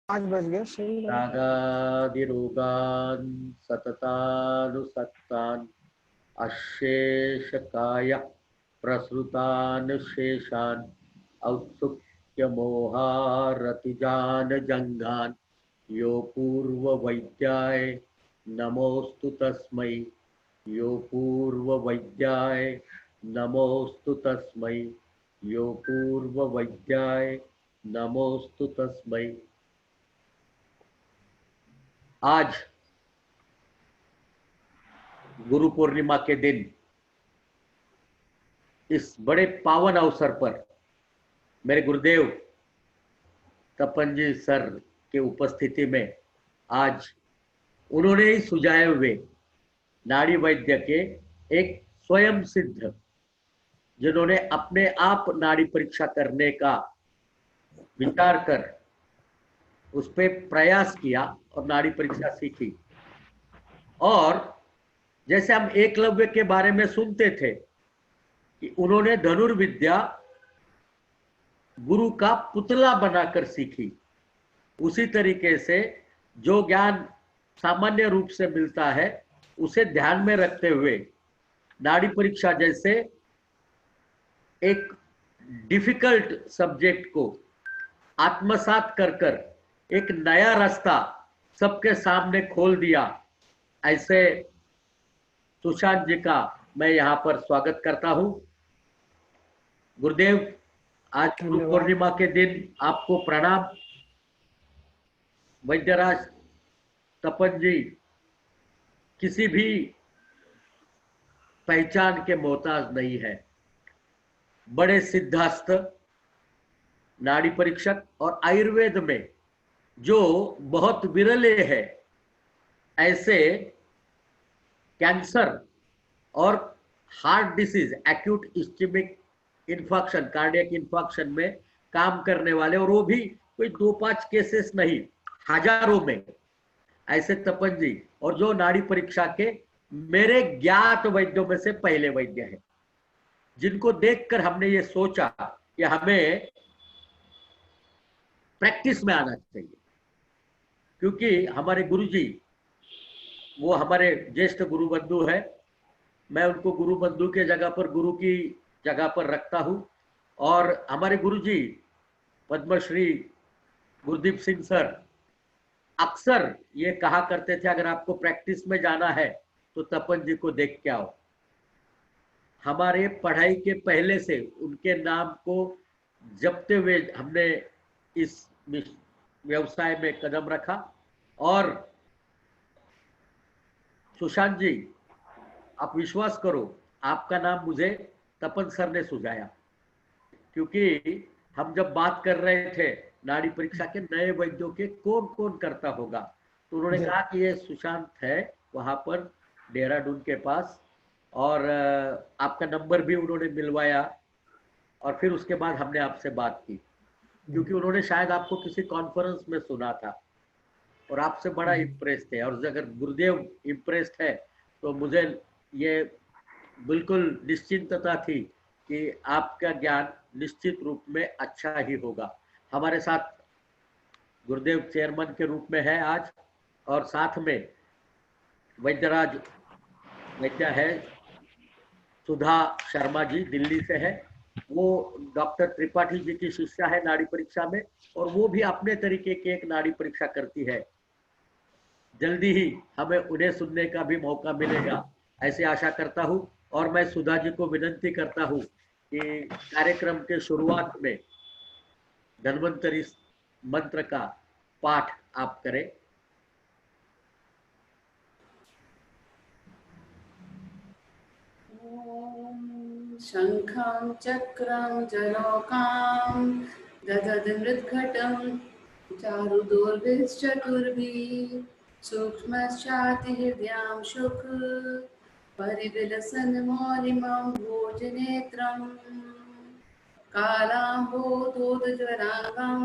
5 बज गए सही है। रागादिरोगान् सततानुसक्तान् अशेषकाय प्रसृतान् शेषान् औत्सुक्यमोहारतिजान् जङ्घान् यो पूर्ववैद्याय नमोऽस्तु तस्मै यो पूर्ववैद्याय नमोऽस्तु तस्मै यो पूर्ववैद्याय नमोऽस्तु तस्मै। आज गुरु पूर्णिमा के दिन इस बड़े पावन अवसर पर मेरे गुरुदेव तपन जी सर के उपस्थिति में आज उन्होंने ही सुझाए हुए नाड़ी वैद्य के एक स्वयं सिद्ध, जिन्होंने अपने आप नाड़ी परीक्षा करने का विचार कर उस पर प्रयास किया और नाड़ी परीक्षा सीखी। और जैसे हम एकलव्य के बारे में सुनते थे कि उन्होंने धनुर्विद्या गुरु का पुतला बनाकर सीखी, उसी तरीके से जो ज्ञान सामान्य रूप से मिलता है उसे ध्यान में रखते हुए नाड़ी परीक्षा जैसे एक डिफिकल्ट सब्जेक्ट को आत्मसात कर कर एक नया रास्ता सबके सामने खोल दिया। ऐसे सुशांत जी का मैं यहाँ पर स्वागत करता हूँ। गुरुदेव, आज गुरु पूर्णिमा के दिन आपको प्रणाम। वैद्यराज तपन जी किसी भी पहचान के मोहताज नहीं है, बड़े सिद्धास्थ, नाड़ी परीक्षक और आयुर्वेद में जो बहुत विरले है ऐसे कैंसर और heart disease, acute ischemic infection, cardiac infection में काम करने वाले, और वो भी कोई 2-5 केसेस नहीं, हजारों में ऐसे तपन जी, और जो नाड़ी परीक्षा के मेरे ज्ञात वैद्यों में से पहले वैद्य हैं, जिनको देखकर हमने ये सोचा कि हमें प्रैक्टिस में आना चाहिए। क्योंकि हमारे गुरुजी वो हमारे ज्येष्ठ गुरु बंधु है, मैं उनको गुरु बंधु के जगह पर गुरु की जगह पर रखता हूं। और हमारे गुरुजी पद्मश्री गुरदीप सिंह सर अक्सर ये कहा करते थे, अगर आपको प्रैक्टिस में जाना है तो तपन जी को देख के आओ। हमारे पढ़ाई के पहले से उनके नाम को जपते हुए हमने इस व्यवसाय में कदम रखा। और सुशांत जी, आप विश्वास करो, आपका नाम मुझे तपन सर ने सुझाया, क्योंकि हम जब बात कर रहे थे नाड़ी परीक्षा के नए वैद्यों के कौन कौन करता होगा, तो उन्होंने कहा कि ये सुशांत है वहां पर देहरादून के पास, और आपका नंबर भी उन्होंने मिलवाया। और फिर उसके बाद हमने आपसे बात की, क्योंकि उन्होंने शायद आपको किसी कॉन्फ्रेंस में सुना था और आपसे बड़ा इम्प्रेस थे। और अगर गुरुदेव इम्प्रेस्ड है तो मुझे ये बिल्कुल निश्चिंतता थी कि आपका ज्ञान निश्चित रूप में अच्छा ही होगा। हमारे साथ गुरुदेव चेयरमैन के रूप में है आज, और साथ में वैद्यराज वैद्य है, सुधा शर्मा जी दिल्ली से है, वो डॉक्टर त्रिपाठी जी की शिष्या है नाड़ी परीक्षा में, और वो भी अपने तरीके की एक नाड़ी परीक्षा करती है। जल्दी ही हमें उन्हें सुनने का भी मौका मिलेगा, ऐसी आशा करता हूं। और मैं सुधा जी को विनंती करता हूं कि कार्यक्रम के शुरुआत में धन्वंतरी मंत्र का पाठ आप करें। शंखं चक्रं जलौकां दधद् मृद्घटं चारुदुर्भिश्चतुर्भिः सूक्ष्मश्चातिहृद्यां शुक परिविलसन्मौलिमं भोजनेत्रं कालाम्बोधोदज्वराङ्गं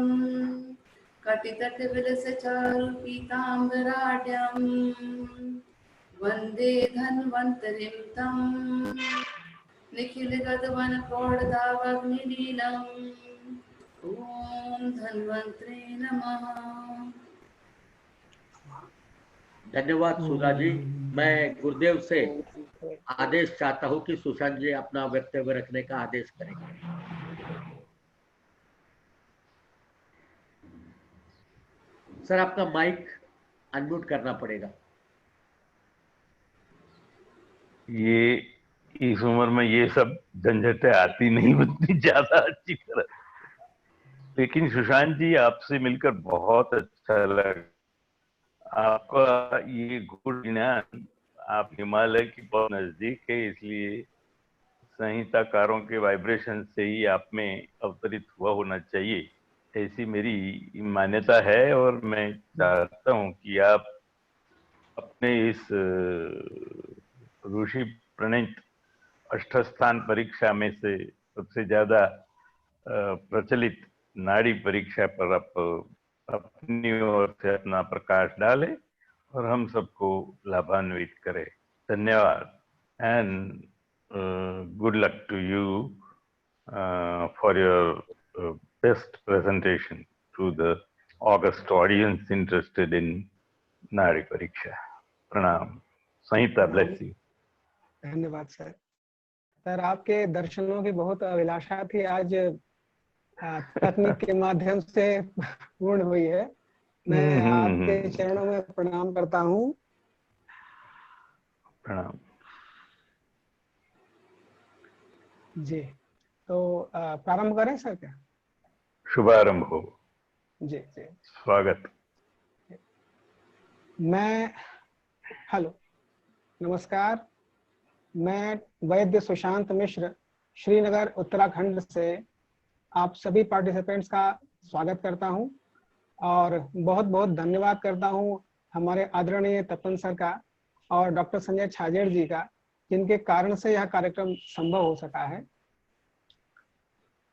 कटितटविलसचारुपीताम्बराढ्यं वन्दे धन्वन्तरिं तं निखिलगगनप्रौढदावाग्निलीलम् ॐ धन्वन्त्रे नमः। धन्यवाद सुधा जी। मैं गुरुदेव से आदेश चाहता हूं कि सुशांत जी अपना वक्तव्य रखने का आदेश करें। सर आपका माइक अनम्यूट करना पड़ेगा। ये इस उम्र में ये सब झंझटें आती नहीं उतनी ज्यादा अच्छी तरह, लेकिन सुशांत जी आपसे मिलकर बहुत अच्छा लगा। आपका ये गुण ज्ञान, आप हिमालय की बहुत नजदीक है, इसलिए संहिताकारों के वाइब्रेशन से ही आप में अवतरित हुआ होना चाहिए, ऐसी मेरी मान्यता है। और मैं चाहता हूं कि आप अपने इस ऋषि प्रणीत अष्टस्थान परीक्षा में से सबसे ज्यादा प्रचलित नाड़ी परीक्षा पर आप अपनी ओर से अपना प्रकाश डालें और हम सबको लाभान्वित करें। धन्यवाद and good luck to you for your best presentation to the august audience interested in Nari Pariksha. Pranam. Sanhita, bless you. धन्यवाद सर। सर आपके दर्शनों की बहुत अभिलाषा थी, आज तकनीक के माध्यम से पूर्ण हुई है। मैं आपके चरणों में प्रणाम करता हूँ। प्रणाम जी, तो प्रारंभ करें सर क्या? शुभारंभ हो। जी जी, स्वागत। हेलो, नमस्कार। मैं वैद्य सुशांत मिश्र श्रीनगर उत्तराखंड से आप सभी पार्टिसिपेंट्स का स्वागत करता हूं और बहुत बहुत धन्यवाद करता हूं हमारे आदरणीय तपन सर का और डॉक्टर संजय छाजेड़ जी का, जिनके कारण से यह कार्यक्रम संभव हो सका है।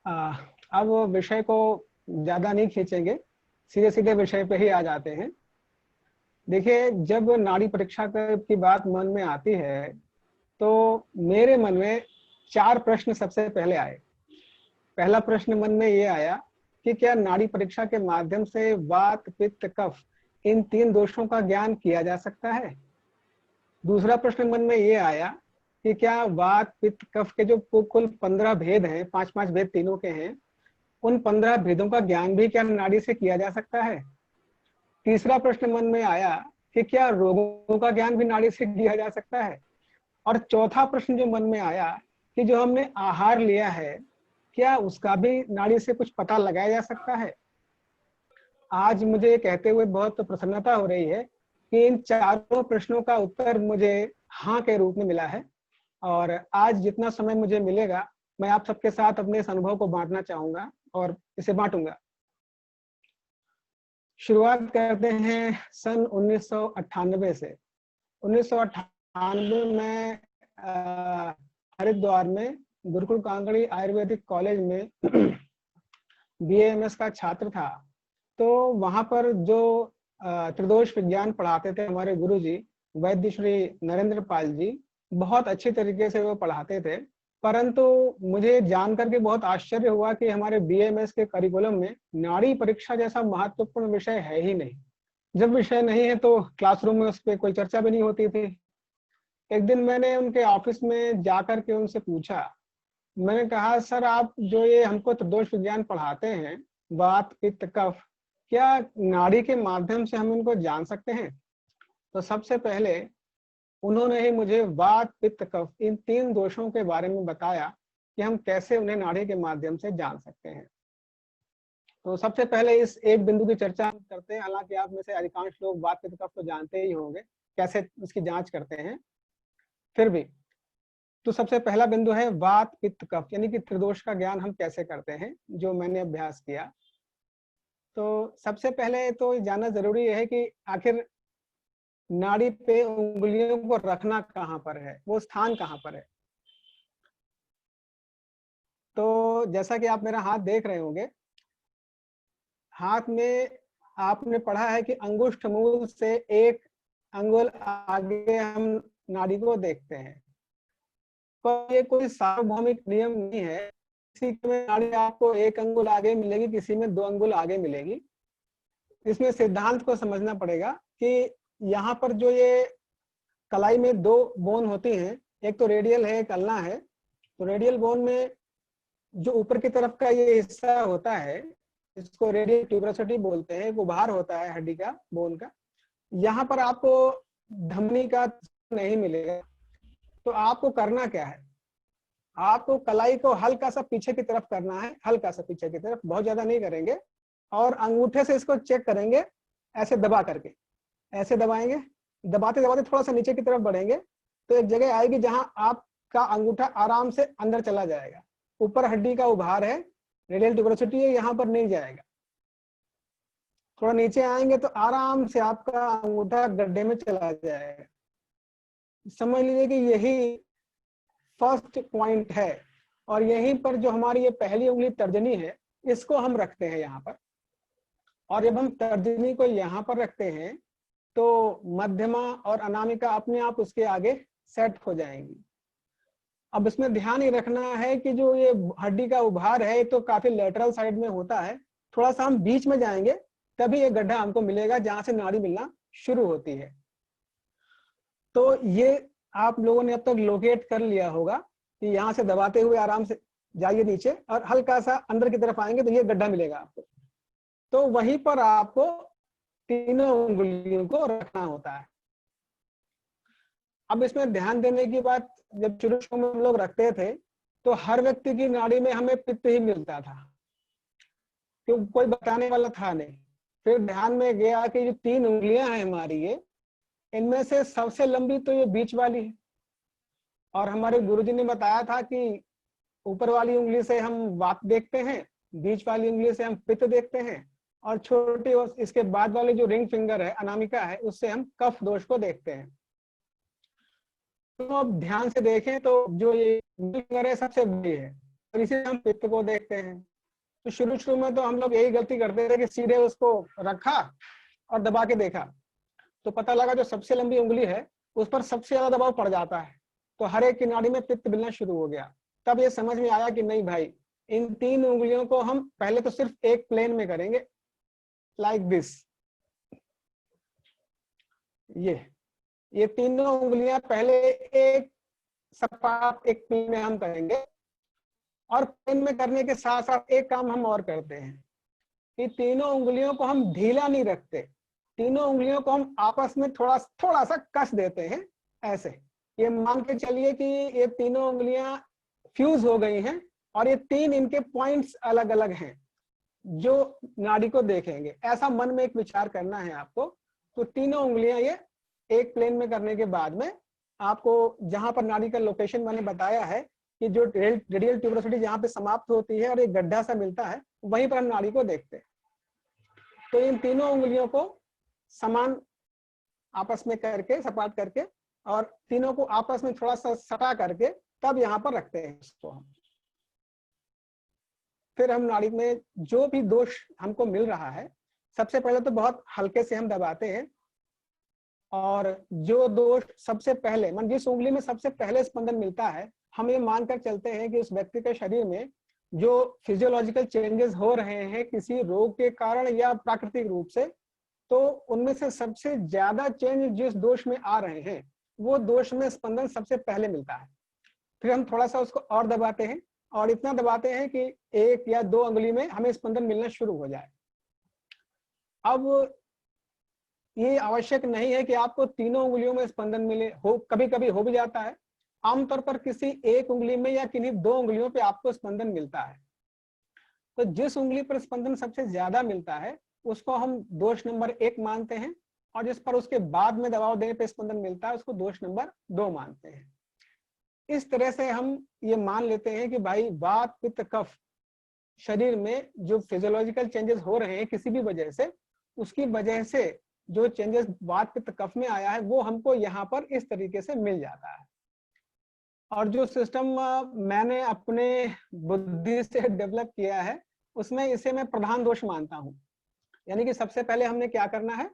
अब विषय को ज्यादा नहीं खींचेंगे, सीधे सीधे विषय पे ही आ जाते हैं। देखिए, जब नाड़ी परीक्षा की बात मन में आती है तो मेरे मन में 4 प्रश्न सबसे पहले आए। पहला प्रश्न मन में ये आया कि क्या नाड़ी परीक्षा के माध्यम से वात, पित्त, कफ इन 3 दोषों का ज्ञान किया जा सकता है। दूसरा प्रश्न मन में ये आया कि क्या वात, पित्त, कफ के जो कुल 15 भेद हैं, 5-5 भेद तीनों के हैं, उन 15 भेदों का ज्ञान भी क्या नाड़ी से किया जा सकता है। तीसरा प्रश्न मन में आया कि क्या रोगों का ज्ञान भी नाड़ी से किया जा सकता है। और चौथा प्रश्न जो मन में आया कि जो हमने आहार लिया है, क्या उसका भी नाड़ी से कुछ पता लगाया जा सकता है। आज मुझे कहते हुए बहुत प्रसन्नता हो रही है कि इन चारों प्रश्नों का उत्तर मुझे हाँ के रूप में मिला है और आज जितना समय मुझे मिलेगा मैं आप सबके साथ अपने इस अनुभव को बांटना चाहूंगा और इसे बांटूंगा। शुरुआत करते हैं सन 1998 से। 1998 में हरिद्वार में गुरुकुल कांगड़ी आयुर्वेदिक कॉलेज में BAMS का छात्र था। तो वहां पर जो त्रिदोष विज्ञान पढ़ाते थे हमारे गुरुजी वैद्य श्री नरेंद्र पाल जी, बहुत अच्छे तरीके से वो पढ़ाते थे। परंतु मुझे जानकर के बहुत आश्चर्य हुआ कि हमारे BAMS के करिकुलम में नाड़ी परीक्षा जैसा महत्वपूर्ण विषय है ही नहीं। जब विषय नहीं है तो क्लासरूम में उस पर कोई चर्चा भी नहीं होती थी। एक दिन मैंने उनके ऑफिस में जाकर के उनसे पूछा, मैंने कहा सर आप जो ये हमको त्रिदोष विज्ञान पढ़ाते हैं, वात, पित्त, कफ, क्या नाड़ी के माध्यम से हम इनको जान सकते हैं। तो सबसे पहले उन्होंने ही मुझे वात, पित्त, कफ इन 3 दोषों के बारे में बताया कि हम कैसे उन्हें नाड़ी के माध्यम से जान सकते हैं। तो सबसे पहले इस एक बिंदु की चर्चा करते हैं। हालांकि आप में से अधिकांश लोग वात, पित्त, कफ तो जानते ही होंगे, कैसे उसकी जांच करते हैं, फिर भी तो सबसे पहला बिंदु है वात, पित्त, कफ, यानी कि त्रिदोष का ज्ञान हम कैसे करते हैं, जो मैंने अभ्यास किया। तो सबसे पहले तो जानना जरूरी है कि आखिर नाड़ी पे उंगलियों को रखना कहाँ पर है, वो स्थान कहाँ पर है। तो जैसा कि आप मेरा हाथ देख रहे होंगे, हाथ में आपने पढ़ा है कि अंगुष्ठ मूल से 1 अंगुल आगे हम नाड़ी को देखते हैं। तो ये कोई सार्वभौमिक नियम नहीं है, किसी में नाड़ी आपको 1 अंगुल आगे मिलेगी, किसी में 2 अंगुल आगे मिलेगी। इसमें सिद्धांत को समझना पड़ेगा कि यहाँ पर जो ये कलाई में 2 बोन होती हैं, एक तो रेडियल है, एक अल्ना है। तो रेडियल बोन में जो ऊपर की तरफ का ये हिस्सा होता है, इसको रेडियल ट्यूबरोसिटी बोलते हैं, एक उभार होता है हड्डी का, बोन का। यहाँ पर आपको धमनी का नहीं मिलेगा। तो आपको करना क्या है, आपको कलाई को हल्का सा पीछे की तरफ करना है, हल्का सा पीछे की तरफ, बहुत ज्यादा नहीं करेंगे। और अंगूठे से इसको चेक करेंगे, ऐसे दबा करके, ऐसे दबाएंगे, दबाते दबाते थोड़ा सा नीचे की तरफ बढ़ेंगे तो एक जगह आएगी जहां आपका अंगूठा आराम से अंदर चला जाएगा। ऊपर हड्डी का उभार है, रेडियल ट्यूबरोसिटी है, यहाँ पर नहीं जाएगा। थोड़ा नीचे आएंगे तो आराम से आपका अंगूठा गड्ढे में चला जाएगा। समझ लीजिए कि यही फर्स्ट पॉइंट है। और यहीं पर जो हमारी ये पहली उंगली तर्जनी है, इसको हम रखते हैं यहाँ पर। और जब हम तर्जनी को यहाँ पर रखते हैं तो मध्यमा और अनामिका अपने आप उसके आगे सेट हो जाएंगी। अब इसमें ध्यान ये रखना है कि जो ये हड्डी का उभार है तो काफी लेटरल साइड में होता है, थोड़ा सा हम बीच में जाएंगे तभी ये गड्ढा हमको मिलेगा जहां से नाड़ी मिलना शुरू होती है। तो ये आप लोगों ने अब तक लोकेट कर लिया होगा कि यहाँ से दबाते हुए आराम से जाइए नीचे और हल्का सा अंदर की तरफ आएंगे तो ये गड्ढा मिलेगा आपको। तो वहीं पर आपको तीनों उंगलियों को रखना होता है। अब इसमें ध्यान देने की बात, जब शुरू में हम लोग रखते थे तो हर व्यक्ति की नाड़ी में हमें पित्त ही मिलता था, क्योंकि कोई बताने वाला था नहीं। फिर ध्यान में गया कि जो 3 उंगलियां हैं हमारी, ये इनमें से सबसे लंबी तो ये बीच वाली है। और हमारे गुरुजी ने बताया था कि ऊपर वाली उंगली से हम वात देखते हैं, बीच वाली उंगली से हम पित्त देखते हैं, और छोटी और इसके बाद वाले जो रिंग फिंगर है, अनामिका है, उससे हम कफ दोष को देखते हैं। तो अब ध्यान से देखें तो जो ये फिंगर है सबसे बड़ी है और इसे हम पित्त को देखते हैं। तो शुरू में तो हम लोग यही गलती करते थे कि सीधे उसको रखा और दबा के देखा, तो पता लगा जो सबसे लंबी उंगली है उस पर सबसे ज्यादा दबाव पड़ जाता है। तो हर एक की नाड़ी में पित्त मिलना शुरू हो गया। तब ये समझ में आया कि नहीं भाई, इन 3 उंगलियों को हम पहले तो सिर्फ एक प्लेन में करेंगे, लाइक दिस। ये तीनों उंगलियां पहले एक सपाट एक प्लेन में हम करेंगे। और प्लेन में करने के साथ साथ एक काम हम और करते हैं कि तीनों उंगलियों को हम ढीला नहीं रखते, तीनों उंगलियों को हम आपस में थोड़ा सा कस देते हैं ऐसे। ये मान के चलिए कि ये तीनों उंगलियां फ्यूज हो गई हैं और ये 3 इनके पॉइंट्स अलग अलग हैं जो नाड़ी को देखेंगे। ऐसा मन में एक विचार करना है आपको। तो तीनों उंगलियां ये एक प्लेन में करने के बाद में आपको जहां पर नाड़ी का लोकेशन मैंने बताया है कि जो रेडियल ट्यूबरोसिटी जहां पे समाप्त होती है और एक गड्ढा सा मिलता है, वहीं पर हम नाड़ी को देखते हैं। तो इन तीनों उंगलियों को समान आपस में करके, सपाट करके, और तीनों को आपस में थोड़ा सा सटा करके तब यहाँ पर रखते हैं इसको हम। फिर हम नाड़ी में जो भी दोष हमको मिल रहा है, सबसे पहले तो बहुत हल्के से हम दबाते हैं। और जो दोष सबसे पहले, मन जिस उंगली में सबसे पहले स्पंदन मिलता है, हम ये मानकर चलते हैं कि उस व्यक्ति के शरीर में जो फिजियोलॉजिकल चेंजेस हो रहे हैं किसी रोग के कारण या प्राकृतिक रूप से, तो उनमें से सबसे ज्यादा चेंज जिस दोष में आ रहे हैं वो दोष में स्पंदन सबसे पहले मिलता है। फिर हम थोड़ा सा उसको और दबाते हैं और इतना दबाते हैं कि 1 या 2 उंगली में हमें स्पंदन मिलना शुरू हो जाए। अब ये आवश्यक नहीं है कि आपको तीनों उंगलियों में स्पंदन मिले, हो कभी कभी हो भी जाता है। आमतौर पर किसी एक उंगली में या किन्हीं 2 उंगलियों पे आपको स्पंदन मिलता है। तो जिस उंगली पर स्पंदन सबसे ज्यादा मिलता है उसको हम दोष नंबर 1 मानते हैं, और जिस पर उसके बाद में दबाव देने पे स्पंदन मिलता है उसको दोष नंबर 2 मानते हैं। इस तरह से हम ये मान लेते हैं कि भाई वात पित्त कफ शरीर में जो फिजियोलॉजिकल चेंजेस हो रहे हैं किसी भी वजह से, उसकी वजह से जो चेंजेस वात पित्त कफ में आया है वो हमको यहाँ पर इस तरीके से मिल जाता है। और जो सिस्टम मैंने अपने बुद्धि से डेवलप किया है उसमें इसे मैं प्रधान दोष मानता हूँ। यानी कि सबसे पहले हमने क्या करना है,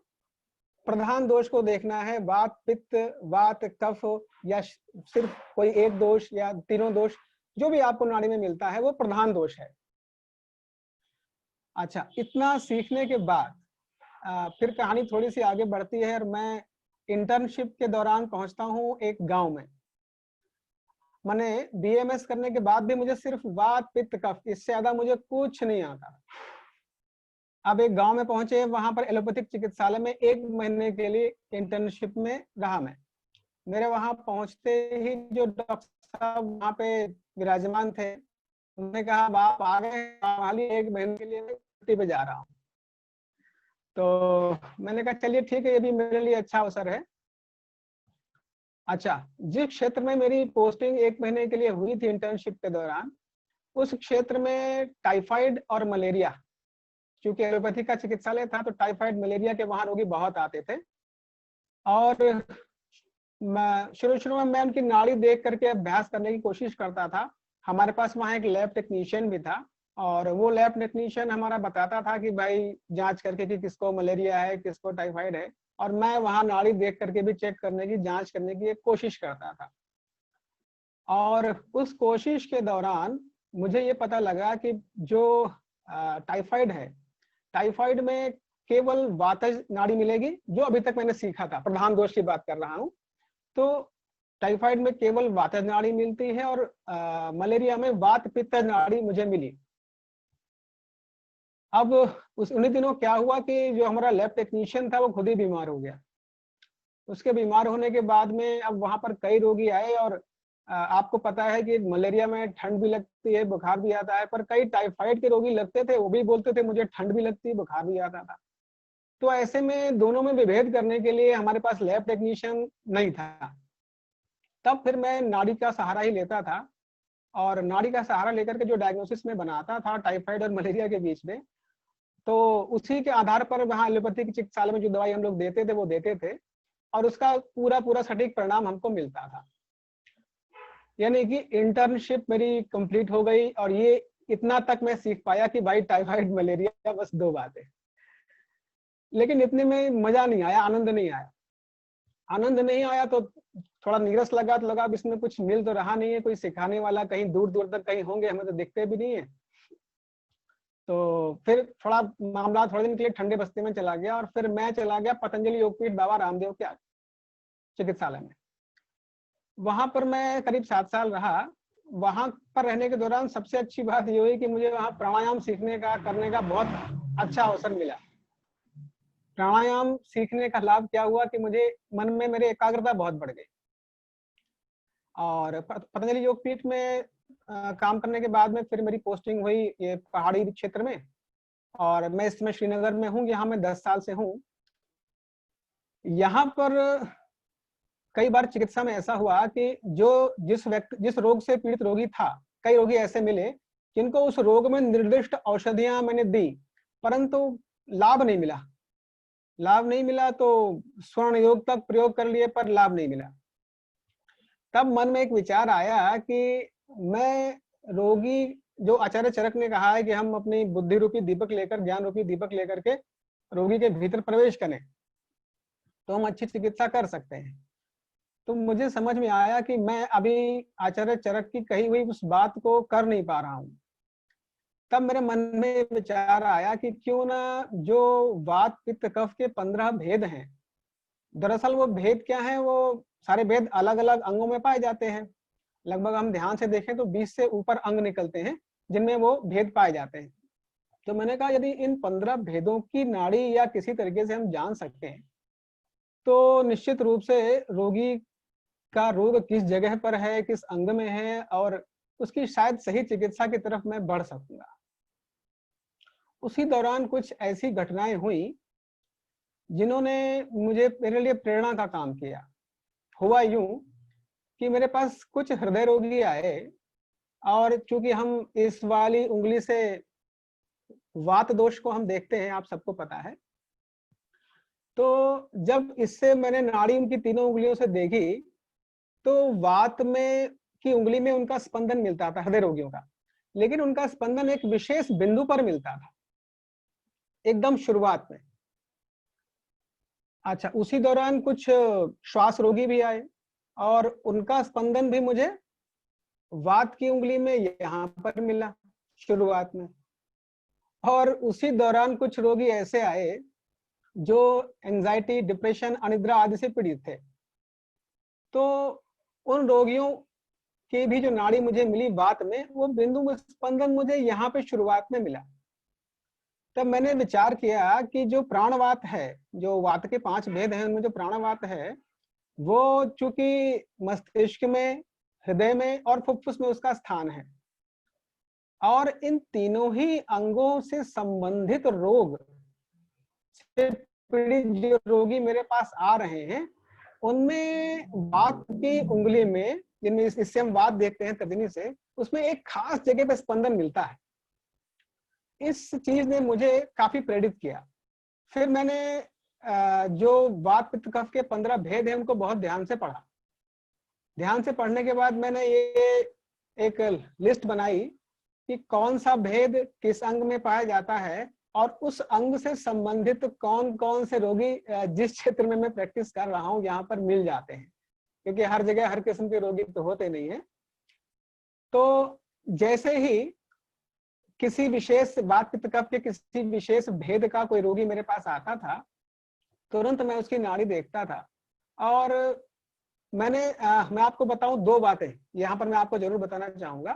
प्रधान दोष को देखना है। वात पित्त वात कफ या सिर्फ कोई एक दोष या तीनों दोष, जो भी आपको नाड़ी में मिलता है वो प्रधान दोष है। अच्छा, इतना सीखने के बाद फिर कहानी थोड़ी सी आगे बढ़ती है और मैं इंटर्नशिप के दौरान पहुंचता हूँ एक गांव में। मैंने बीएमएस करने के बाद भी मुझे सिर्फ वात पित्त कफ, इससे ज्यादा मुझे कुछ नहीं आता। अब एक गांव में पहुंचे, वहां पर एलोपैथिक चिकित्सालय में 1 महीने के लिए इंटर्नशिप में रहा मैं। मेरे वहां पहुंचते ही जो डॉक्टर साहब वहां पे विराजमान थे, उन्होंने कहा आप आ गए, 1 महीने के लिए मैं छुट्टी पे जा रहा हूँ। तो मैंने कहा चलिए ठीक है, ये भी मेरे लिए अच्छा अवसर है। अच्छा, जिस क्षेत्र में मेरी पोस्टिंग 1 महीने के लिए हुई थी इंटर्नशिप के दौरान, उस क्षेत्र में टाइफाइड और मलेरिया, क्योंकि एलोपैथी का चिकित्सालय था तो टाइफाइड मलेरिया के वहां रोगी बहुत आते थे। और शुरू में मैं उनकी नाड़ी देख करके अभ्यास करने की कोशिश करता था। हमारे पास वहाँ एक लैब टेक्नीशियन भी था और वो लैब टेक्नीशियन हमारा बताता था कि भाई जांच करके कि किसको मलेरिया है, किसको टाइफाइड है, और मैं वहाँ नाड़ी देख करके भी चेक करने की, जांच करने की एक कोशिश करता था। और उस कोशिश के दौरान मुझे ये पता लगा कि जो टाइफाइड है, टाइफाइड में केवल वातज नाड़ी मिलेगी, जो अभी तक मैंने सीखा था, प्रधान दोष की बात कर रहा हूँ। तो टाइफाइड में केवल वातज नाड़ी मिलती है और मलेरिया में वात पित्त नाड़ी मुझे मिली। अब उन्हीं दिनों क्या हुआ कि जो हमारा लैब टेक्नीशियन था वो खुद ही बीमार हो गया। उसके बीमार होने के बाद में अब वहां पर कई रोगी आए और आपको पता है कि मलेरिया में ठंड भी लगती है, बुखार भी आता है, पर कई टाइफाइड के रोगी लगते थे, वो भी बोलते थे मुझे ठंड भी लगती है, बुखार भी आता था। तो ऐसे में दोनों में विभेद करने के लिए हमारे पास लैब टेक्नीशियन नहीं था। तब फिर मैं नाड़ी का सहारा ही लेता था और नाड़ी का सहारा लेकर के जो डायग्नोसिस में बनाता था टाइफाइड और मलेरिया के बीच में, तो उसी के आधार पर वहाँ एलोपैथी के चिकित्सालय में जो दवाई हम लोग देते थे वो देते थे और उसका पूरा सटीक परिणाम हमको मिलता था। यानी कि इंटर्नशिप मेरी कंप्लीट हो गई और ये इतना तक मैं सीख पाया कि भाई टाइफाइड मलेरिया बस 2 बातें। लेकिन इतने में मजा नहीं आया, आनंद नहीं आया। आनंद नहीं आया तो थोड़ा नीरस लगा, तो लगा अब इसमें कुछ मिल तो रहा नहीं है, कोई सिखाने वाला कहीं दूर दूर तक कहीं होंगे, हमें तो दिखते भी नहीं है। तो फिर थोड़ा मामला थोड़े दिन के लिए ठंडे बस्ती में चला गया और फिर मैं चला गया पतंजलि योगपीठ बाबा रामदेव के चिकित्सालय में। वहां पर मैं करीब 7 साल रहा। वहां पर रहने के दौरान सबसे अच्छी बात ये हुई कि मुझे वहां प्राणायाम सीखने का, करने का बहुत अच्छा अवसर मिला। प्राणायाम सीखने का लाभ क्या हुआ कि मुझे मन में मेरी एकाग्रता बहुत बढ़ गई। और पतंजलि योगपीठ में काम करने के बाद में फिर मेरी पोस्टिंग हुई ये पहाड़ी क्षेत्र में और मैं इस समय श्रीनगर में हूँ, यहाँ मैं 10 साल से हूँ। यहाँ पर कई बार चिकित्सा में ऐसा हुआ कि जिस रोग से पीड़ित रोगी था, कई रोगी ऐसे मिले जिनको उस रोग में निर्दिष्ट औषधियां मैंने दी, परंतु लाभ नहीं मिला। लाभ नहीं मिला तो स्वर्ण योग तक प्रयोग कर लिए पर लाभ नहीं मिला। तब मन में एक विचार आया कि मैं रोगी, जो आचार्य चरक ने कहा है कि हम अपनी बुद्धि रूपी दीपक लेकर, ज्ञान रूपी दीपक लेकर के रोगी के भीतर प्रवेश करें तो हम अच्छी चिकित्सा कर सकते हैं। तो मुझे समझ में आया कि मैं अभी आचार्य चरक की कही हुई उस बात को कर नहीं पा रहा हूं। तब मेरे मन में विचार आया कि क्यों ना जो वात पित्त कफ के 15 भेद हैं, दरअसल वो भेद क्या है, वो सारे भेद अलग अलग अंगों में पाए जाते हैं। लगभग हम ध्यान से देखें तो 20 से ऊपर अंग निकलते हैं जिनमें वो भेद पाए जाते हैं। तो मैंने कहा यदि इन 15 भेदों की नाड़ी या किसी तरीके से हम जान सकते हैं तो निश्चित रूप से रोगी का रोग किस जगह पर है, किस अंग में है, और उसकी शायद सही चिकित्सा की तरफ मैं बढ़ सकूंगा। उसी दौरान कुछ ऐसी घटनाएं हुई जिन्होंने मेरे लिए प्रेरणा का काम किया। हुआ यूं कि मेरे पास कुछ हृदय रोगी आए और चूंकि हम इस वाली उंगली से वात दोष को हम देखते हैं, आप सबको पता है। तो जब इससे मैंने नाड़ी उनकी तीनों उंगलियों से देखी तो वात में की उंगली में उनका स्पंदन मिलता था, हृदय रोगियों का, लेकिन उनका स्पंदन एक विशेष बिंदु पर मिलता था, एकदम शुरुआत में। अच्छा, उसी दौरान कुछ श्वास रोगी भी आए और उनका स्पंदन भी मुझे वात की उंगली में यहाँ पर मिला शुरुआत में, और उसी दौरान कुछ रोगी ऐसे आए जो एंजाइटी, डिप्रेशन, अनिद्रा आदि से पीड़ित थे। तो उन रोगियों की भी जो नाड़ी मुझे मिली वात में, वो बिंदु में स्पंदन मुझे यहाँ पे शुरुआत में मिला। तब मैंने विचार किया कि जो प्राणवात है, जो वात के 5 भेद हैं, उनमें जो प्राणवात है वो चूंकि मस्तिष्क में, हृदय में और फुफ्फुस में उसका स्थान है, और इन तीनों ही अंगों से संबंधित रोग से पीड़ित जो रोगी मेरे पास आ रहे हैं, उनमें वात की उंगली में, जिनमें इससे हम वात देखते हैं तर्जनी से, उसमें एक खास जगह पे स्पंदन मिलता है। इस चीज ने मुझे काफी प्रेरित किया। फिर मैंने जो वात पित्त कफ के 15 भेद हैं उनको बहुत ध्यान से पढ़ा। ध्यान से पढ़ने के बाद मैंने ये एक लिस्ट बनाई कि कौन सा भेद किस अंग में पाया जाता है, और उस अंग से संबंधित कौन कौन से रोगी जिस क्षेत्र में मैं प्रैक्टिस कर रहा हूँ यहाँ पर मिल जाते हैं, क्योंकि हर जगह हर किस्म के रोगी तो होते नहीं है। तो जैसे ही किसी विशेष वात पित्त कफ के किसी विशेष भेद का कोई रोगी मेरे पास आता था, तुरंत मैं उसकी नाड़ी देखता था। और मैं आपको बताऊं 2 बातें यहाँ पर मैं आपको जरूर बताना चाहूंगा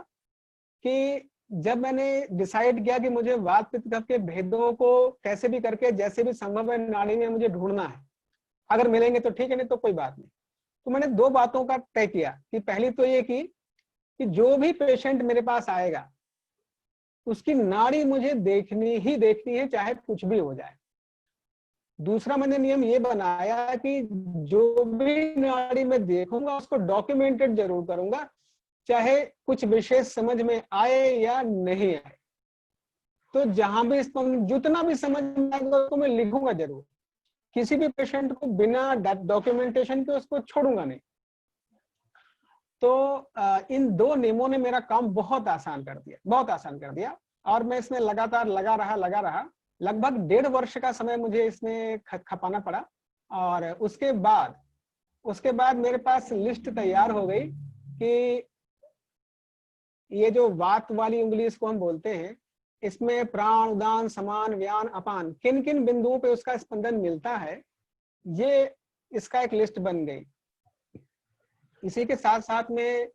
कि जब मैंने डिसाइड किया कि मुझे वात पित्त कफ के भेदों को कैसे भी करके जैसे भी संभव है नाड़ी में मुझे ढूंढना है, अगर मिलेंगे तो ठीक है, नहीं तो कोई बात नहीं। तो मैंने 2 बातों का तय किया कि पहली तो ये कि जो भी पेशेंट मेरे पास आएगा उसकी नाड़ी मुझे देखनी ही देखनी है, चाहे कुछ भी हो जाए। दूसरा मैंने नियम ये बनाया कि जो भी नाड़ी में देखूंगा उसको डॉक्यूमेंटेड जरूर करूंगा, चाहे कुछ विशेष समझ में आए या नहीं आए। तो जहां भी जितना भी समझ में आएगा उसको मैं लिखूंगा जरूर। किसी भी पेशेंट को बिना डॉक्यूमेंटेशन के उसको छोड़ूंगा नहीं। तो इन 2 नियमों ने मेरा काम बहुत आसान कर दिया, बहुत आसान कर दिया। और मैं इसमें लगातार लगा रहा। लगभग 1.5 वर्ष का समय मुझे इसमें खपाना पड़ा। और उसके बाद मेरे पास लिस्ट तैयार हो गई कि ये जो वात वाली उंगली इसको हम बोलते हैं, इसमें प्राण, उदान, समान, व्यान, अपान किन किन बिंदुओं पे उसका स्पंदन मिलता है, ये इसका एक लिस्ट बन गई। इसी के साथ साथ में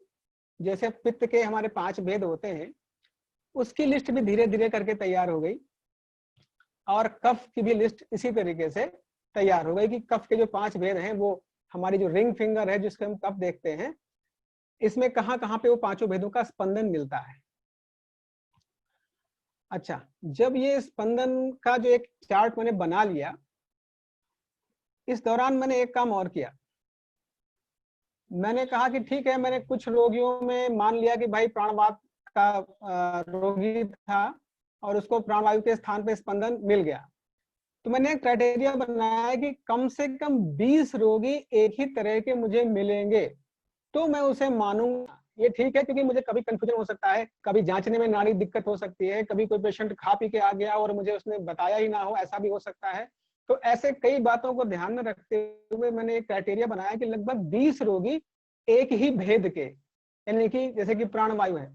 जैसे पित्त के हमारे 5 भेद होते हैं, उसकी लिस्ट भी धीरे धीरे करके तैयार हो गई। और कफ की भी लिस्ट इसी तरीके से तैयार हो गई कि कफ के जो 5 भेद हैं, वो हमारी जो रिंग फिंगर है जिसको हम कफ देखते हैं, इसमें कहाँ कहाँ पे वो 5 भेदों का स्पंदन मिलता है। अच्छा, जब ये स्पंदन का जो एक चार्ट मैंने बना लिया, इस दौरान मैंने एक काम और किया। मैंने कहा कि ठीक है, मैंने कुछ रोगियों में मान लिया कि भाई प्राणवात का रोगी था और उसको प्राणवायु के स्थान पे स्पंदन मिल गया। तो मैंने क्राइटेरिया बनाया कि कम से कम 20 रोगी एक ही तरह के मुझे मिलेंगे तो मैं उसे मानूंगा। ये ठीक है, क्योंकि मुझे कभी कंफ्यूजन हो सकता है, कभी जांचने में नाड़ी दिक्कत हो सकती है, कभी कोई पेशेंट खा पी के आ गया और मुझे उसने बताया ही ना हो, ऐसा भी हो सकता है। तो ऐसे कई बातों को ध्यान में रखते हुए मैंने एक क्राइटेरिया बनाया कि लगभग 20 रोगी एक ही भेद के, यानी कि जैसे कि प्राणवायु है,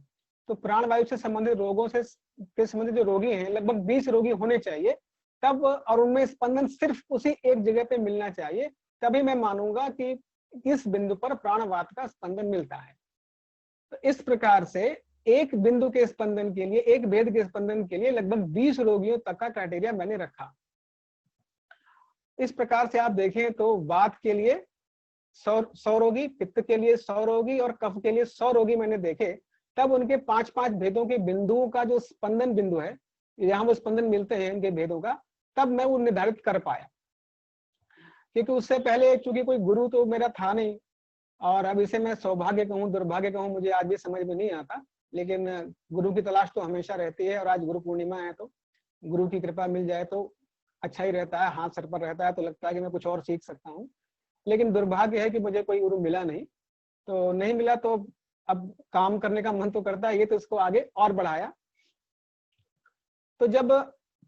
तो प्राणवायु से संबंधित रोगों से संबंधित जो रोगी हैं, लगभग 20 रोगी होने चाहिए तब, और उनमें स्पंदन सिर्फ उसी एक जगह पे मिलना चाहिए, तभी मैं मानूंगा कि इस बिंदु पर प्राणवात का स्पंदन मिलता है। तो इस प्रकार से एक बिंदु के स्पंदन के लिए, एक भेद के स्पंदन के लिए लगभग 20 रोगियों तक का क्राइटेरिया मैंने रखा। इस प्रकार से आप देखें तो वात के लिए 100 रोगी, पित्त के लिए 100 रोगी और कफ के लिए 100 रोगी मैंने देखे। तब उनके 5-5 भेदों के बिंदुओं का जो स्पंदन बिंदु है, जहां वो स्पंदन मिलते हैं इनके भेदों का, तब मैं वो निर्धारित कर पाया। क्योंकि उससे पहले चूंकि कोई गुरु तो मेरा था नहीं, और अब इसे मैं सौभाग्य कहूँ दुर्भाग्य कहूँ मुझे आज भी समझ में नहीं आता, लेकिन गुरु की तलाश तो हमेशा रहती है। और आज गुरु पूर्णिमा है, तो गुरु की कृपा मिल जाए तो अच्छा ही रहता है। हाथ सर पर रहता है तो लगता है कि मैं कुछ और सीख सकता हूँ, लेकिन दुर्भाग्य है कि मुझे कोई गुरु मिला नहीं। तो नहीं मिला तो अब काम करने का मन तो करता है, ये तो इसको आगे और बढ़ाया। तो जब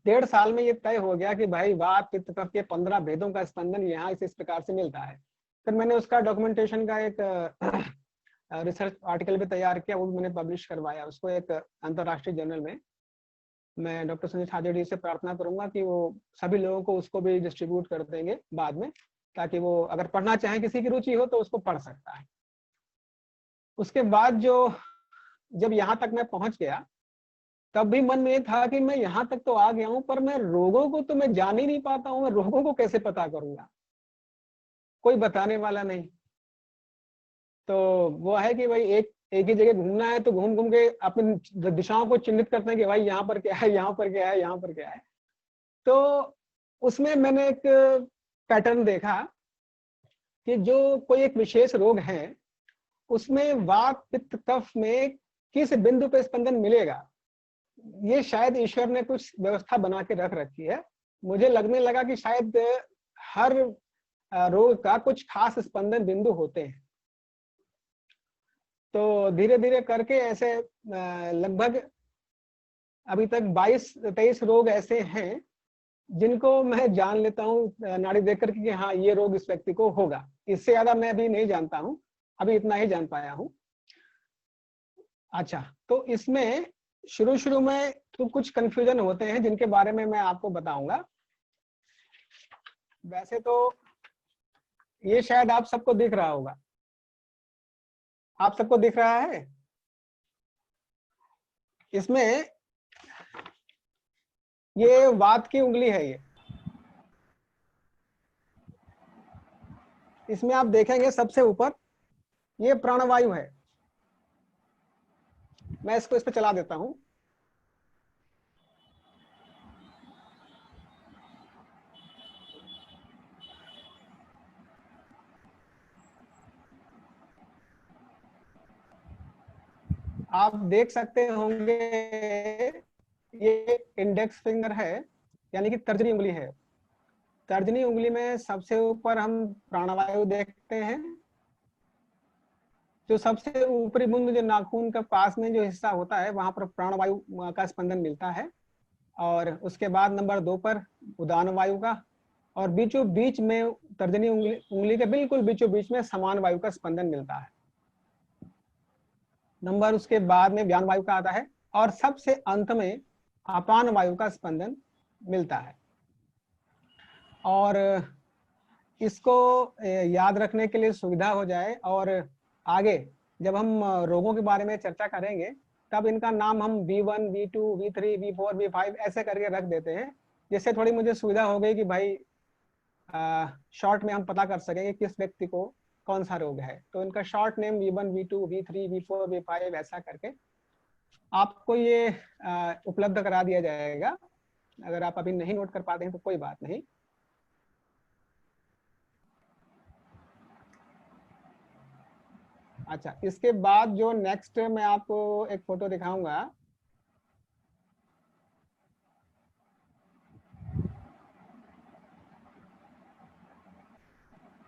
1.5 साल में ये तय हो गया कि भाई वात पित्त कफ के 15 भेदों का स्पंदन यहाँ इस प्रकार से मिलता है, फिर मैंने उसका डॉक्यूमेंटेशन का एक रिसर्च आर्टिकल भी तैयार किया, वो भी मैंने पब्लिश करवाया उसको एक अंतर्राष्ट्रीय जर्नल में। मैं डॉक्टर संजय छाजेड़ जी से प्रार्थना करूंगा कि वो सभी लोगों को उसको भी डिस्ट्रीब्यूट कर देंगे बाद में, ताकि वो अगर पढ़ना चाहे, किसी की रुचि हो तो उसको पढ़ सकता है। उसके बाद जब यहाँ तक मैं पहुंच गया, तब भी मन में ये था कि मैं यहाँ तक तो आ गया हूं, पर मैं रोगों को तो मैं जान ही नहीं पाता हूँ, मैं रोगों को कैसे पता करूंगा, कोई बताने वाला नहीं। तो वो है कि भाई एक ही जगह घूमना है तो घूम घूम के अपनी दिशाओं को चिन्हित करते हैं कि भाई यहाँ पर क्या है, यहाँ पर क्या है, यहाँ पर क्या है। तो उसमें मैंने एक पैटर्न देखा कि जो कोई एक विशेष रोग है, उसमें वात पित्त कफ में किस बिंदु पे स्पंदन मिलेगा, ये शायद ईश्वर ने कुछ व्यवस्था बना के रख रखी है। मुझे लगने लगा कि शायद हर रोग का कुछ खास स्पंदन बिंदु होते हैं। तो धीरे धीरे करके ऐसे लगभग अभी तक 22-23 रोग ऐसे हैं जिनको मैं जान लेता हूँ नाड़ी देख करके कि हाँ ये रोग इस व्यक्ति को होगा। इससे ज्यादा मैं अभी नहीं जानता हूँ, अभी इतना ही जान पाया हूँ। अच्छा, तो इसमें शुरू में तो कुछ कंफ्यूजन होते हैं जिनके बारे में मैं आपको बताऊंगा। वैसे तो ये शायद आप सबको दिख रहा होगा, आप सबको दिख रहा है। इसमें ये वात की उंगली है, इसमें आप देखेंगे सबसे ऊपर ये प्राणवायु है। मैं इसको इस पे चला देता हूं। आप देख सकते होंगे ये इंडेक्स फिंगर है, यानी कि तर्जनी उंगली है। तर्जनी उंगली में सबसे ऊपर हम प्राणवायु देखते हैं। जो सबसे ऊपरी बिंदु जो नाखून का पास में जो हिस्सा होता है, वहां पर प्राणवायु का स्पंदन मिलता है। और उसके बाद नंबर 2 पर उदान वायु का, और बीचों बीच में तर्जनी उंगली के बिल्कुल बीचों बीच में समान वायु का स्पंदन मिलता है। नंबर उसके बाद में व्यान वायु का आता है, और सबसे अंत में अपान वायु का स्पंदन मिलता है। और इसको याद रखने के लिए सुविधा हो जाए, और आगे जब हम रोगों के बारे में चर्चा करेंगे तब इनका नाम हम V1, V2, V3, V4, V5 ऐसे करके रख देते हैं, जिससे थोड़ी मुझे सुविधा हो गई कि भाई शॉर्ट में हम पता कर सकेंगे किस व्यक्ति को कौन सा रोग है। तो इनका short name V1, V2, V3, V4, V5 ऐसा करके आपको ये उपलब्ध करा दिया जाएगा। अगर आप अभी नहीं नोट कर पाते हैं तो कोई बात नहीं। अच्छा, इसके बाद जो नेक्स्ट मैं आपको एक फोटो दिखाऊंगा,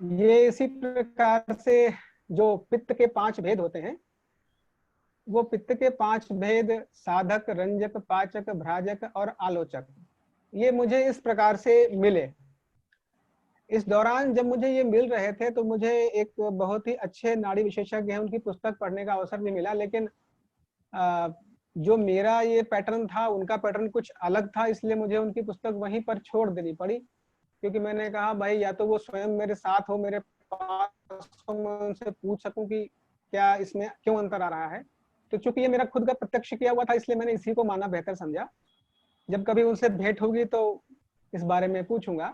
ये इसी प्रकार से जो पित्त के 5 भेद होते हैं, वो पित्त के 5 भेद साधक, रंजक, पाचक, भ्राजक और आलोचक, ये मुझे इस प्रकार से मिले। इस दौरान जब मुझे ये मिल रहे थे तो मुझे एक बहुत ही अच्छे नाड़ी विशेषज्ञ हैं, उनकी पुस्तक पढ़ने का अवसर भी मिला। लेकिन जो मेरा ये पैटर्न था, उनका पैटर्न कुछ अलग था, इसलिए मुझे उनकी पुस्तक वहीं पर छोड़ देनी पड़ी। क्योंकि मैंने कहा भाई या तो वो स्वयं मेरे साथ हो, मेरे पास हो, मैं उनसे पूछ सकूं कि क्या इसमें क्यों अंतर आ रहा है। तो चूंकि ये मेरा खुद का प्रत्यक्ष किया हुआ था, इसलिए मैंने इसी को माना बेहतर समझा। जब कभी उनसे भेंट होगी तो इस बारे में पूछूंगा।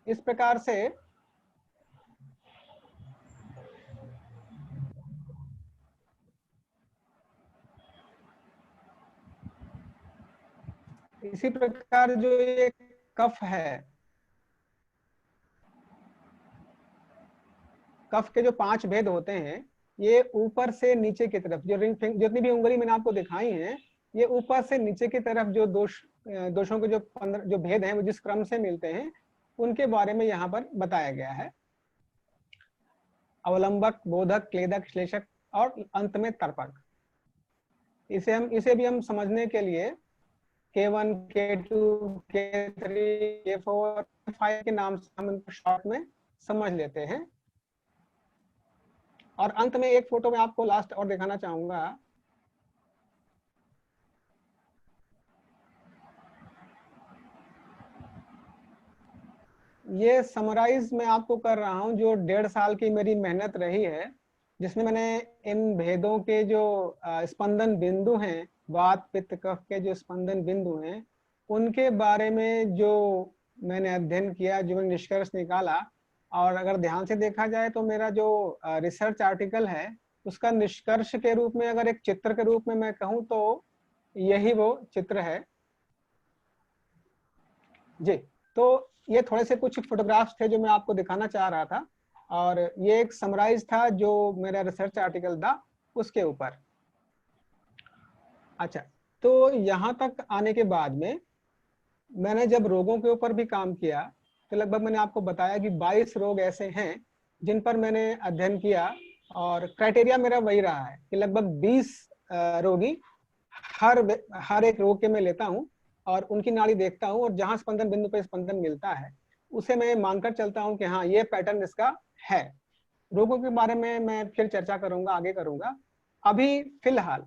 इस प्रकार से इसी प्रकार जो ये कफ है, कफ के जो 5 भेद होते हैं, ये ऊपर से नीचे की तरफ जो रिंग फिंगर, जितनी भी उंगली मैंने आपको दिखाई हैं, ये ऊपर से नीचे की तरफ जो दोषों के जो 15 जो भेद हैं, वो जिस क्रम से मिलते हैं, उनके बारे में यहाँ पर बताया गया है। अवलंबक, बोधक, क्लेदक, श्लेषक और अंत में तर्पक। इसे भी हम समझने के लिए K1, K2, K3, K4, K5 के नाम से हम इनको शॉर्ट में समझ लेते हैं। और अंत में एक फोटो में आपको लास्ट और दिखाना चाहूंगा। ये समराइज मैं आपको कर रहा हूं जो 1.5 साल की मेरी मेहनत रही है, जिसमें मैंने इन भेदों के जो स्पंदन बिंदु हैं, वात पित्त कफ के जो स्पंदन बिंदु हैं, उनके बारे में जो मैंने अध्ययन किया, जो मैंने निष्कर्ष निकाला, और अगर ध्यान से देखा जाए तो मेरा जो रिसर्च आर्टिकल है उसका निष्कर्ष के रूप में अगर एक चित्र के रूप में मैं कहूँ तो यही वो चित्र है जी। तो ये थोड़े से कुछ फोटोग्राफ्स थे जो मैं आपको दिखाना चाह रहा था, और ये एक समराइज था जो मेरा रिसर्च आर्टिकल था उसके ऊपर। अच्छा, तो यहाँ तक आने के बाद में मैंने जब रोगों के ऊपर भी काम किया तो लगभग मैंने आपको बताया कि 22 रोग ऐसे हैं जिन पर मैंने अध्ययन किया, और क्राइटेरिया मेरा वही रहा है कि लगभग 20 रोगी हर एक रोग के मैं लेता हूँ और उनकी नाड़ी देखता हूँ, और जहां स्पंदन बिंदु पे स्पंदन मिलता है उसे मैं मानकर चलता हूँ कि हाँ ये पैटर्न इसका है। रोगों के बारे में मैं फिर चर्चा करूंगा, आगे करूंगा। अभी फिलहाल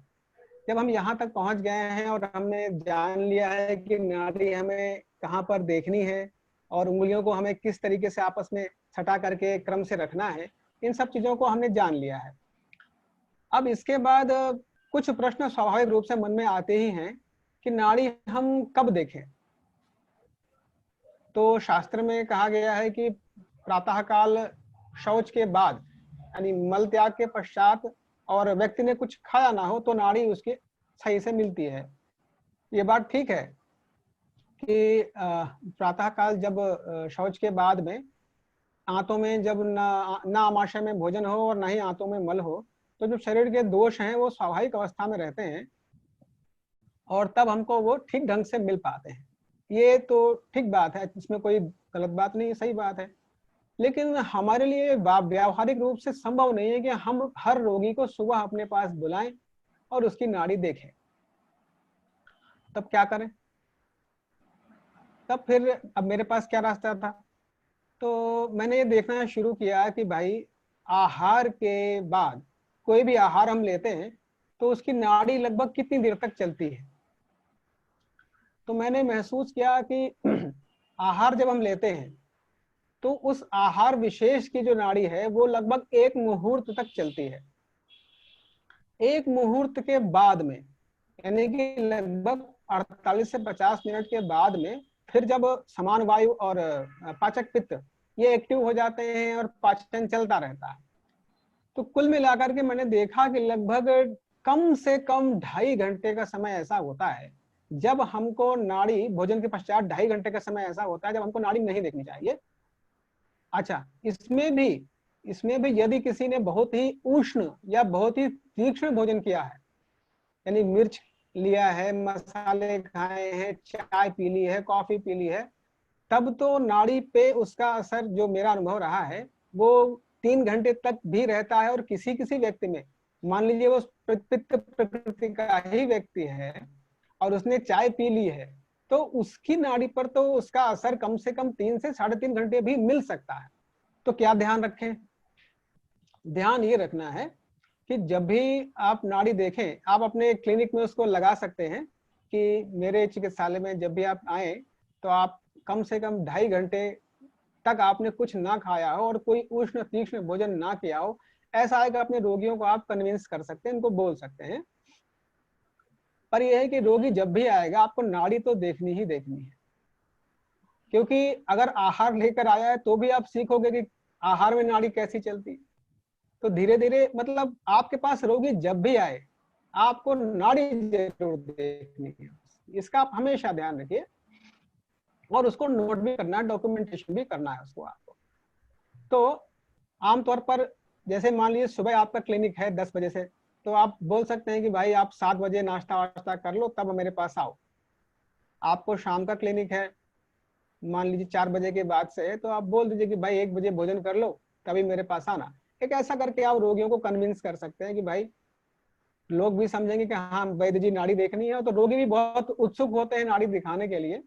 जब हम यहाँ तक पहुंच गए हैं और हमने जान लिया है कि नाड़ी हमें कहाँ पर देखनी है और उंगलियों को हमें किस तरीके से आपस में सटा करके क्रम से रखना है, इन सब चीजों को हमने जान लिया है। अब इसके बाद कुछ प्रश्न स्वाभाविक रूप से मन में आते ही हैं कि नाड़ी हम कब देखें। तो शास्त्र में कहा गया है कि प्रातःकाल शौच के बाद, यानी मल त्याग के पश्चात, और व्यक्ति ने कुछ खाया ना हो तो नाड़ी उसकी सही से मिलती है। ये बात ठीक है कि प्रातःकाल जब शौच के बाद में आंतों में जब ना आमाशय में भोजन हो और ना ही आंतों में मल हो, तो जो शरीर के दोष हैं वो स्वाभाविक अवस्था में रहते हैं और तब हमको वो ठीक ढंग से मिल पाते हैं। ये तो ठीक बात है, इसमें कोई गलत बात नहीं, सही बात है। लेकिन हमारे लिए व्यावहारिक रूप से संभव नहीं है कि हम हर रोगी को सुबह अपने पास बुलाएं और उसकी नाड़ी देखें। तब क्या करें? तब फिर अब मेरे पास क्या रास्ता था? तो मैंने ये देखना शुरू किया कि भाई आहार के बाद कोई भी आहार हम लेते हैं तो उसकी नाड़ी लगभग कितनी देर तक चलती है। तो मैंने महसूस किया कि आहार जब हम लेते हैं तो उस आहार विशेष की जो नाड़ी है वो लगभग 1 मुहूर्त तक चलती है। 1 मुहूर्त के बाद में, यानी कि लगभग 48 से 50 मिनट के बाद में, फिर जब समान वायु और पाचक पित्त ये एक्टिव हो जाते हैं और पाचन चलता रहता है, तो कुल मिलाकर के मैंने देखा कि लगभग कम से कम 2.5 घंटे का समय ऐसा होता है जब हमको नाड़ी, भोजन के पश्चात 2.5 घंटे का समय ऐसा होता है जब हमको नाड़ी नहीं देखनी चाहिए। अच्छा, इसमें भी यदि किसी ने बहुत ही उष्ण या बहुत ही तीक्ष्ण भोजन किया है, यानी मिर्च लिया है, मसाले खाए हैं, चाय पी ली है, कॉफी पी ली है, तब तो नाड़ी पे उसका असर, जो मेरा अनुभव रहा है, वो 3 घंटे तक भी रहता है। और किसी किसी व्यक्ति में, मान लीजिए वो पित्त प्रकृति का ही व्यक्ति है और उसने चाय पी ली है, तो उसकी नाड़ी पर तो उसका असर कम से कम 3 से 3.5 घंटे भी मिल सकता है। तो क्या ध्यान रखें? ध्यान ये रखना है कि जब भी आप नाड़ी देखें, आप अपने क्लिनिक में उसको लगा सकते हैं कि मेरे चिकित्सालय में जब भी आप आए तो आप कम से कम 2.5 घंटे तक आपने कुछ ना खाया हो और कोई उष्ण तीक्ष्ण भोजन ना किया हो। ऐसा है कि अपने रोगियों को आप कन्विंस कर सकते हैं, इनको बोल सकते हैं। पर यह है कि रोगी जब भी आएगा आपको नाड़ी तो देखनी ही देखनी है, क्योंकि अगर आहार लेकर आया है तो भी आप सीखोगे कि आहार में नाड़ी कैसी चलती है। तो धीरे धीरे, मतलब आपके पास रोगी जब भी आए आपको नाड़ी जरूर देखनी है, इसका आप हमेशा ध्यान रखिए और उसको नोट भी करना है, डॉक्यूमेंटेशन भी करना है उसको आपको। तो आमतौर पर जैसे मान लीजिए सुबह आपका क्लिनिक है 10 बजे से, तो आप बोल सकते हैं कि भाई आप 7 बजे नाश्ता वाश्ता कर लो तब मेरे पास आओ। आपको शाम का क्लिनिक है, मान लीजिए 4 बजे के बाद से, तो आप बोल दीजिए कि भाई 1 बजे भोजन कर लो तभी मेरे पास आना। एक ऐसा करके आप रोगियों को कन्विंस कर सकते हैं कि भाई, लोग भी समझेंगे कि हाँ वैद्य जी नाड़ी देखनी है, तो रोगी भी बहुत उत्सुक होते हैं नाड़ी दिखाने के लिए,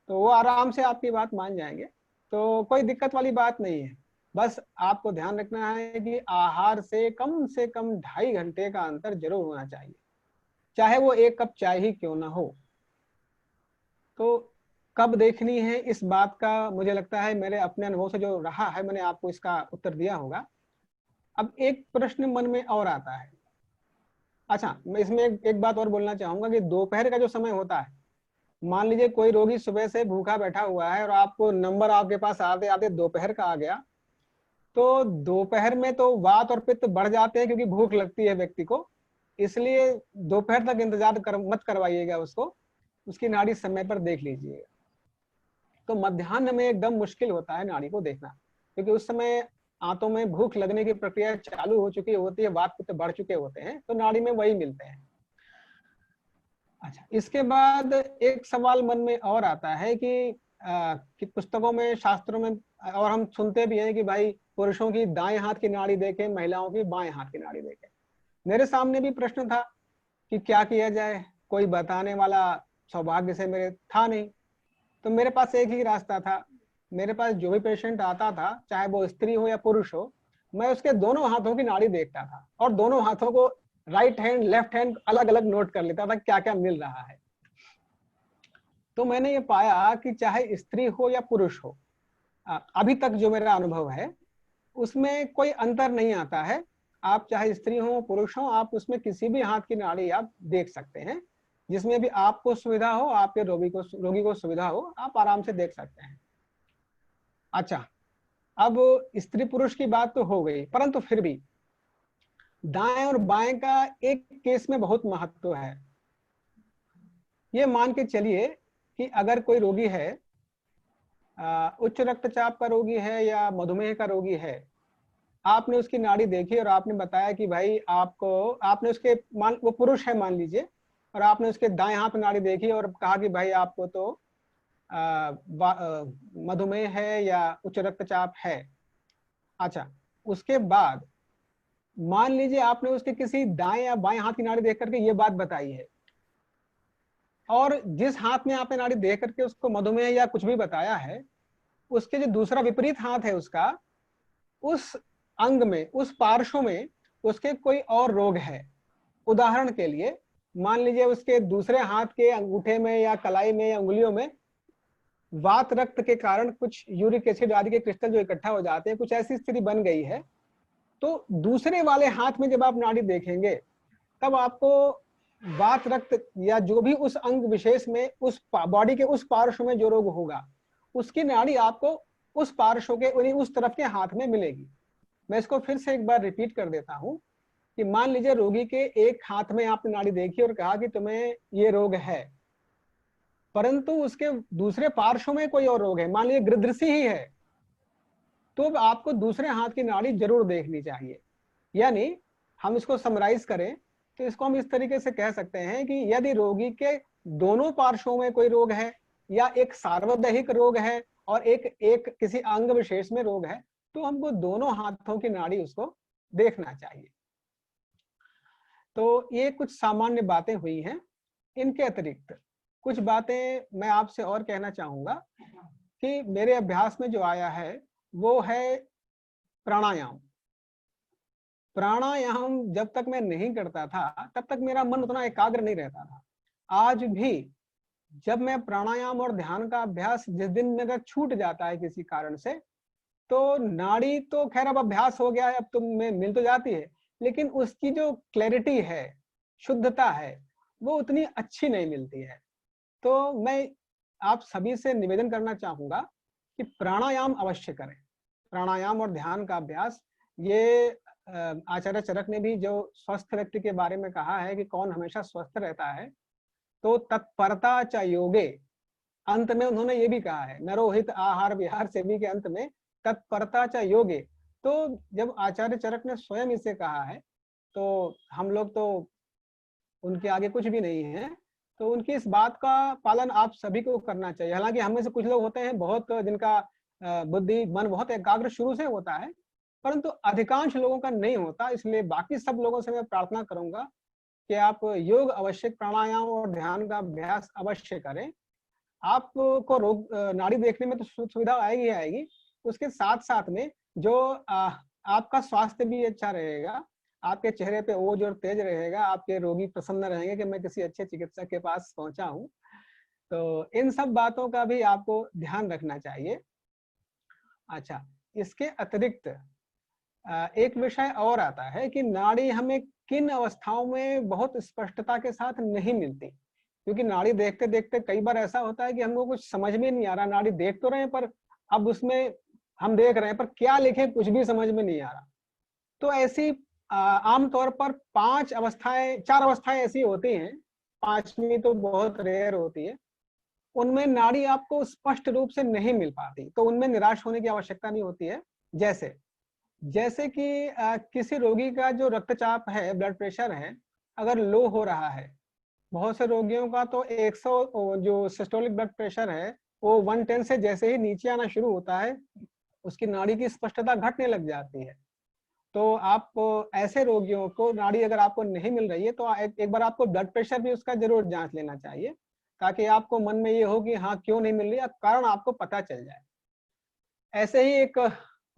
तो वो आराम से आपकी बात मान जाएंगे। तो कोई दिक्कत वाली बात नहीं है। बस आपको ध्यान रखना है कि आहार से कम 2.5 घंटे का अंतर जरूर होना चाहिए, चाहे वो 1 कप चाय ही क्यों ना हो। तो कब देखनी है इस बात का मुझे लगता है मेरे अपने अनुभव से जो रहा है मैंने आपको इसका उत्तर दिया होगा। अब एक प्रश्न मन में और आता है। अच्छा, मैं इसमें एक बात और बोलना चाहूंगा कि दोपहर का जो समय होता है, मान लीजिए कोई रोगी सुबह से भूखा बैठा हुआ है और आपको नंबर आपके पास आते आते दोपहर का आ गया, तो दोपहर में तो वात और पित्त बढ़ जाते हैं क्योंकि भूख लगती है व्यक्ति को, इसलिए दोपहर तक इंतजार मत करवाइएगा उसको, उसकी नाड़ी समय पर देख लीजिएगा। तो मध्याह्न में एकदम मुश्किल होता है नाड़ी को देखना, क्योंकि उस समय आंतों में भूख लगने की प्रक्रिया चालू हो चुकी होती है, वात पित्त बढ़ चुके होते हैं, तो नाड़ी में वही मिलते हैं। अच्छा, इसके बाद एक सवाल मन में और आता है कि पुस्तकों में, शास्त्रों में, और हम सुनते भी हैं कि भाई पुरुषों की दाएं हाथ की नाड़ी देखें, महिलाओं की बाएं हाथ की नाड़ी देखें। मेरे सामने भी प्रश्न था कि क्या किया जाए, कोई बताने वाला सौभाग्य से मेरे था नहीं। तो मेरे पास एक ही रास्ता था, मेरे पास जो भी पेशेंट आता था, चाहे वो स्त्री हो या पुरुष हो, मैं उसके दोनों हाथों की नाड़ी देखता था और दोनों हाथों को राइट हैंड लेफ्ट हैंड अलग अलग नोट कर लेता था क्या क्या मिल रहा है। तो मैंने ये पाया कि चाहे स्त्री हो या पुरुष हो, अभी तक जो मेरा अनुभव है उसमें कोई अंतर नहीं आता है। आप चाहे स्त्री हो पुरुष हो, आप उसमें किसी भी हाथ की नाड़ी आप देख सकते हैं, जिसमें भी आपको सुविधा हो, आपके रोगी को सुविधा हो, आप आराम से देख सकते हैं। अच्छा, अब स्त्री पुरुष की बात तो हो गई, परंतु फिर भी दाएं और बाएं का एक केस में बहुत महत्व है। ये मान के चलिए कि अगर कोई रोगी है, उच्च रक्तचाप का रोगी है या मधुमेह का रोगी है, आपने उसकी नाड़ी देखी और आपने बताया कि भाई आपने उसके वो पुरुष है मान लीजिए, और आपने उसके दाएं हाथ नाड़ी देखी और कहा कि भाई आपको तो मधुमेह है या उच्च रक्तचाप है। अच्छा, उसके बाद मान लीजिए आपने उसके किसी दाएं या बाएं हाथ की नाड़ी देख करके ये बात बताई है, और जिस हाथ में आपने नाड़ी देख करके उसको मधुमेह या कुछ भी बताया है, उसके जो दूसरा विपरीत हाथ है उसका, उस अंग में, उस पार्श्व में उसके कोई और रोग है। उदाहरण के लिए मान लीजिए उसके दूसरे हाथ के अंगूठे में या कलाई में या उंगलियों में वात रक्त के कारण कुछ यूरिक एसिड आदि के क्रिस्टल जो इकट्ठा हो जाते हैं, कुछ ऐसी स्थिति बन गई है, तो दूसरे वाले हाथ में जब आप नाड़ी देखेंगे तब आपको वात रक्त या जो भी उस अंग विशेष में, उस बॉडी के उस पार्श्व में जो रोग होगा, उसकी नाड़ी आपको उस पार्श्व के, उस तरफ के हाथ में मिलेगी। मैं इसको फिर से एक बार रिपीट कर देता हूं कि मान लीजिए रोगी के एक हाथ में आपने नाड़ी देखी और कहा कि तुम्हें ये रोग है, परंतु उसके दूसरे पार्श्व में कोई और रोग है, मान लीजिए गृध्रसी ही है, तो आपको दूसरे हाथ की नाड़ी जरूर देखनी चाहिए। यानी हम इसको समराइज करें तो इसको हम इस तरीके से कह सकते हैं कि यदि रोगी के दोनों पार्श्वों में कोई रोग है या एक सार्वदेहिक रोग है और एक किसी अंग विशेष में रोग है, तो हमको दोनों हाथों की नाड़ी उसको देखना चाहिए। तो ये कुछ सामान्य बातें हुई हैं। इनके अतिरिक्त कुछ बातें मैं आपसे और कहना चाहूंगा कि मेरे अभ्यास में जो आया है वो है प्राणायाम। प्राणायाम जब तक मैं नहीं करता था तब तक मेरा मन उतना एकाग्र नहीं रहता था। आज भी जब मैं प्राणायाम और ध्यान का अभ्यास जिस दिन मेरा छूट जाता है किसी कारण से, तो नाड़ी तो खैर अब अभ्यास हो गया है, अब तो में मिल तो जाती है, लेकिन उसकी जो क्लैरिटी है, शुद्धता है, वो उतनी अच्छी नहीं मिलती है। तो मैं आप सभी से निवेदन करना चाहूंगा कि प्राणायाम अवश्य करें। प्राणायाम और ध्यान का अभ्यास, ये आचार्य चरक ने भी जो स्वस्थ व्यक्ति के बारे में कहा है कि कौन हमेशा स्वस्थ रहता है, तो तत्परता च योगे, अंत में उन्होंने ये भी कहा है, नरोहित आहार विहार सेवी के अंत में तत्परता च योगे। तो जब आचार्य चरक ने स्वयं इसे कहा है, तो हम लोग तो उनके आगे कुछ भी नहीं है, तो उनकी इस बात का पालन आप सभी को करना चाहिए। हालांकि हम में से कुछ लोग होते हैं बहुत, जिनका बुद्धि मन बहुत एकाग्र शुरू से होता है, परंतु अधिकांश लोगों का नहीं होता। इसलिए बाकी सब लोगों से मैं प्रार्थना करूंगा कि आप योग अवश्य, प्राणायाम और ध्यान का अभ्यास अवश्य करें। आपको रोग नाड़ी देखने में तो सुविधा आएगी आएगी, उसके साथ साथ में जो आपका स्वास्थ्य भी अच्छा रहेगा, आपके चेहरे पे ओज और तेज रहेगा, आपके रोगी प्रसन्न रहेंगे कि मैं किसी अच्छे चिकित्सक के पास पहुंचा हूं। तो इन सब बातों का भी आपको ध्यान रखना चाहिए। अच्छा, इसके अतिरिक्त एक विषय और आता है कि नाड़ी हमें किन अवस्थाओं में बहुत स्पष्टता के साथ नहीं मिलती, क्योंकि नाड़ी देखते देखते कई बार ऐसा होता है कि हमको कुछ समझ में नहीं आ रहा, नाड़ी देख तो रहे हैं पर अब उसमें हम देख रहे हैं पर क्या लिखे कुछ भी समझ में नहीं आ रहा। तो ऐसी आमतौर पर 4 अवस्थाएं ऐसी होती हैं, 5वीं तो बहुत रेयर होती है, उनमें नाड़ी आपको स्पष्ट रूप से नहीं मिल पाती, तो उनमें निराश होने की आवश्यकता नहीं होती है। जैसे कि किसी रोगी का जो रक्तचाप है, ब्लड प्रेशर है, अगर लो हो रहा है, बहुत से रोगियों का तो 100 जो सिस्टोलिक ब्लड प्रेशर है वो 110 से जैसे ही नीचे आना शुरू होता है, उसकी नाड़ी की स्पष्टता घटने लग जाती है। तो आप ऐसे रोगियों को नाड़ी अगर आपको नहीं मिल रही है तो एक बार आपको ब्लड प्रेशर भी उसका जरूर जांच लेना चाहिए, ताकि आपको मन में ये हो कि हाँ क्यों नहीं मिल रही है, कारण आपको पता चल जाए। ऐसे ही एक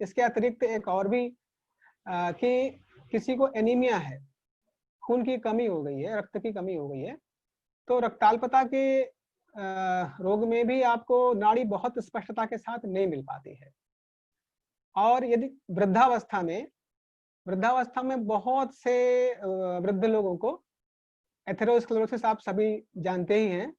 इसके अतिरिक्त एक और भी कि किसी को एनीमिया है, खून की कमी हो गई है, रक्त की कमी हो गई है, तो रक्ताल्पता के रोग में भी आपको नाड़ी बहुत स्पष्टता के साथ नहीं मिल पाती है। और यदि वृद्धावस्था में बहुत से वृद्ध लोगों को एथेरोस्क्लेरोसिस आप सभी जानते ही हैं,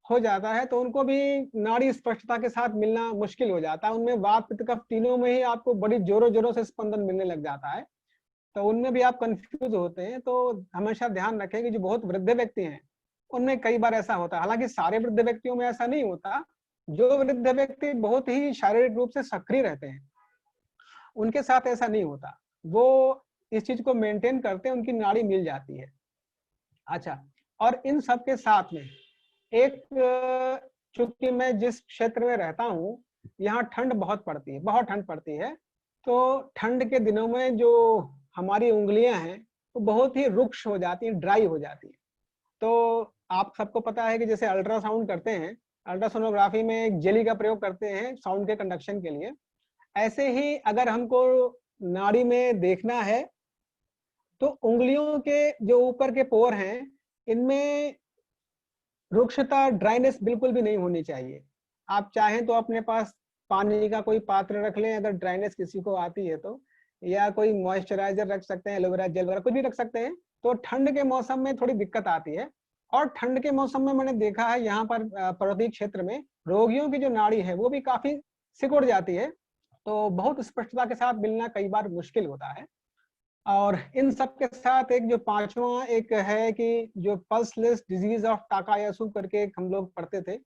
हो जाता है, तो उनको भी नाड़ी स्पष्टता के साथ मिलना मुश्किल हो जाता है। उनमें वात पित्त कफ तीनों में ही आपको बड़ी जोरों जोरों से स्पंदन मिलने लग जाता है, तो उनमें भी आप कंफ्यूज होते हैं। तो हमेशा ध्यान रखें कि जो बहुत वृद्ध व्यक्ति हैं उनमें कई बार ऐसा होता है, हालांकि सारे वृद्ध व्यक्तियों में ऐसा नहीं होता, जो वृद्ध व्यक्ति बहुत ही शारीरिक रूप से सक्रिय रहते हैं उनके साथ ऐसा नहीं होता, वो इस चीज को मेंटेन करते हैं, उनकी नाड़ी मिल जाती है। अच्छा, और इन सब के साथ में एक, चूंकि मैं जिस क्षेत्र में रहता हूँ यहाँ ठंड बहुत पड़ती है, बहुत ठंड पड़ती है, तो ठंड के दिनों में जो हमारी उंगलियां हैं वो बहुत ही रुक्ष हो जाती हैं, ड्राई हो जाती हैं। तो आप सबको पता है कि जैसे अल्ट्रासाउंड करते हैं, अल्ट्रासोनोग्राफी में एक जेली का प्रयोग करते हैं साउंड के कंडक्शन के लिए, ऐसे ही अगर हमको नाड़ी में देखना है तो उंगलियों के जो ऊपर के पोर हैं इनमें रुक्षता, ड्राइनेस बिल्कुल भी नहीं होनी चाहिए। आप चाहें तो अपने पास पानी का कोई पात्र रख लें अगर ड्राइनेस किसी को आती है तो, या कोई मॉइस्चराइजर रख सकते हैं, एलोवेरा जेल वगैरह कुछ भी रख सकते हैं। तो ठंड के मौसम में थोड़ी दिक्कत आती है, और ठंड के मौसम में मैंने देखा है यहाँ पर पर्वतीय क्षेत्र में रोगियों की जो नाड़ी है वो भी काफी सिकुड़ जाती है, तो बहुत स्पष्टता के साथ मिलना कई बार मुश्किल होता है। और इन सब के साथ एक जो 5वां एक है कि जो पल्सलेस डिजीज ऑफ टाकायासु करके एक हम लोग पढ़ते थे,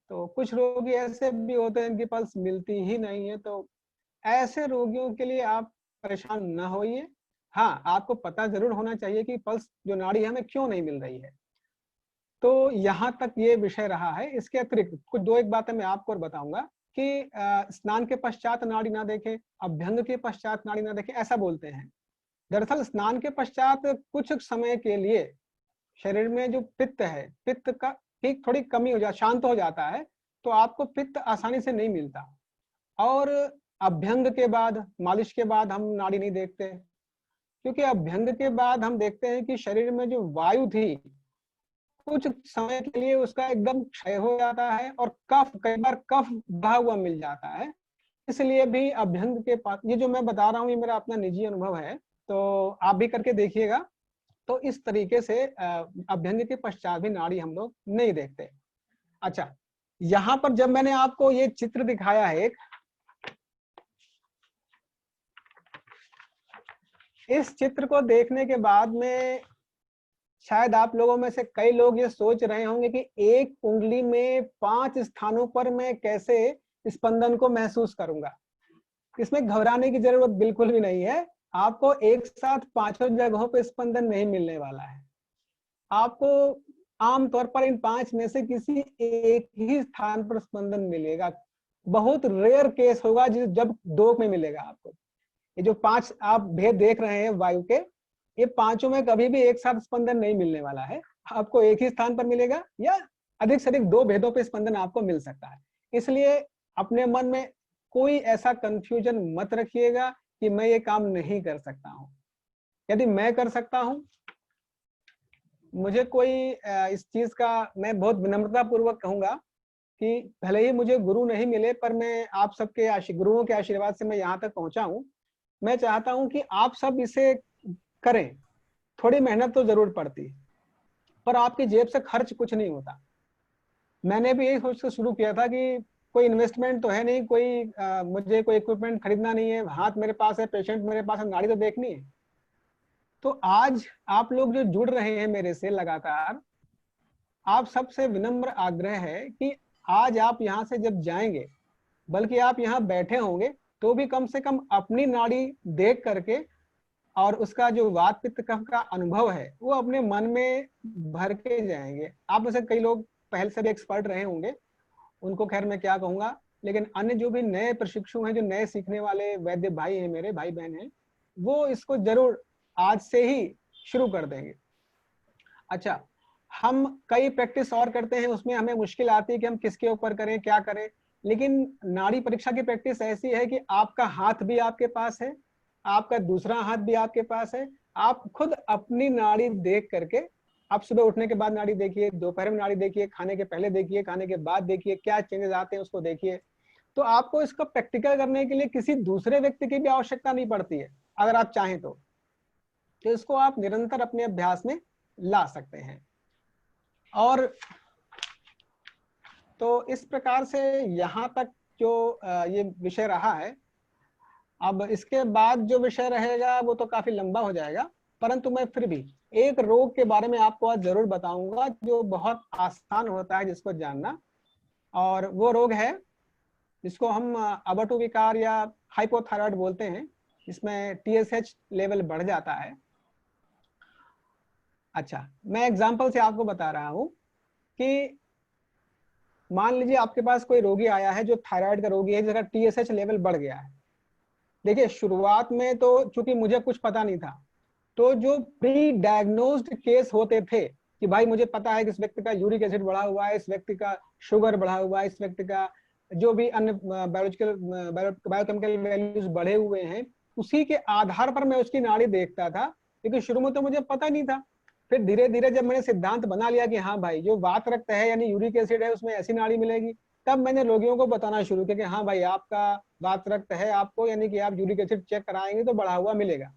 तो कुछ रोगी ऐसे भी होते हैं इनकी पल्स मिलती ही नहीं है, तो ऐसे रोगियों के लिए आप परेशान न होइए। हाँ, आपको पता जरूर होना चाहिए कि पल्स जो नाड़ी है हमें क्यों नहीं मिल रही है। तो यहाँ तक ये विषय रहा है। इसके अतिरिक्त कुछ 2-1 बातें मैं आपको और बताऊंगा कि स्नान के पश्चात नाड़ी ना देखें, अभ्यंग के पश्चात नाड़ी ना देखें, ऐसा बोलते हैं। दरअसल स्नान के पश्चात कुछ समय के लिए शरीर में जो पित्त है, पित्त का ठीक थोड़ी कमी हो जाती, शांत हो जाता है, तो आपको पित्त आसानी से नहीं मिलता। और अभ्यंग के बाद, मालिश के बाद हम नाड़ी नहीं देखते, क्योंकि अभ्यंग के बाद हम देखते हैं कि शरीर में जो वायु थी कुछ समय के लिए उसका एकदम क्षय हो जाता है, और कफ, कई बार कफ बहा हुआ मिल जाता है। इसलिए भी अभ्यंग के पास, ये जो मैं बता रहा हूँ ये मेरा अपना निजी अनुभव है, तो आप भी करके देखिएगा। तो इस तरीके से अभ्यंग के पश्चात भी नाड़ी हम लोग नहीं देखते। अच्छा, यहाँ पर जब मैंने आपको ये चित्र दिखाया है एक, इस चित्र को देखने के बाद में शायद आप लोगों में से कई लोग ये सोच रहे होंगे कि एक उंगली में 5 स्थानों पर मैं कैसे स्पंदन को महसूस करूंगा। इसमें घबराने की जरूरत बिल्कुल भी नहीं है, आपको एक साथ 5 जगहों पर स्पंदन नहीं मिलने वाला है। आपको आमतौर पर इन 5 में से किसी एक ही स्थान पर स्पंदन मिलेगा। बहुत रेयर केस होगा जब 2 में मिलेगा आपको। ये जो 5 आप भेद देख रहे हैं वायु के, ये 5 में कभी भी एक साथ स्पंदन नहीं मिलने वाला है। आपको एक ही स्थान पर मिलेगा, या अधिक से अधिक 2 भेदों पे स्पंदन आपको मिल सकता है। इसलिए अपने मन में कोई ऐसा कंफ्यूजन मत रखिएगा कि मैं ये काम नहीं कर सकता हूं। यदि मैं कर सकता हूं, मुझे कोई इस चीज का, मैं बहुत विनम्रता पूर्वक कहूंगा कि भले ही मुझे गुरु नहीं मिले, पर मैं आप सबके गुरुओं के आशीर्वाद से मैं यहाँ तक पहुंचा हूं। मैं चाहता हूं कि आप सब इसे करें। थोड़ी मेहनत तो जरूर पड़ती है, पर आपकी जेब से खर्च कुछ नहीं होता। मैंने भी यही सोच के शुरू किया था कि कोई इन्वेस्टमेंट तो है नहीं, मुझे कोई इक्विपमेंट खरीदना नहीं है, हाथ मेरे पास है, पेशेंट मेरे पास है, नाड़ी तो देखनी है। तो आज आप लोग जो जुड़ रहे हैं मेरे से लगातार, आप सबसे विनम्र आग्रह है कि आज आप यहाँ से जब जाएंगे, बल्कि आप यहाँ बैठे होंगे तो भी कम से कम अपनी नाड़ी देख करके और उसका जो वात पित्त कफ का अनुभव है वो अपने मन में भर के जाएंगे। आप में से कई लोग पहले से भी एक्सपर्ट रहे होंगे, उनको खैर मैं क्या कहूंगा, लेकिन अन्य जो भी नए प्रशिक्षु हैं, जो नए सीखने वाले वैद्य भाई हैं, मेरे भाई बहन हैं, वो इसको जरूर आज से ही शुरू कर देंगे। अच्छा, हम कई प्रैक्टिस और करते हैं, उसमें हमें मुश्किल आती है कि हम किसके ऊपर करें, क्या करें, लेकिन नाड़ी परीक्षा की प्रैक्टिस ऐसी है कि आपका हाथ भी आपके पास है, आपका दूसरा हाथ भी आपके पास है। आप खुद अपनी नाड़ी देख करके, आप सुबह उठने के बाद नाड़ी देखिए, दोपहर में नाड़ी देखिए, खाने के पहले देखिए, खाने के बाद देखिए, क्या चेंजेस आते हैं उसको देखिए। तो आपको इसको प्रैक्टिकल करने के लिए किसी दूसरे व्यक्ति की भी आवश्यकता नहीं पड़ती है, अगर आप चाहें तो इसको आप निरंतर अपने अभ्यास में ला सकते हैं। और तो इस प्रकार से यहाँ तक जो ये विषय रहा है। अब इसके बाद जो विषय रहेगा वो तो काफी लंबा हो जाएगा, परंतु मैं फिर भी एक रोग के बारे में आपको आज जरूर बताऊंगा जो बहुत आसान होता है जिसको जानना, और वो रोग है जिसको हम अबटु विकार या हाइपोथायराइड बोलते हैं, इसमें TSH लेवल बढ़ जाता है। अच्छा, मैं एग्जांपल से आपको बता रहा हूं कि मान लीजिए आपके पास कोई रोगी आया है जो थायराइड का रोगी है, जिसका TSH लेवल बढ़ गया है। देखिए, शुरुआत में तो चूंकि मुझे कुछ पता नहीं था, तो जो प्री डायग्नोस्ड केस होते थे कि भाई मुझे पता है कि इस व्यक्ति का यूरिक एसिड बढ़ा हुआ है, इस व्यक्ति का शुगर बढ़ा हुआ है, इस व्यक्ति का जो भी अन्य बायोकेमिकल वैल्यूज बढ़े हुए हैं, उसी के आधार पर मैं उसकी नाड़ी देखता था, क्योंकि शुरू में तो मुझे पता नहीं था। फिर धीरे धीरे जब मैंने सिद्धांत बना लिया कि हाँ भाई, जो वात रक्त है यानी यूरिक एसिड है, उसमें ऐसी नाड़ी मिलेगी, तब मैंने रोगियों को बताना शुरू किया कि हाँ भाई, आपका वात रक्त है, आपको यानी कि आप यूरिक एसिड चेक कराएंगे तो बढ़ा हुआ मिलेगा।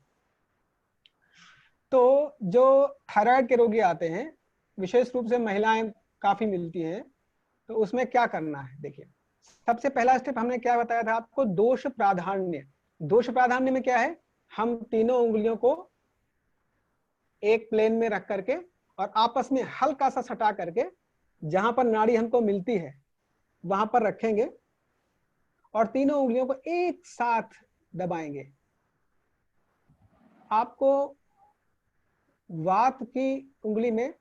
तो जो थायराइड के रोगी आते हैं, विशेष रूप से महिलाएं काफी मिलती हैं, तो उसमें क्या करना है, देखिए सबसे पहला स्टेप हमने क्या बताया था आपको, दोष प्राधान्य। दोष प्राधान्य में क्या है, हम तीनों उंगलियों को एक प्लेन में रख करके और आपस में हल्का सा सटा करके जहां पर नाड़ी हमको मिलती है वहां पर रखेंगे और तीनों उंगलियों को एक साथ दबाएंगे। आपको वात की उंगली में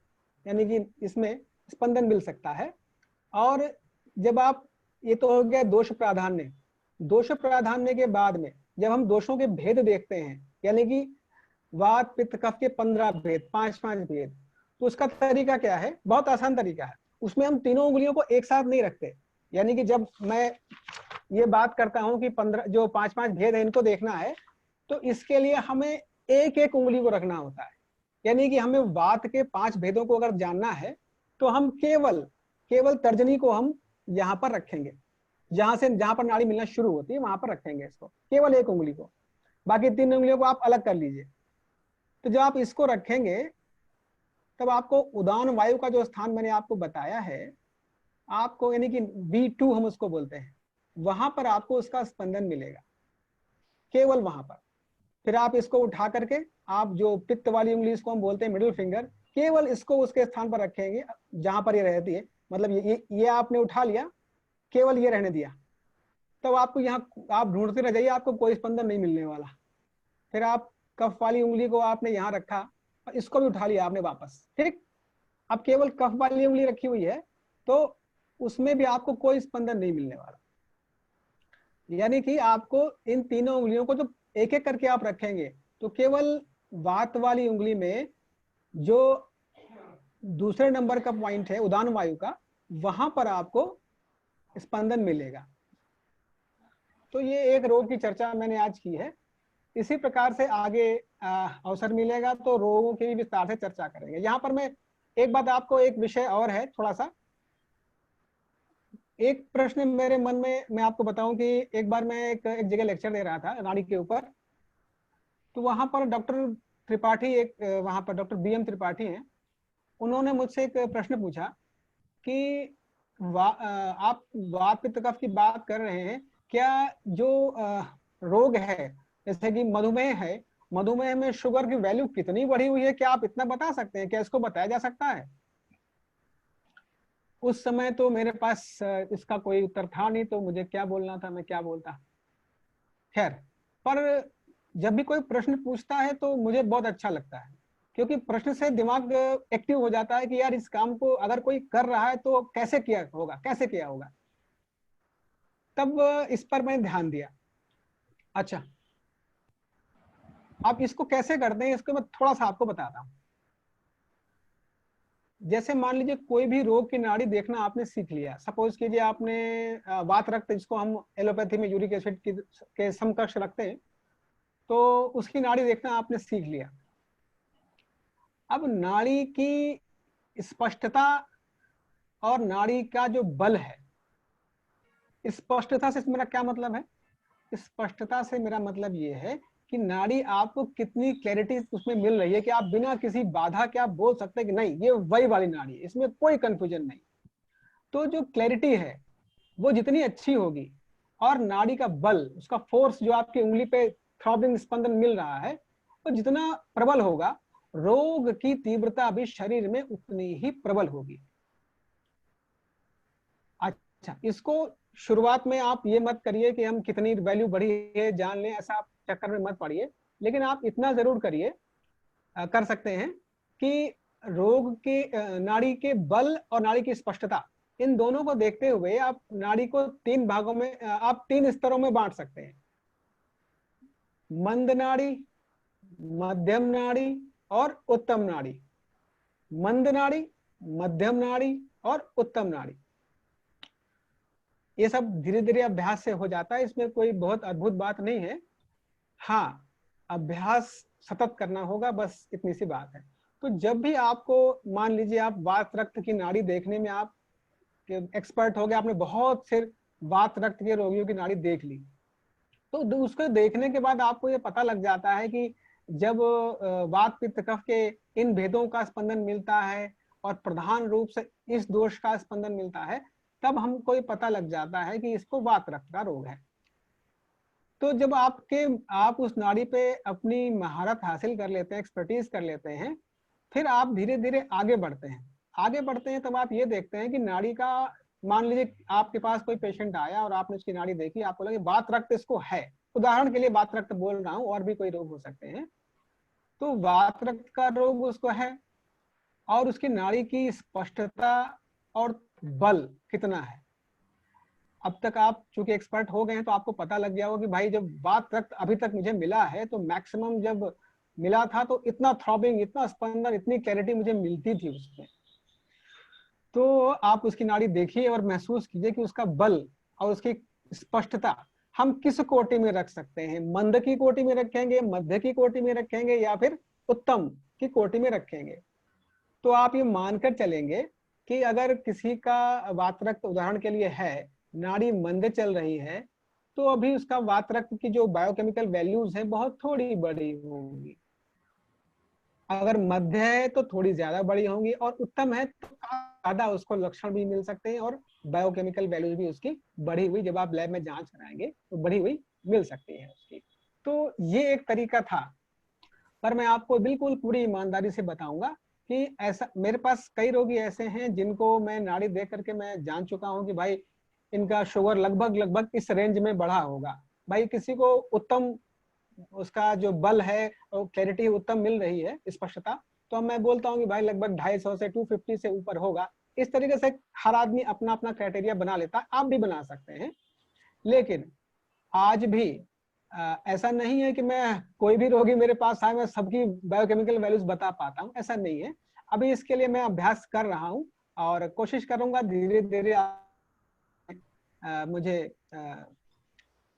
यानी कि इसमें स्पंदन मिल सकता है। और जब आप, ये तो हो गया दोष प्राधान्य। दोष प्राधान्य के बाद में जब हम दोषों के भेद देखते हैं, यानी कि वात पित्त कफ के 15 भेद, 5 भेद, तो उसका तरीका क्या है, बहुत आसान तरीका है। उसमें हम तीनों उंगलियों को एक साथ नहीं रखते, यानी कि जब मैं ये बात करता हूं कि 5 भेद है इनको देखना है, तो इसके लिए हमें एक एक उंगली को रखना होता है। यानी कि हमें वात के 5 भेदों को अगर जानना है तो हम केवल तर्जनी को हम यहाँ पर रखेंगे, जहां पर नाड़ी मिलना शुरू होती है वहां पर रखेंगे इसको, केवल एक उंगली को, बाकी 3 उंगलियों को आप अलग कर लीजिए। तो जब आप इसको रखेंगे तब आपको उदान वायु का जो स्थान मैंने आपको बताया है, आपको यानी कि V2 हम उसको बोलते हैं, वहां पर आपको उसका स्पंदन मिलेगा, केवल वहां पर। फिर आप इसको उठा करके, आप जो पित्त वाली उंगली इसको हम बोलते हैं मिडिल फिंगर, केवल इसको उसके स्थान पर रखेंगे जहां पर ये रहती है। मतलब ये आपने उठा लिया, केवल ये रहने दिया, तब आपको यहाँ आप ढूंढते रह जाइए, आपको कोई स्पंदन नहीं मिलने वाला। फिर आप कफ वाली उंगली को आपने यहाँ रखा और इसको भी उठा लिया आपने वापस, ठीक। अब केवल कफ वाली उंगली रखी हुई है, तो उसमें भी आपको कोई स्पंदन नहीं मिलने वाला। यानी कि आपको इन तीनों उंगलियों को जब एक एक करके आप रखेंगे, तो केवल वात वाली उंगली में जो दूसरे नंबर का पॉइंट है उदान वायु का, वहां पर आपको स्पंदन मिलेगा। तो ये एक रोग की चर्चा मैंने आज की है। इसी प्रकार से आगे अवसर मिलेगा तो रोगों की भी विस्तार से चर्चा करेंगे। यहाँ पर मैं एक बात आपको, एक विषय और है थोड़ा सा, एक प्रश्न मेरे मन में, मैं आपको बताऊं कि एक बार मैं एक जगह लेक्चर दे रहा था नाड़ी के ऊपर। तो वहां पर डॉक्टर त्रिपाठी, एक वहां पर डॉक्टर BM त्रिपाठी हैं, उन्होंने मुझसे एक प्रश्न पूछा कि आप वात पित्त कफ की बात कर रहे हैं, क्या जो रोग है जैसे कि मधुमेह है, मधुमेह में शुगर की वैल्यू कितनी बढ़ी हुई है, क्या आप इतना बता सकते हैं, क्या इसको बताया जा सकता है? उस समय तो मेरे पास इसका कोई उत्तर था नहीं, तो मुझे क्या बोलना था, मैं क्या बोलता। खैर, पर जब भी कोई प्रश्न पूछता है तो मुझे बहुत अच्छा लगता है, क्योंकि प्रश्न से दिमाग एक्टिव हो जाता है कि यार इस काम को अगर कोई कर रहा है तो कैसे किया होगा, कैसे किया होगा। तब इस पर मैंने ध्यान दिया। अच्छा, आप इसको कैसे करते हैं इसको मैं थोड़ा सा आपको बताता हूँ। जैसे मान लीजिए कोई भी रोग की नाड़ी देखना आपने सीख लिया, सपोज कीजिए आपने वात रक्त, जिसको हम एलोपैथी में यूरिक एसिड के समकक्ष रखते हैं, तो उसकी नाड़ी देखना आपने सीख लिया। अब नाड़ी की स्पष्टता और नाड़ी का जो बल है, स्पष्टता से मेरा क्या मतलब है? स्पष्टता से मेरा मतलब ये है कि नाड़ी आपको कितनी क्लैरिटी उसमें मिल रही है कि आप बिना किसी बाधा के आप बोल सकते हैं कि नहीं ये वही वाली नाड़ी है, इसमें कोई कंफ्यूजन नहीं। तो जो क्लैरिटी है वो जितनी अच्छी होगी और नाड़ी का बल, उसका फोर्स जो आपकी उंगली पे थ्रॉबिंग स्पंदन मिल रहा है, वो जितना प्रबल होगा, रोग की तीव्रता भी शरीर में उतनी ही प्रबल होगी। अच्छा, इसको शुरुआत में आप ये मत करिए कि हम कितनी वैल्यू बढ़ी है जान लें, ऐसा आप चक्कर में मत पड़िए। लेकिन आप इतना जरूर करिए, कर सकते हैं कि रोग के नाड़ी के बल और नाड़ी की स्पष्टता, इन दोनों को देखते हुए आप नाड़ी को 3 भागों में, आप 3 स्तरों में बांट सकते हैं। मंद नाड़ी, मध्यम नाड़ी और उत्तम नाड़ी। मंद नाड़ी, मध्यम नाड़ी और उत्तम नाड़ी। ये सब धीरे धीरे अभ्यास से हो जाता है, इसमें कोई बहुत अद्भुत बात नहीं है। हाँ, अभ्यास सतत करना होगा, बस इतनी सी बात है। तो जब भी आपको, मान लीजिए आप वात रक्त की नाड़ी देखने में आप एक्सपर्ट हो गए, आपने बहुत से वात रक्त के रोगियों की नाड़ी देख ली, तो उसको देखने के बाद आपको ये पता लग जाता है कि जब वात पित्त कफ के इन भेदों का स्पंदन मिलता है और प्रधान रूप से इस दोष का स्पंदन मिलता है, तब हमको ये पता लग जाता है कि इसको वात रक्त का रोग है। तो जब आप उस नाड़ी पे अपनी महारत हासिल कर लेते हैं, एक्सपर्टीज कर लेते हैं, फिर आप धीरे धीरे आगे बढ़ते हैं। आगे बढ़ते हैं तब आप ये देखते हैं कि नाड़ी का, मान लीजिए आपके पास कोई पेशेंट आया और आपने उसकी नाड़ी देखी, आपको लगे वात रक्त इसको है, उदाहरण के लिए वात रक्त बोल रहा हूँ, और भी कोई रोग हो सकते हैं, तो वात रक्त का रोग उसको है और उसकी नाड़ी की स्पष्टता और बल कितना है। अब तक आप चूंकि एक्सपर्ट हो गए हैं तो आपको पता लग गया होगा कि भाई जब वात रक्त अभी तक मुझे मिला है तो मैक्सिमम जब मिला था तो इतना थ्रॉबिंग, इतना स्पंदन, इतनी क्लैरिटी मुझे मिलती थी उसमें। तो आप उसकी नाड़ी देखिए और महसूस कीजिए कि उसका बल और उसकी स्पष्टता हम किस कोटि में रख सकते हैं। मंद की कोटि में रखेंगे, मध्य की कोटि में रखेंगे, या फिर उत्तम की कोटि में रखेंगे। तो आप ये मानकर चलेंगे कि अगर किसी का वात रक्त उदाहरण के लिए है, नाड़ी मंद चल रही है, तो अभी उसका वात रक्त की जो बायोकेमिकल वैल्यूज है बहुत थोड़ी बड़ी होंगी। अगर मध्य है तो थोड़ी ज्यादा बड़ी होंगी, और उत्तम है तो ज्यादा उसको लक्षण भी मिल सकते हैं और बायोकेमिकल वैल्यूज भी उसकी बढ़ी हुई, जब आप लैब में जांच कराएंगे तो बढ़ी हुई मिल सकती है उसकी। तो ये एक तरीका था, पर मैं आपको बिल्कुल पूरी ईमानदारी से बताऊंगा कि ऐसा, मेरे पास कई रोगी ऐसे हैं जिनको मैं नाड़ी देख करके मैं जान चुका हूं कि भाई इनका शुगर लगभग इस रेंज में बढ़ा होगा। भाई किसी को उत्तम उसका जो बल है और क्लैरिटी उत्तम मिल रही है, स्पष्टता, तो मैं बोलता हूँ कि भाई लगभग 250 से 250 से ऊपर होगा। इस तरीके से हर आदमी अपना अपना क्राइटेरिया बना लेता है, आप भी बना सकते हैं। लेकिन आज भी ऐसा नहीं है कि मैं, कोई भी रोगी मेरे पास आए मैं सबकी बायोकेमिकल वैल्यूज बता पाता हूँ, ऐसा नहीं है। अभी इसके लिए मैं अभ्यास कर रहा हूँ और कोशिश करूंगा धीरे धीरे मुझे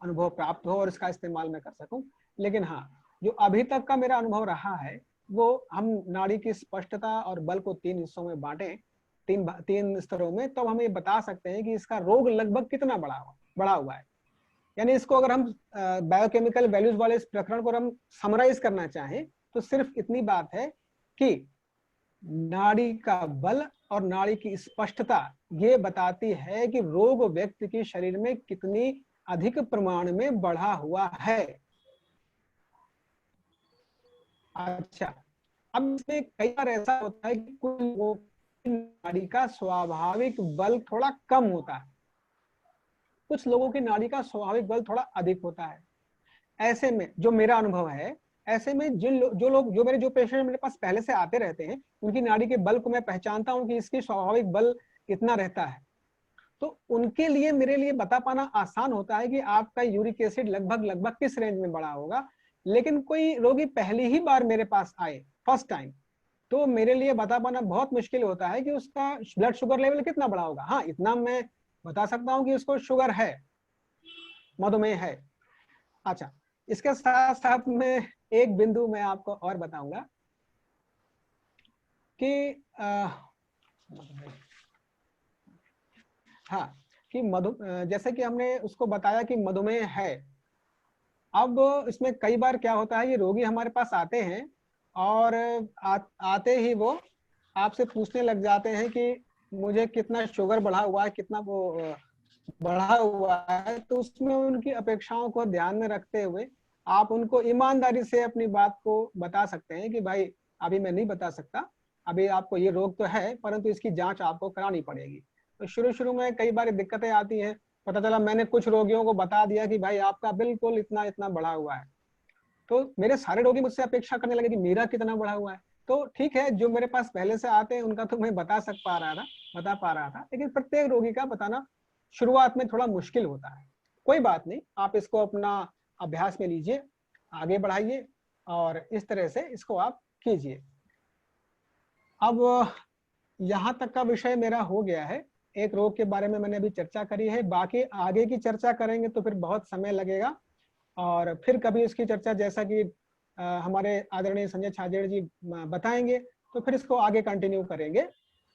अनुभव प्राप्त हो और इसका इस्तेमाल मैं कर सकूं। लेकिन हाँ, जो अभी तक का मेरा अनुभव रहा है वो हम नाड़ी की स्पष्टता और बल को 3 हिस्सों में बांटें, 3 स्तरों में, तब हम ये बता सकते हैं कि इसका रोग लगभग कितना बड़ा हुआ है। यानी इसको अगर हम बायोकेमिकल वैल्यूज वाले इस प्रकरण को हम समराइज करना चाहें तो सिर्फ इतनी बात है कि नाड़ी का बल और नाड़ी की स्पष्टता ये बताती है कि रोग व्यक्ति के शरीर में कितनी अधिक प्रमाण में बढ़ा हुआ है। अच्छा, अब इसमें कई बार ऐसा होता है कि कुछ लोगों की नाड़ी का स्वाभाविक बल थोड़ा कम होता है, कुछ लोगों की नाड़ी का स्वाभाविक बल थोड़ा अधिक होता है। ऐसे में जो मेरा अनुभव है, ऐसे में जो मेरे पेशेंट मेरे पास पहले से आते रहते हैं, उनकी नाड़ी के बल को मैं पहचानता हूं कि इसकी स्वाभाविक बल कितना रहता है, तो उनके लिए मेरे लिए बता पाना आसान होता है कि आपका यूरिक एसिड लगभग किस रेंज में बढ़ा होगा। लेकिन कोई रोगी पहली ही बार मेरे पास आए, फर्स्ट टाइम, तो मेरे लिए बता पाना बहुत मुश्किल होता है कि उसका ब्लड शुगर लेवल कितना बढ़ा होगा। हाँ, इतना मैं बता सकता हूं कि उसको शुगर है, मधुमेह है। अच्छा, इसके साथ साथ में एक बिंदु मैं आपको और बताऊंगा कि हाँ, कि जैसे कि हमने उसको बताया कि मधुमेह है। अब इसमें कई बार क्या होता है कि रोगी हमारे पास आते हैं और आते ही वो आपसे पूछने लग जाते हैं कि मुझे कितना शुगर बढ़ा हुआ है, कितना वो बढ़ा हुआ है। तो उसमें उनकी अपेक्षाओं को ध्यान में रखते हुए आप उनको ईमानदारी से अपनी बात को बता सकते हैं कि भाई अभी मैं नहीं बता सकता, अभी आपको ये रोग तो है परंतु इसकी जांच आपको करानी पड़ेगी। तो शुरू में कई बार दिक्कतें आती हैं। पता चला मैंने कुछ रोगियों को बता दिया कि भाई आपका बिल्कुल इतना इतना बढ़ा हुआ है, तो मेरे सारे रोगी मुझसे अपेक्षा करने लगे कि मेरा कितना बढ़ा हुआ है। तो ठीक है, जो मेरे पास पहले से आते हैं उनका तो मैं बता पा रहा था, लेकिन प्रत्येक रोगी का बताना शुरुआत में थोड़ा मुश्किल होता है। कोई बात नहीं, आप इसको अपना अभ्यास में लीजिए, आगे बढ़ाइए और इस तरह से इसको आप कीजिए। अब यहाँ तक का विषय मेरा हो गया है। एक रोग के बारे में मैंने अभी चर्चा करी है, बाकी आगे की चर्चा करेंगे तो फिर बहुत समय लगेगा और फिर कभी इसकी चर्चा जैसा कि हमारे आदरणीय संजय छाजेड़ जी बताएंगे तो फिर इसको आगे कंटिन्यू करेंगे।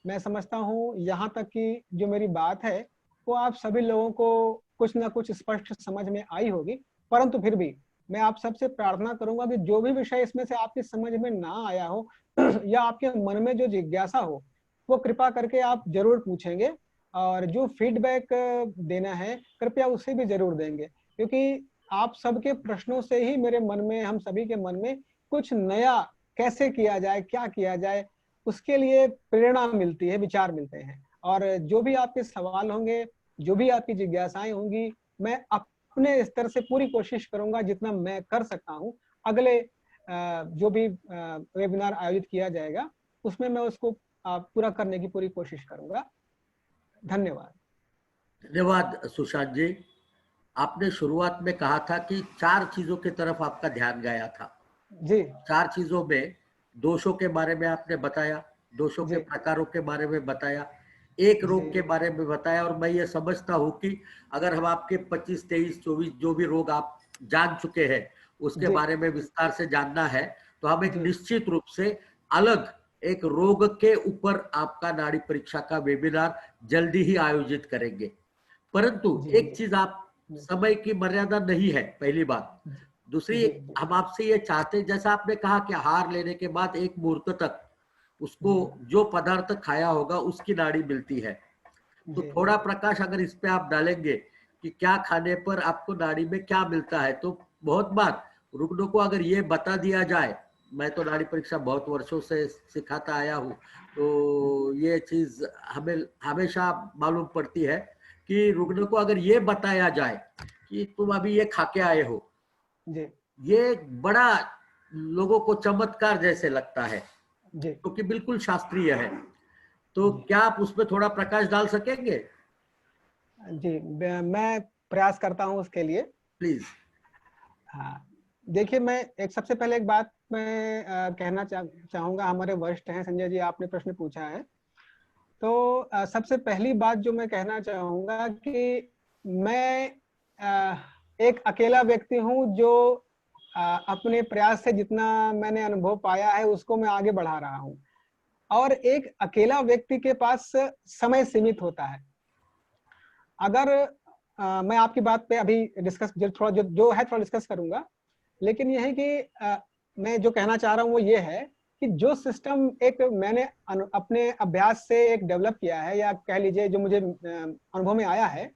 मैं समझता हूँ यहाँ तक की जो मेरी बात है वो आप सभी लोगों को कुछ ना कुछ स्पष्ट समझ में आई होगी, परंतु फिर भी मैं आप सबसे प्रार्थना करूंगा कि जो भी विषय इसमें से आपकी समझ में ना आया हो या आपके मन में जो जिज्ञासा हो वो कृपा करके आप जरूर पूछेंगे और जो फीडबैक देना है कृपया उसे भी जरूर देंगे, क्योंकि आप सबके प्रश्नों से ही मेरे मन में, हम सभी के मन में कुछ नया कैसे किया जाए, क्या किया जाए, उसके लिए प्रेरणा मिलती है, विचार मिलते हैं। और जो भी आपके सवाल होंगे, जो भी आपकी जिज्ञासाएं होंगी, मैं अपने स्तर से पूरी कोशिश करूंगा जितना मैं कर सकता हूं। अगले जो भी वेबिनार आयोजित किया जाएगा उसमें मैं उसको पूरा करने की पूरी कोशिश करूंगा। धन्यवाद। धन्यवाद सुशांत जी। आपने शुरुआत में कहा था कि 4 चीजों की तरफ आपका ध्यान गया था जी। 4 चीजों में दोषों के बारे में आपने बताया, दोषों के प्रकारों के बारे में बताया, एक रोग के बारे में बताया। और मैं ये समझता हूँ कि अगर हम आपके 25, 23, 24 जो भी रोग आप जान चुके हैं उसके बारे में विस्तार से जानना है तो हम एक निश्चित रूप से अलग एक रोग के ऊपर आपका नाड़ी परीक्षा का वेबिनार जल्दी ही आयोजित करेंगे। परंतु एक चीज, आप समय की मर्यादा नहीं है, पहली बात। दूसरी, हम आपसे ये चाहते, जैसा आपने कहा कि आहार लेने के बाद 1 मुहूर्त तक उसको जो पदार्थ खाया होगा उसकी नाड़ी मिलती है, तो थोड़ा प्रकाश अगर इस पे आप डालेंगे कि क्या खाने पर आपको नाड़ी में क्या मिलता है, तो बहुत बार रुग्णों को अगर ये बता दिया जाए, मैं तो नाड़ी परीक्षा बहुत वर्षों से सिखाता आया हूँ, तो ये चीज हमें हमेशा मालूम पड़ती है कि रुग्ण को अगर ये बताया जाए कि तुम अभी ये खा के आए हो, ये बड़ा लोगों को चमत्कार जैसे लगता है, क्योंकि तो बिल्कुल शास्त्रीय है। तो क्या आप उसमें थोड़ा प्रकाश डाल सकेंगे? जी, मैं प्रयास करता हूं उसके लिए, प्लीज। हाँ, देखिए, मैं सबसे पहले एक बात मैं कहना चाहूंगा। हमारे वरिष्ठ हैं संजय जी, आपने प्रश्न पूछा है, तो सबसे पहली बात जो मैं कहना चाहूंगा कि मैं एक अकेला व्यक्ति हूँ जो अपने प्रयास से जितना मैंने अनुभव पाया है उसको मैं आगे बढ़ा रहा हूँ। और एक अकेला व्यक्ति के पास समय सीमित होता है। अगर मैं आपकी बात पे अभी डिस्कस थोड़ा जो है थोड़ा डिस्कस करूंगा, लेकिन यह है कि मैं जो कहना चाह रहा हूँ वो ये है कि जो सिस्टम एक मैंने अपने अभ्यास से एक डेवलप किया है, या कह लीजिए जो मुझे अनुभव में आया है,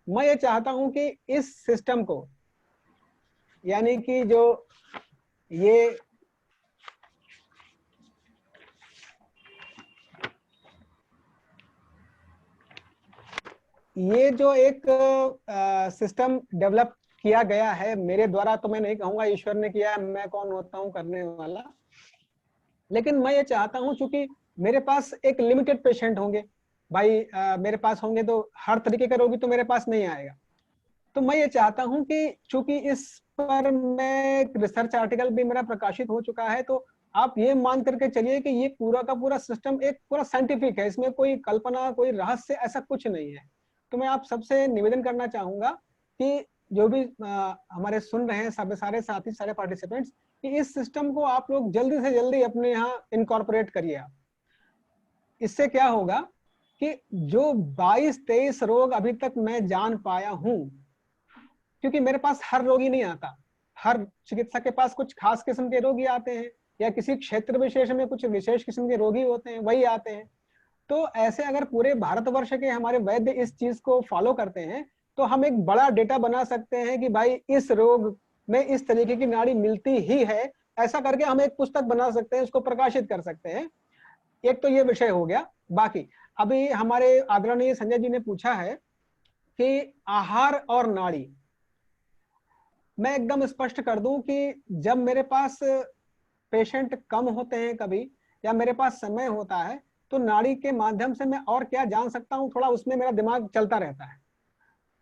मैं ये चाहता हूं कि इस सिस्टम को, यानी कि जो ये जो एक सिस्टम डेवलप किया गया है मेरे द्वारा, तो मैं नहीं कहूंगा ईश्वर ने किया, मैं कौन होता हूं करने वाला, लेकिन मैं ये चाहता हूं चूंकि मेरे पास एक लिमिटेड पेशेंट होंगे भाई, मेरे पास होंगे तो हर तरीके का रोगी तो मेरे पास नहीं आएगा। तो मैं ये चाहता हूं कि चूंकि इस पर मैं रिसर्च आर्टिकल भी मेरा प्रकाशित हो चुका है, तो आप ये मान करके चलिए कि ये पूरा का पूरा सिस्टम एक पूरा साइंटिफिक है, इसमें कोई कल्पना कोई रहस्य ऐसा कुछ नहीं है। तो मैं आप सबसे निवेदन करना चाहूंगा कि जो भी हमारे सुन रहे हैं सारे साथी, सारे पार्टिसिपेंट्स, कि इस सिस्टम को आप लोग जल्दी से जल्दी अपने यहाँ इनकॉर्पोरेट करिए। आप इससे क्या होगा कि जो 22-23 रोग अभी तक मैं जान पाया हूं, क्योंकि मेरे पास हर रोगी नहीं आता, हर चिकित्सक के पास कुछ खास किस्म के रोगी आते हैं, या किसी क्षेत्र विशेष में कुछ विशेष किस्म के रोगी होते हैं, वही आते हैं। तो ऐसे अगर पूरे भारतवर्ष के हमारे वैद्य इस चीज को फॉलो करते हैं, तो हम एक बड़ा डेटा बना सकते हैं कि भाई इस रोग में इस तरीके की नाड़ी मिलती ही है, ऐसा करके हम एक पुस्तक बना सकते हैं, उसको प्रकाशित कर सकते हैं। एक तो ये विषय हो गया। बाकी अभी हमारे आदरणीय संजय जी ने पूछा है कि आहार और नाड़ी, मैं एकदम स्पष्ट कर दूं कि जब मेरे पास पेशेंट कम होते हैं कभी, या मेरे पास समय होता है, तो नाड़ी के माध्यम से मैं और क्या जान सकता हूं, थोड़ा उसमें मेरा दिमाग चलता रहता है।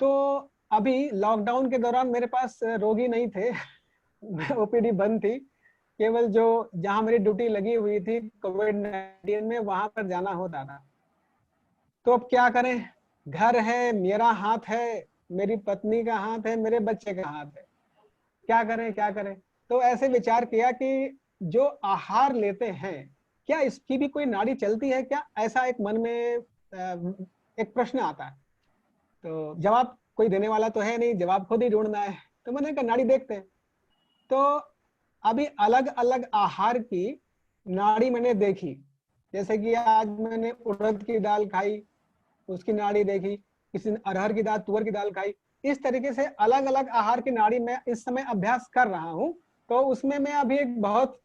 तो अभी लॉकडाउन के दौरान मेरे पास रोगी नहीं थे ओपीडी बंद थी, केवल जो जहां मेरी ड्यूटी लगी हुई थी कोविड-19 में, वहां पर जाना होता था। तो अब क्या करें, घर है, मेरा हाथ है, मेरी पत्नी का हाथ है, मेरे बच्चे का हाथ है, क्या करें क्या करें। तो ऐसे विचार किया कि जो आहार लेते हैं, क्या इसकी भी कोई नाड़ी चलती है क्या, ऐसा एक मन में एक प्रश्न आता है। तो जवाब कोई देने वाला तो है नहीं, जवाब खुद ही ढूंढना है। तो मैंने कहा नाड़ी देखते हैं। तो अभी अलग अलग आहार की नाड़ी मैंने देखी, जैसे कि आज मैंने उड़द की दाल खाई, उसकी नाड़ी देखी, किसी ने अरहर की दाल, तुअर की दाल खाई। इस तरीके से अलग अलग आहार की नाड़ी में इस समय अभ्यास कर रहा हूं। तो उसमें मैं अभी एक बहुत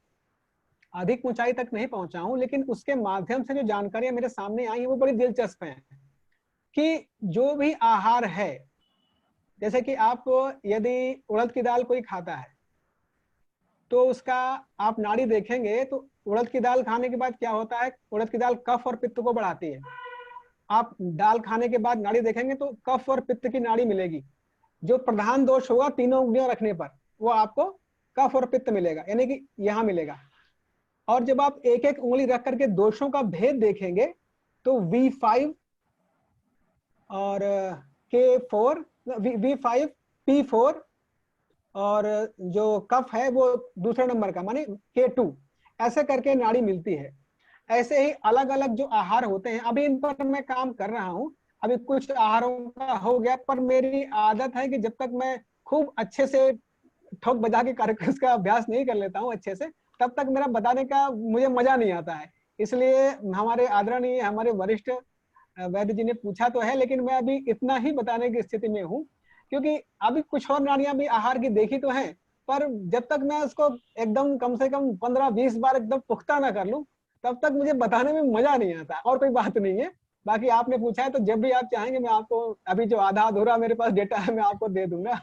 अधिक ऊंचाई तक नहीं पहुंचा हूं, लेकिन उसके माध्यम से जो जानकारियां मेरे सामने आई हैं वो बड़ी दिलचस्प हैं। कि जो भी आहार है, जैसे कि आप यदि उड़द की दाल कोई खाता है, तो उसका आप नाड़ी देखेंगे तो उड़द की दाल खाने के बाद क्या होता है, उड़द की दाल कफ और पित्त को बढ़ाती है। आप दाल खाने के बाद नाड़ी देखेंगे तो कफ और पित्त की नाड़ी मिलेगी। जो प्रधान दोष होगा तीनों उंगलियां रखने पर, वो आपको कफ और पित्त मिलेगा, यानी कि यहां मिलेगा। और जब आप एक एक उंगली रख करके दोषों का भेद देखेंगे, तो V5 और K4, V5 P4, और जो कफ है वो दूसरे नंबर का माने K2, ऐसे करके नाड़ी मिलती है। ऐसे ही अलग अलग जो आहार होते हैं, अभी इन पर मैं काम कर रहा हूं। अभी कुछ आहारों का हो गया, पर मेरी आदत है कि जब तक मैं खूब अच्छे से ठोक बजा के कार्यक्रम का अभ्यास नहीं कर लेता हूं अच्छे से, तब तक मेरा बताने का मुझे मजा नहीं आता है। इसलिए हमारे आदरणीय, हमारे वरिष्ठ वैद्य जी ने पूछा तो है, लेकिन मैं अभी इतना ही बताने की स्थिति में हूँ, क्योंकि अभी कुछ और नाड़ियां भी आहार की देखी तो हैं, पर जब तक मैं उसको एकदम कम से कम 15-20 बार एकदम पुख्ता ना कर लूं, तब तक मुझे बताने में मजा नहीं आता। और कोई बात नहीं है। बाकी आपने पूछा है तो जब भी आप चाहेंगे मैं आपको, अभी जो आधा अधूरा मेरे पास डेटा है मैं आपको दे दूंगा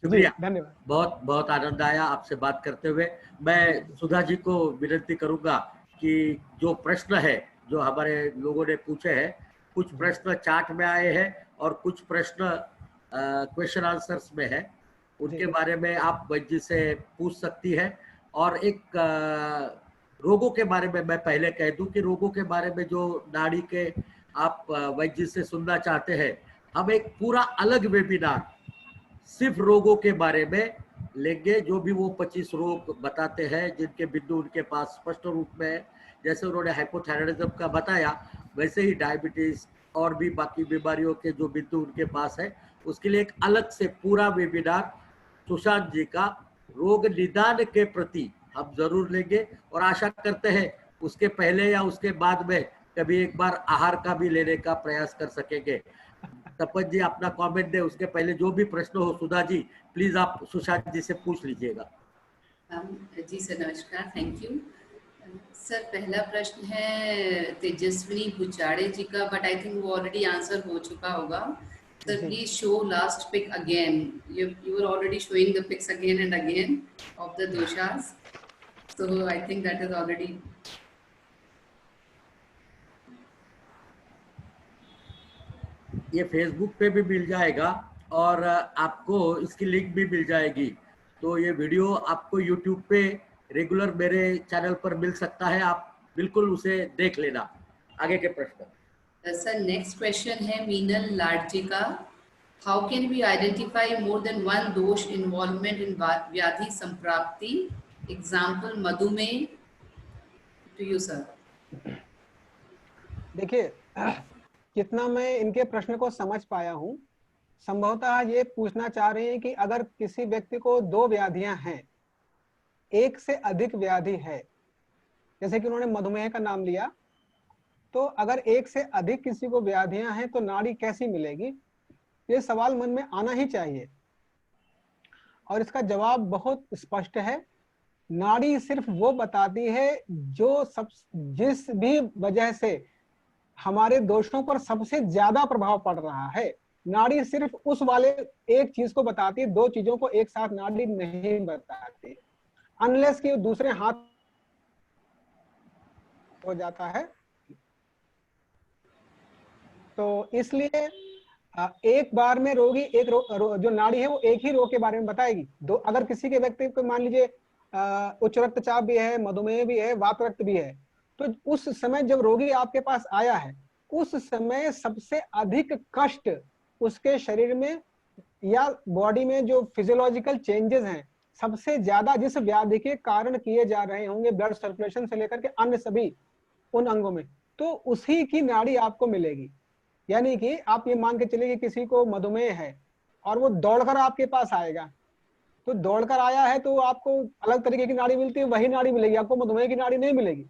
शुक्रिया, धन्यवाद। बहुत बहुत आनंद आया आपसे बात करते हुए। मैं सुधा जी को विनती करूंगा कि जो प्रश्न है जो हमारे लोगों ने पूछे हैं, कुछ प्रश्न चार्ट में आए हैं और कुछ प्रश्न क्वेश्चन आंसर्स में है, उनके बारे में आप वैद्य से पूछ सकती है। और एक रोगों के बारे में मैं पहले कह दूं कि रोगों के बारे में जो नाड़ी के आप वैद्य से सुनना चाहते हैं, हम एक पूरा अलग वेबिनार सिर्फ रोगों के बारे में लेंगे, जो भी वो 25 रोग बताते हैं जिनके बिंदु उनके पास स्पष्ट रूप में है। जैसे उन्होंने हाइपोथायराइडिज्म का बताया, वैसे ही डायबिटीज और भी बाकी बीमारियों के जो बिंदु उनके पास है, उसके लिए एक अलग से पूरा वेबिनार सुशांत जी का रोग निदान के प्रति हम जरूर लेंगे। और आशा करते हैं उसके पहले या उसके बाद में कभी एक बार आहार का भी लेने का प्रयास कर सकेंगे। तपन जी अपना कमेंट दे, उसके पहले जो भी प्रश्न हो सुधा जी प्लीज आप सुशांत जी से पूछ लीजिएगा। जी सर, नमस्कार, थैंक यू सर। पहला प्रश्न है तेजस्विनी बुचाड़े जी का, बट आई थिंक वो ऑलरेडी आंसर हो चुका होगा। Sir please show last pic again, you were already showing the pics again and again of the doshas, so I think that is already. ये Facebook पे भी मिल जाएगा और आपको इसकी लिंक भी मिल जाएगी। तो ये वीडियो आपको यूट्यूब पे रेगुलर मेरे चैनल पर मिल सकता है, आप बिल्कुल उसे देख लेना। आगे के प्रश्न। सर नेक्स्ट क्वेश्चन है मीनल लाड जी का, how can we identify more than one dosha involvement in vyadhi samprapti, example madhumeh, to you sir. देखिए कितना मैं इनके प्रश्न को समझ पाया हूं, संभवतः ये पूछना चाह रहे हैं कि अगर किसी व्यक्ति को 2 व्याधियां हैं, एक से अधिक व्याधि है, जैसे कि उन्होंने मधुमेह का नाम लिया, तो अगर एक से अधिक किसी को व्याधियां हैं तो नाड़ी कैसी मिलेगी, ये सवाल मन में आना ही चाहिए। और इसका जवाब बहुत स्पष्ट है, नाड़ी सिर्फ वो बताती है जो जिस भी वजह से हमारे दोषों पर सबसे ज्यादा प्रभाव पड़ रहा है, नाड़ी सिर्फ उस वाले एक चीज को बताती है, 2 चीजों को एक साथ नाड़ी नहीं बताती, अनलेस कि दूसरे हाथ हो जाता है। तो इसलिए एक बार में रोगी एक जो नाड़ी है वो एक ही रोग के बारे में बताएगी। अगर किसी के व्यक्ति को मान लीजिए उच्च रक्तचाप भी है, मधुमेह भी है, वात रक्त भी है, तो उस समय जब रोगी आपके पास आया है, उस समय सबसे अधिक कष्ट उसके शरीर में या बॉडी में जो फिजियोलॉजिकल चेंजेस हैं, सबसे ज्यादा जिस व्याधि के कारण किए जा रहे होंगे, ब्लड सर्कुलेशन से लेकर के अन्य सभी उन अंगों में, तो उसी की नाड़ी आपको मिलेगी। यानी कि आप ये मान के चलिए कि किसी को मधुमेह है और वो दौड़कर आपके पास आएगा, तो दौड़कर आया है तो आपको अलग तरीके की नाड़ी मिलती है, वही नाड़ी मिलेगी, आपको मधुमेह की नाड़ी नहीं मिलेगी।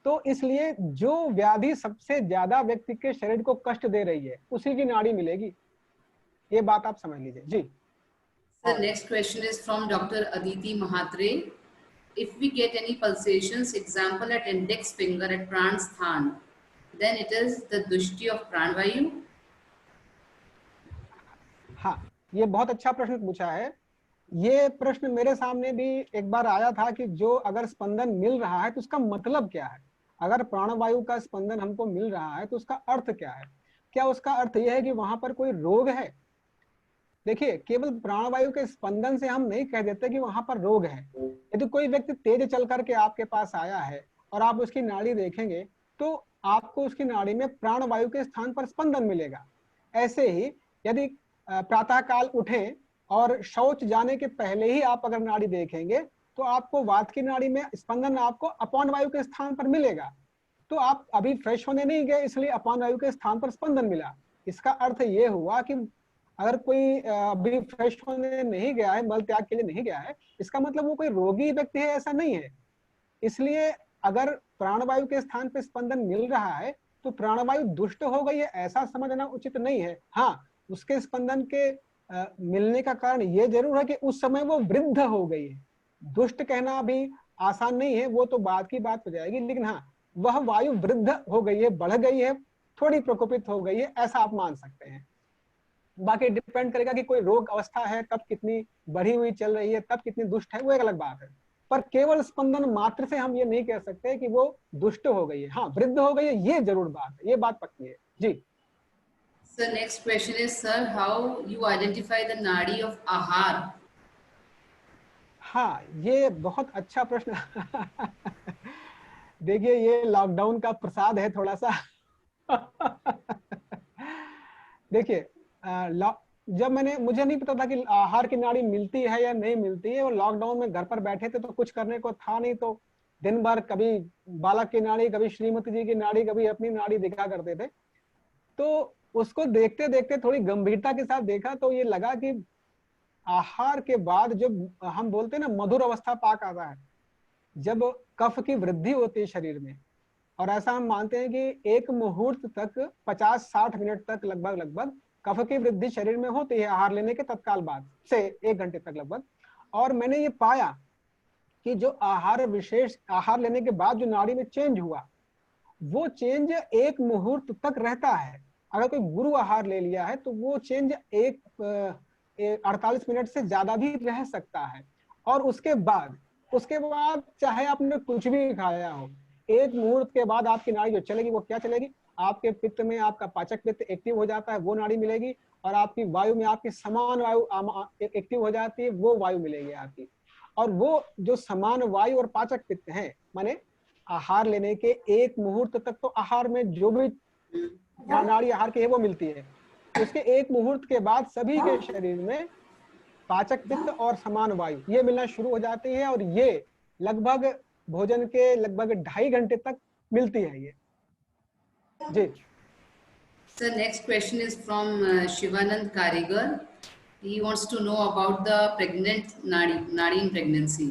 तो इसलिए जो व्याधि सबसे ज्यादा व्यक्ति के शरीर को कष्ट दे रही है, उसी की नाड़ी मिलेगी, ये बात आप समझ लीजिए जी। Sir, next question is from Dr. Aditi Mahatre. If we get any pulsations, example at index finger at Pran Sthan, then it is the dushti of Pranvayu? हाँ, ये बहुत अच्छा प्रश्न पूछा है। ये प्रश्न मेरे सामने भी एक बार आया था कि जो अगर स्पंदन मिल रहा है तो उसका मतलब क्या है, अगर प्राणवायु का स्पंदन हमको मिल रहा है तो उसका अर्थ क्या है, क्या उसका अर्थ यह है कि वहां पर कोई रोग है। देखिए, केवल प्राणवायु के स्पंदन से हम नहीं कह देते कि वहां पर रोग है। यदि कोई व्यक्ति तेज चल करके आपके पास आया है और आप उसकी नाड़ी देखेंगे तो आपको उसकी नाड़ी में प्राणवायु के स्थान पर स्पंदन मिलेगा। ऐसे ही यदि प्रातः काल उठें और शौच जाने के पहले ही आप अगर नाड़ी देखेंगे तो आपको वात की नाड़ी में स्पंदन आपको अपान वायु के स्थान पर मिलेगा। तो आप अभी फ्रेश होने नहीं गए, इसलिए अपान वायु के स्थान पर स्पंदन मिला। इसका अर्थ ये हुआ कि अगर कोई अभी फ्रेश होने नहीं गया है, मल त्याग के लिए नहीं गया है, इसका मतलब वो कोई रोगी व्यक्ति है, ऐसा नहीं है। इसलिए अगर प्राणवायु के स्थान पर स्पंदन मिल रहा है तो प्राणवायु दुष्ट हो गई है ऐसा समझना उचित नहीं है। हाँ, उसके स्पंदन के मिलने का कारण ये जरूर है कि उस समय वो वृद्ध हो गई है। दुष्ट कहना भी आसान नहीं है, वो तो बाद की बात हो जाएगी, लेकिन हाँ, वह वायु वृद्ध हो गई है, बढ़ गई है, थोड़ी प्रकोपित हो गई है, ऐसा आप मान सकते हैं। बाकी डिपेंड करेगा कि कोई रोग अवस्था है तब कितनी बढ़ी हुई चल रही है, तब कितनी दुष्ट है, वो एक अलग बात है। पर केवल स्पंदन मात्र से हम ये नहीं कह सकते कि वो दुष्ट हो गई है। हाँ, वृद्ध हो गई है, ये जरूर बात है, ये बात पक्की है जी। Sir, next question is, sir, how you identify the nadi of ahar? हाँ, ये बहुत अच्छा प्रश्न देखिए, ये लॉकडाउन का प्रसाद है थोड़ा सा देखिए, मुझे नहीं पता था कि आहार की नाड़ी मिलती है या नहीं मिलती है, और लॉकडाउन में घर पर बैठे थे तो कुछ करने को था नहीं, तो दिन भर कभी बालक की नाड़ी, कभी श्रीमती जी की नाड़ी, कभी अपनी नाड़ी दिखा करते थे। तो उसको देखते देखते थोड़ी गंभीरता के साथ देखा तो ये लगा कि आहार के बाद जो हम बोलते हैं ना मधुर अवस्था पाक आता है, जब कफ की वृद्धि होती है शरीर में, और ऐसा हम मानते हैं कि एक मुहूर्त तक 50-60 मिनट तक लगभग कफ की वृद्धि शरीर में होती है आहार लेने के तत्काल बाद से 1 घंटे तक लगभग। और मैंने ये पाया कि जो आहार लेने के बाद जो नाड़ी में चेंज हुआ, वो चेंज 1 मुहूर्त तक रहता है। अगर कोई गुरु आहार ले लिया है तो वो चेंज 48 मिनट से ज्यादा भी रह सकता है। और उसके बाद चाहे आपने कुछ भी खाया हो, 1 मुहूर्त के बाद आपकी नाड़ी जो चलेगी वो क्या चलेगी, आपके पित्त में आपका पाचक पित्त एक्टिव हो जाता है, वो नाड़ी मिलेगी, और आपकी वायु में आपकी समान वायु एक्टिव हो जाती है, वो वायु मिलेगी आपकी। और वो जो समान वायु और पाचक पित्त है, माने आहार लेने के 1 मुहूर्त तक तो आहार में जो भी नाड़ी आहार की है वो मिलती है। उसके 1 मुहूर्त के बाद सभी के शरीर में पाचक पित्त और समान वायु ये मिलना शुरू हो जाती है, और ये लगभग भोजन के लगभग 2.5 घंटे तक मिलती है ये। जी Sir, next question is from Shivanand Karigar. He wants to know about the pregnant nadi in pregnancy.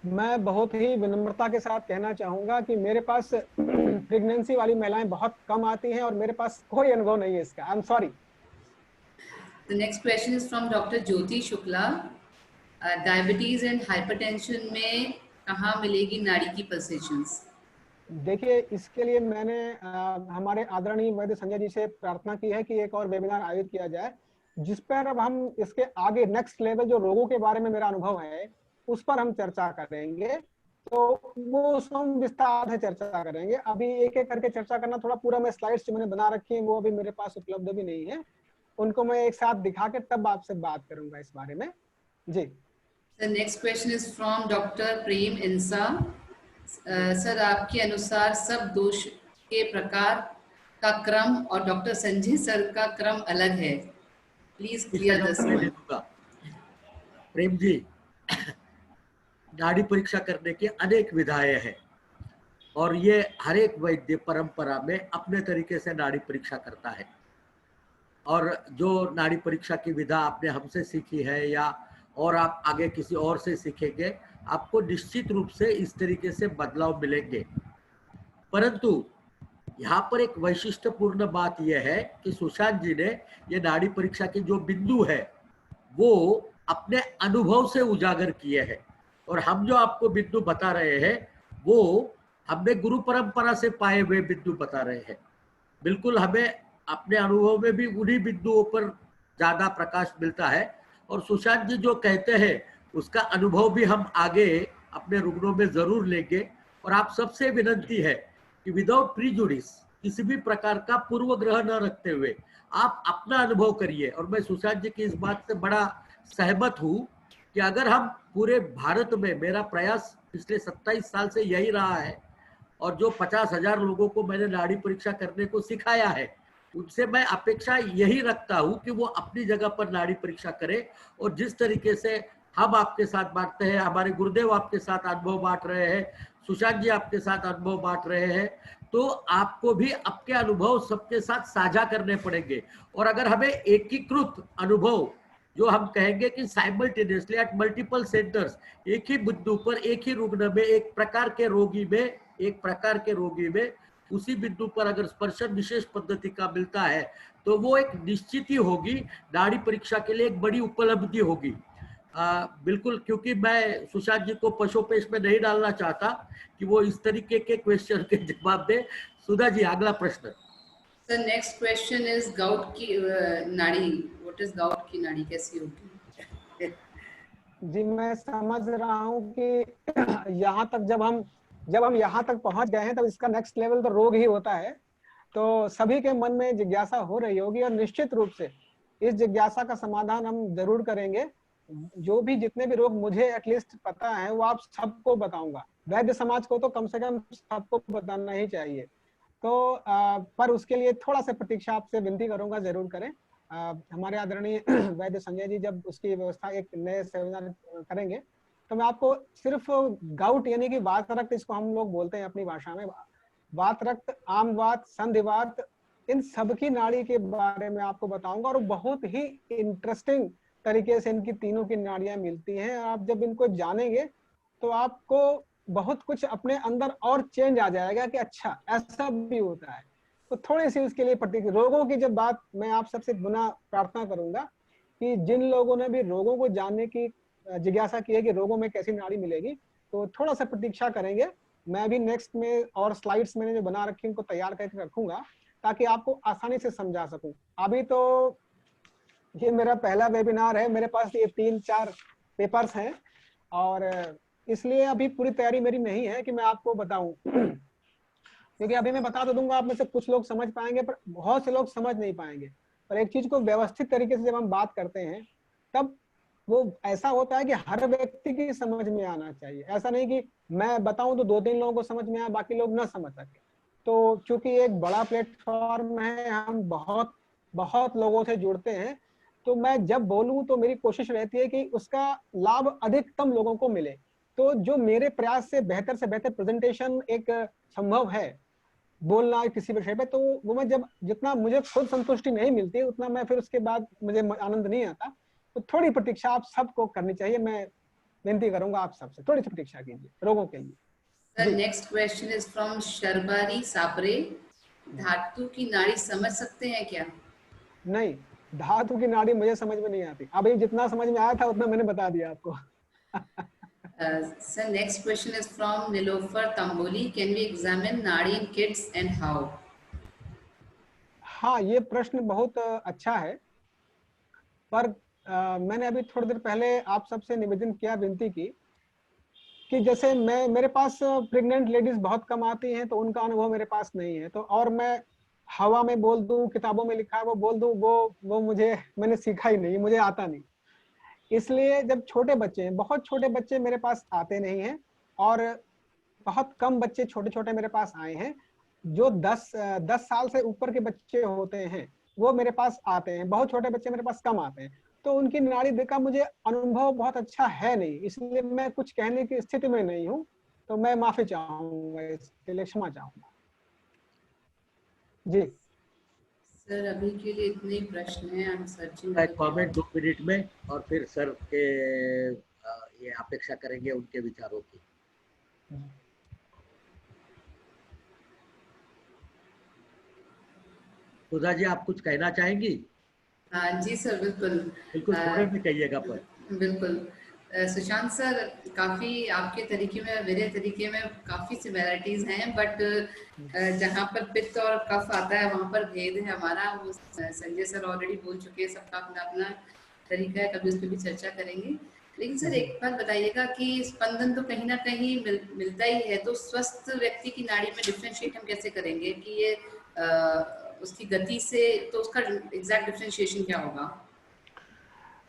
मैं बहुत ही विनम्रता के साथ कहना चाहूंगा कि मेरे पास प्रेगनेंसी वाली महिलाएं बहुत कम आती हैं और मेरे पास कोई अनुभव नहीं है इसका। I am sorry. The next question is from Dr. Jyoti Shukla. Diabetes and hypertension में कहाँ मिलेगी नाड़ी की पल्सेशंस? देखिए, इसके लिए मैंने हमारे आदरणीय वैद्य संजय जी से प्रार्थना की है कि एक और वेबिनार आयोजित किया जाए, जिस पर अब हम इसके आगे नेक्स्ट लेवल जो रोगों के बारे में मेरा अनुभव है उस पर हम चर्चा करेंगे। तो वो उसमें हम विस्तार से चर्चा करेंगे। अभी एक एक करके चर्चा करना थोड़ा पूरा, मैं स्लाइड्स जो मैंने बना रखी है वो अभी मेरे पास उपलब्ध भी नहीं है, उनको मैं एक साथ दिखा के तब आपसे बात करूंगा इस बारे में। जी। The next question is from Dr. Prem Insa. Sir, आपके अनुसार सब दोष के प्रकार का क्रम और डॉक्टर संजय सर का क्रम अलग है, please clear this one. Prem ji, नाड़ी परीक्षा करने की अनेक विधाएं हैं और ये हर एक वैद्य परंपरा में अपने तरीके से नाड़ी परीक्षा करता है। और जो नाड़ी परीक्षा की विधा आपने हमसे सीखी है या और आप आगे किसी और से सीखेंगे, आपको निश्चित रूप से इस तरीके से बदलाव मिलेंगे। परंतु यहाँ पर एक वैशिष्ट्यपूर्ण बात यह है कि सुशांत जी ने ये नाड़ी परीक्षा के जो बिंदु है वो अपने अनुभव से उजागर किए हैं, और हम जो आपको बिंदु बता रहे हैं वो हमने गुरु परंपरा से पाए हुए बिंदु बता रहे हैं। बिल्कुल हमें अपने अनुभव में भी उन्हीं बिंदुओं पर ज्यादा प्रकाश मिलता है, और सुशांत जी जो कहते हैं उसका अनुभव भी हम आगे अपने रुग्णों में जरूर लेंगे। और आप सबसे विनंती है कि विदाउट प्रीजुडिस, किसी भी प्रकार का पूर्व ग्रह न रखते हुए आप अपना अनुभव करिए। और मैं सुशांत जी की इस बात से बड़ा सहमत हूँ कि अगर हम पूरे भारत में, मेरा प्रयास पिछले 27 साल से यही रहा है, और जो 50,000 लोगों को मैंने नाड़ी परीक्षा करने को सिखाया है, उनसे मैं अपेक्षा यही रखता हूं कि वो अपनी जगह पर नाड़ी परीक्षा करें। और जिस तरीके से हम आपके साथ बांटते हैं, हमारे गुरुदेव आपके साथ अनुभव बांट रहे हैं, सुशांत जी आपके साथ अनुभव बांट रहे हैं, तो आपको भी आपके अनुभव सबके साथ साझा करने पड़ेंगे। और अगर हमें एकीकृत अनुभव, जो हम कहेंगे कि साइमल्टेनियसली एट मल्टीपल सेंटर्स, एक ही बिंदु पर एक ही रुग्ण में एक प्रकार के रोगी में उसी बिंदु पर अगर स्पर्शन विशेष पद्धति का मिलता है तो वो एक निश्चित ही होगी, नाड़ी परीक्षा के लिए एक बड़ी उपलब्धि होगी। बिल्कुल, क्योंकि मैं सुशांत जी को पशुपेश में नहीं डालना चाहता कि वो इस तरीके के क्वेश्चन के जवाब दे। सुधा जी, अगला प्रश्न। Sir, next question is gout की नाड़ी, व्हाट इज गाउट की नाड़ी, कैसी होगी? जी, मैं समझ रहा हूँ कि यहाँ तक जब हम यहाँ तक पहुंच गए हैं तब इसका नेक्स्ट लेवल तो रोग ही होता है। तो सभी के मन में जिज्ञासा हो रही होगी, और निश्चित रूप से इस जिज्ञासा का समाधान हम जरूर करेंगे। जो भी जितने भी रोग मुझे एटलीस्ट पता है वो आप सबको बताऊंगा। वैद्य समाज को तो कम से कम सबको बताना ही चाहिए। तो पर उसके लिए थोड़ा सा प्रतीक्षा आपसे विनती करूंगा, जरूर करें। हमारे आदरणीय वैद्य संजय जी जब उसकी व्यवस्था एक नए सेमिनार करेंगे तो मैं आपको सिर्फ गाउट यानी कि वात रक्त, इसको हम लोग बोलते हैं अपनी भाषा में, वात रक्त, आम वात, संधिवात, इन सब की नाड़ी के बारे में आपको बताऊंगा। और बहुत ही इंटरेस्टिंग तरीके से इनकी तीनों की नाड़ियां मिलती हैं। आप जब इनको जानेंगे तो आपको बहुत कुछ अपने अंदर और चेंज आ जाएगा कि अच्छा ऐसा भी होता है। तो थोड़ी सी उसके लिए रोगों की जब बात, मैं आप सबसे गुना प्रार्थना करूंगा कि जिन लोगों ने भी रोगों को जानने की जिज्ञासा की है कि रोगों में कैसी नाड़ी मिलेगी, तो थोड़ा सा प्रतीक्षा करेंगे। मैं भी नेक्स्ट में और स्लाइड्स मैंने जो बना रखी उनको तैयार करके रखूंगा ताकि आपको आसानी से समझा सकूं। अभी तो ये मेरा पहला वेबिनार है, मेरे पास ये 3-4 पेपर्स हैं और इसलिए अभी पूरी तैयारी मेरी नहीं है कि मैं आपको बताऊं क्योंकि अभी मैं बता तो दूंगा, आप में से कुछ लोग समझ पाएंगे पर बहुत से लोग समझ नहीं पाएंगे। पर एक चीज को व्यवस्थित तरीके से जब हम बात करते हैं तब वो ऐसा होता है कि हर व्यक्ति की समझ में आना चाहिए। ऐसा नहीं कि मैं बताऊं तो 2-3 लोगों को समझ में आए, बाकी लोग ना समझ सके। तो चूंकि एक बड़ा प्लेटफॉर्म है, हम बहुत बहुत लोगों से जुड़ते हैं, तो मैं जब बोलूं तो मेरी कोशिश रहती है कि उसका लाभ अधिकतम लोगों को मिले। तो जो मेरे प्रयास से बेहतर प्रेजेंटेशन एक संभव है बोलना किसी विषय पे, तो वो मैं जब जितना मुझे खुद संतुष्टि नहीं मिलती उतना मैं फिर उसके बाद मुझे आनंद नहीं आता। तो थोड़ी प्रतीक्षा आप सबको करनी चाहिए। मैं विनती करूंगा आप सबसे थोड़ी सी प्रतीक्षा कीजिए रोगों के लिए। Sir next question is from Sharbari Sapre. धातु की नाड़ी समझ सकते हैं क्या? नहीं, धातु की नाड़ी मुझे समझ में नहीं आती। अभी जितना समझ में आया था उतना मैंने बता दिया आपको। Sir, next question is from Nilofer Tamboli. Can we examine nadi in kids and how? हाँ, ये प्रश्न बहुत अच्छा है, पर मैंने अभी थोड़ी देर पहले आप सबसे निवेदन किया, विनती की कि जैसे मेरे पास प्रेग्नेंट लेडीज बहुत कम आती हैं, तो उनका अनुभव मेरे पास नहीं है। तो और मैं हवा में बोल दूं, किताबों में लिखा है वो बोल दूं, वो मैंने सीखा ही नहीं, मुझे आता नहीं। इसलिए जब छोटे बच्चे हैं, बहुत छोटे बच्चे मेरे पास आते नहीं हैं और बहुत कम बच्चे छोटे छोटे मेरे पास आए हैं। जो 10 साल से ऊपर के बच्चे होते हैं वो मेरे पास आते हैं, बहुत छोटे बच्चे मेरे पास कम आते हैं। तो उनकी नाड़ी देखा मुझे अनुभव बहुत अच्छा है नहीं, इसलिए मैं कुछ कहने की स्थिति में नहीं हूँ। तो मैं माफी चाहूंगा, इसके लिए क्षमा चाहूंगा जी। सर अभी के लिए इतने ही प्रश्न हैं। I am searching comment 2 minute में और फिर सर के ये अपेक्षा करेंगे उनके विचारों की। सुधा जी, आप कुछ कहना चाहेंगी? हाँ जी सर, बिल्कुल बिल्कुल थोड़े में कहिएगा पर। बिल्कुल। सुशांत सर, काफ़ी आपके तरीके में मेरे तरीके में काफ़ी सिमिलरिटीज़ हैं, बट जहाँ पर पित्त और कफ आता है वहाँ पर भेद है हमारा। वो संजय सर ऑलरेडी बोल चुके हैं, सबका अपना अपना तरीका है, कभी उस पर भी चर्चा करेंगे। लेकिन सर एक बात बताइएगा कि स्पंदन तो कहीं ना कहीं मिलता ही है, तो स्वस्थ व्यक्ति की नाड़ी में डिफ्रेंशिएट हम कैसे करेंगे कि ये उसकी गति से, तो उसका एग्जैक्ट डिफ्रेंशिएशन क्या होगा?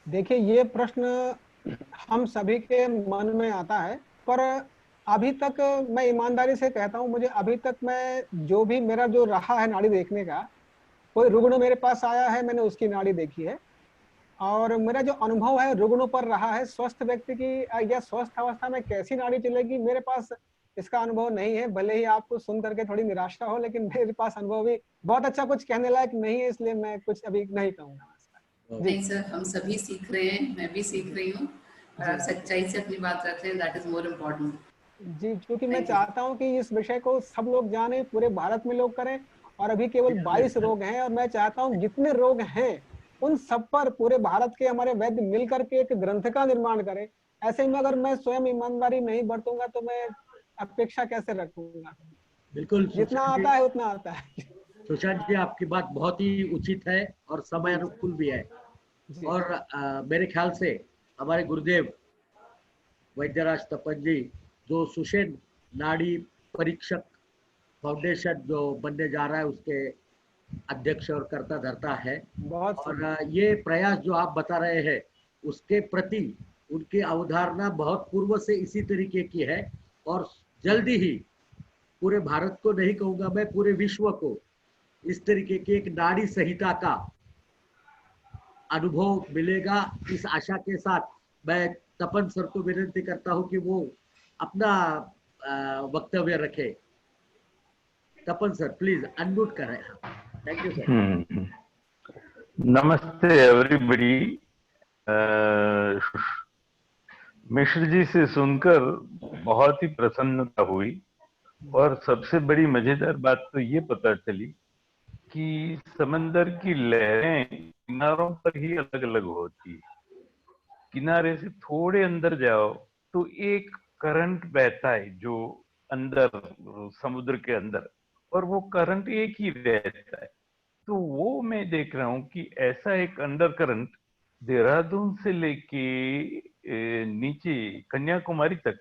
देखिए, ये प्रश्न हम सभी के मन में आता है, पर अभी तक मैं ईमानदारी से कहता हूँ, मुझे अभी तक मैं जो भी मेरा जो रहा है नाड़ी देखने का, कोई रुग्ण मेरे पास आया है, मैंने उसकी नाड़ी देखी है और मेरा जो अनुभव है रुग्णों पर रहा है। स्वस्थ व्यक्ति की या स्वस्थ अवस्था में कैसी नाड़ी चलेगी, मेरे पास इसका अनुभव नहीं है। भले ही आपको सुन करके थोड़ी निराशा हो, लेकिन मेरे पास अनुभव भी बहुत अच्छा कुछ कहने लायक नहीं है, इसलिए मैं कुछ अभी नहीं कहूंगा। नहीं सर, हम सभी सीख रहे हैं, मैं भी सीख रही हूँ और आप सच्चाई से अपनी बात रख रहे हैं, दैट इज मोर इम्पोर्टेंट जी। क्योंकि मैं चाहता हूँ कि इस विषय को सब लोग जाने, पूरे भारत में लोग करें। और अभी केवल 22 रोग हैं और मैं चाहता हूँ जितने रोग हैं उन सब पर पूरे भारत के हमारे वैद्य मिलकर के एक ग्रंथ का निर्माण करें। ऐसे में अगर मैं स्वयं ईमानदारी नहीं बरतूंगा तो मैं अपेक्षा कैसे रखूंगा? बिल्कुल, जितना आता है उतना आता है। सुशांत जी, आपकी बात बहुत ही उचित है और समय अनुकूल भी है। और मेरे ख्याल से हमारे गुरुदेव वैद्यराज तपन जी, जो सुषेण नाड़ी परीक्षक फाउंडेशन जो बनने जा रहा है, उसके अध्यक्ष और कर्ता धर्ता है। और ये प्रयास जो आप बता रहे हैं उसके प्रति उनकी अवधारणा बहुत पूर्व से इसी तरीके की है और जल्दी ही पूरे भारत को नहीं कहूँगा मैं, पूरे विश्व को इस तरीके की एक नाड़ी संहिता का अनुभव मिलेगा, इस आशा के साथ मैं तपन सर को विनती करता हूं कि वो अपना वक्तव्य रखे। तपन सर प्लीज अनम्यूट करें। Thank you sir. नमस्ते एवरीबॉडी। मिश्र जी से सुनकर बहुत ही प्रसन्नता हुई और सबसे बड़ी मजेदार बात तो ये पता चली कि समंदर की लहरें किनारों पर ही अलग अलग होती है। किनारे से थोड़े अंदर जाओ तो एक करंट बहता है जो अंदर समुद्र के अंदर, और वो करंट एक ही रहता है। तो वो मैं देख रहा हूं कि ऐसा एक अंडर करंट देहरादून से लेके नीचे कन्याकुमारी तक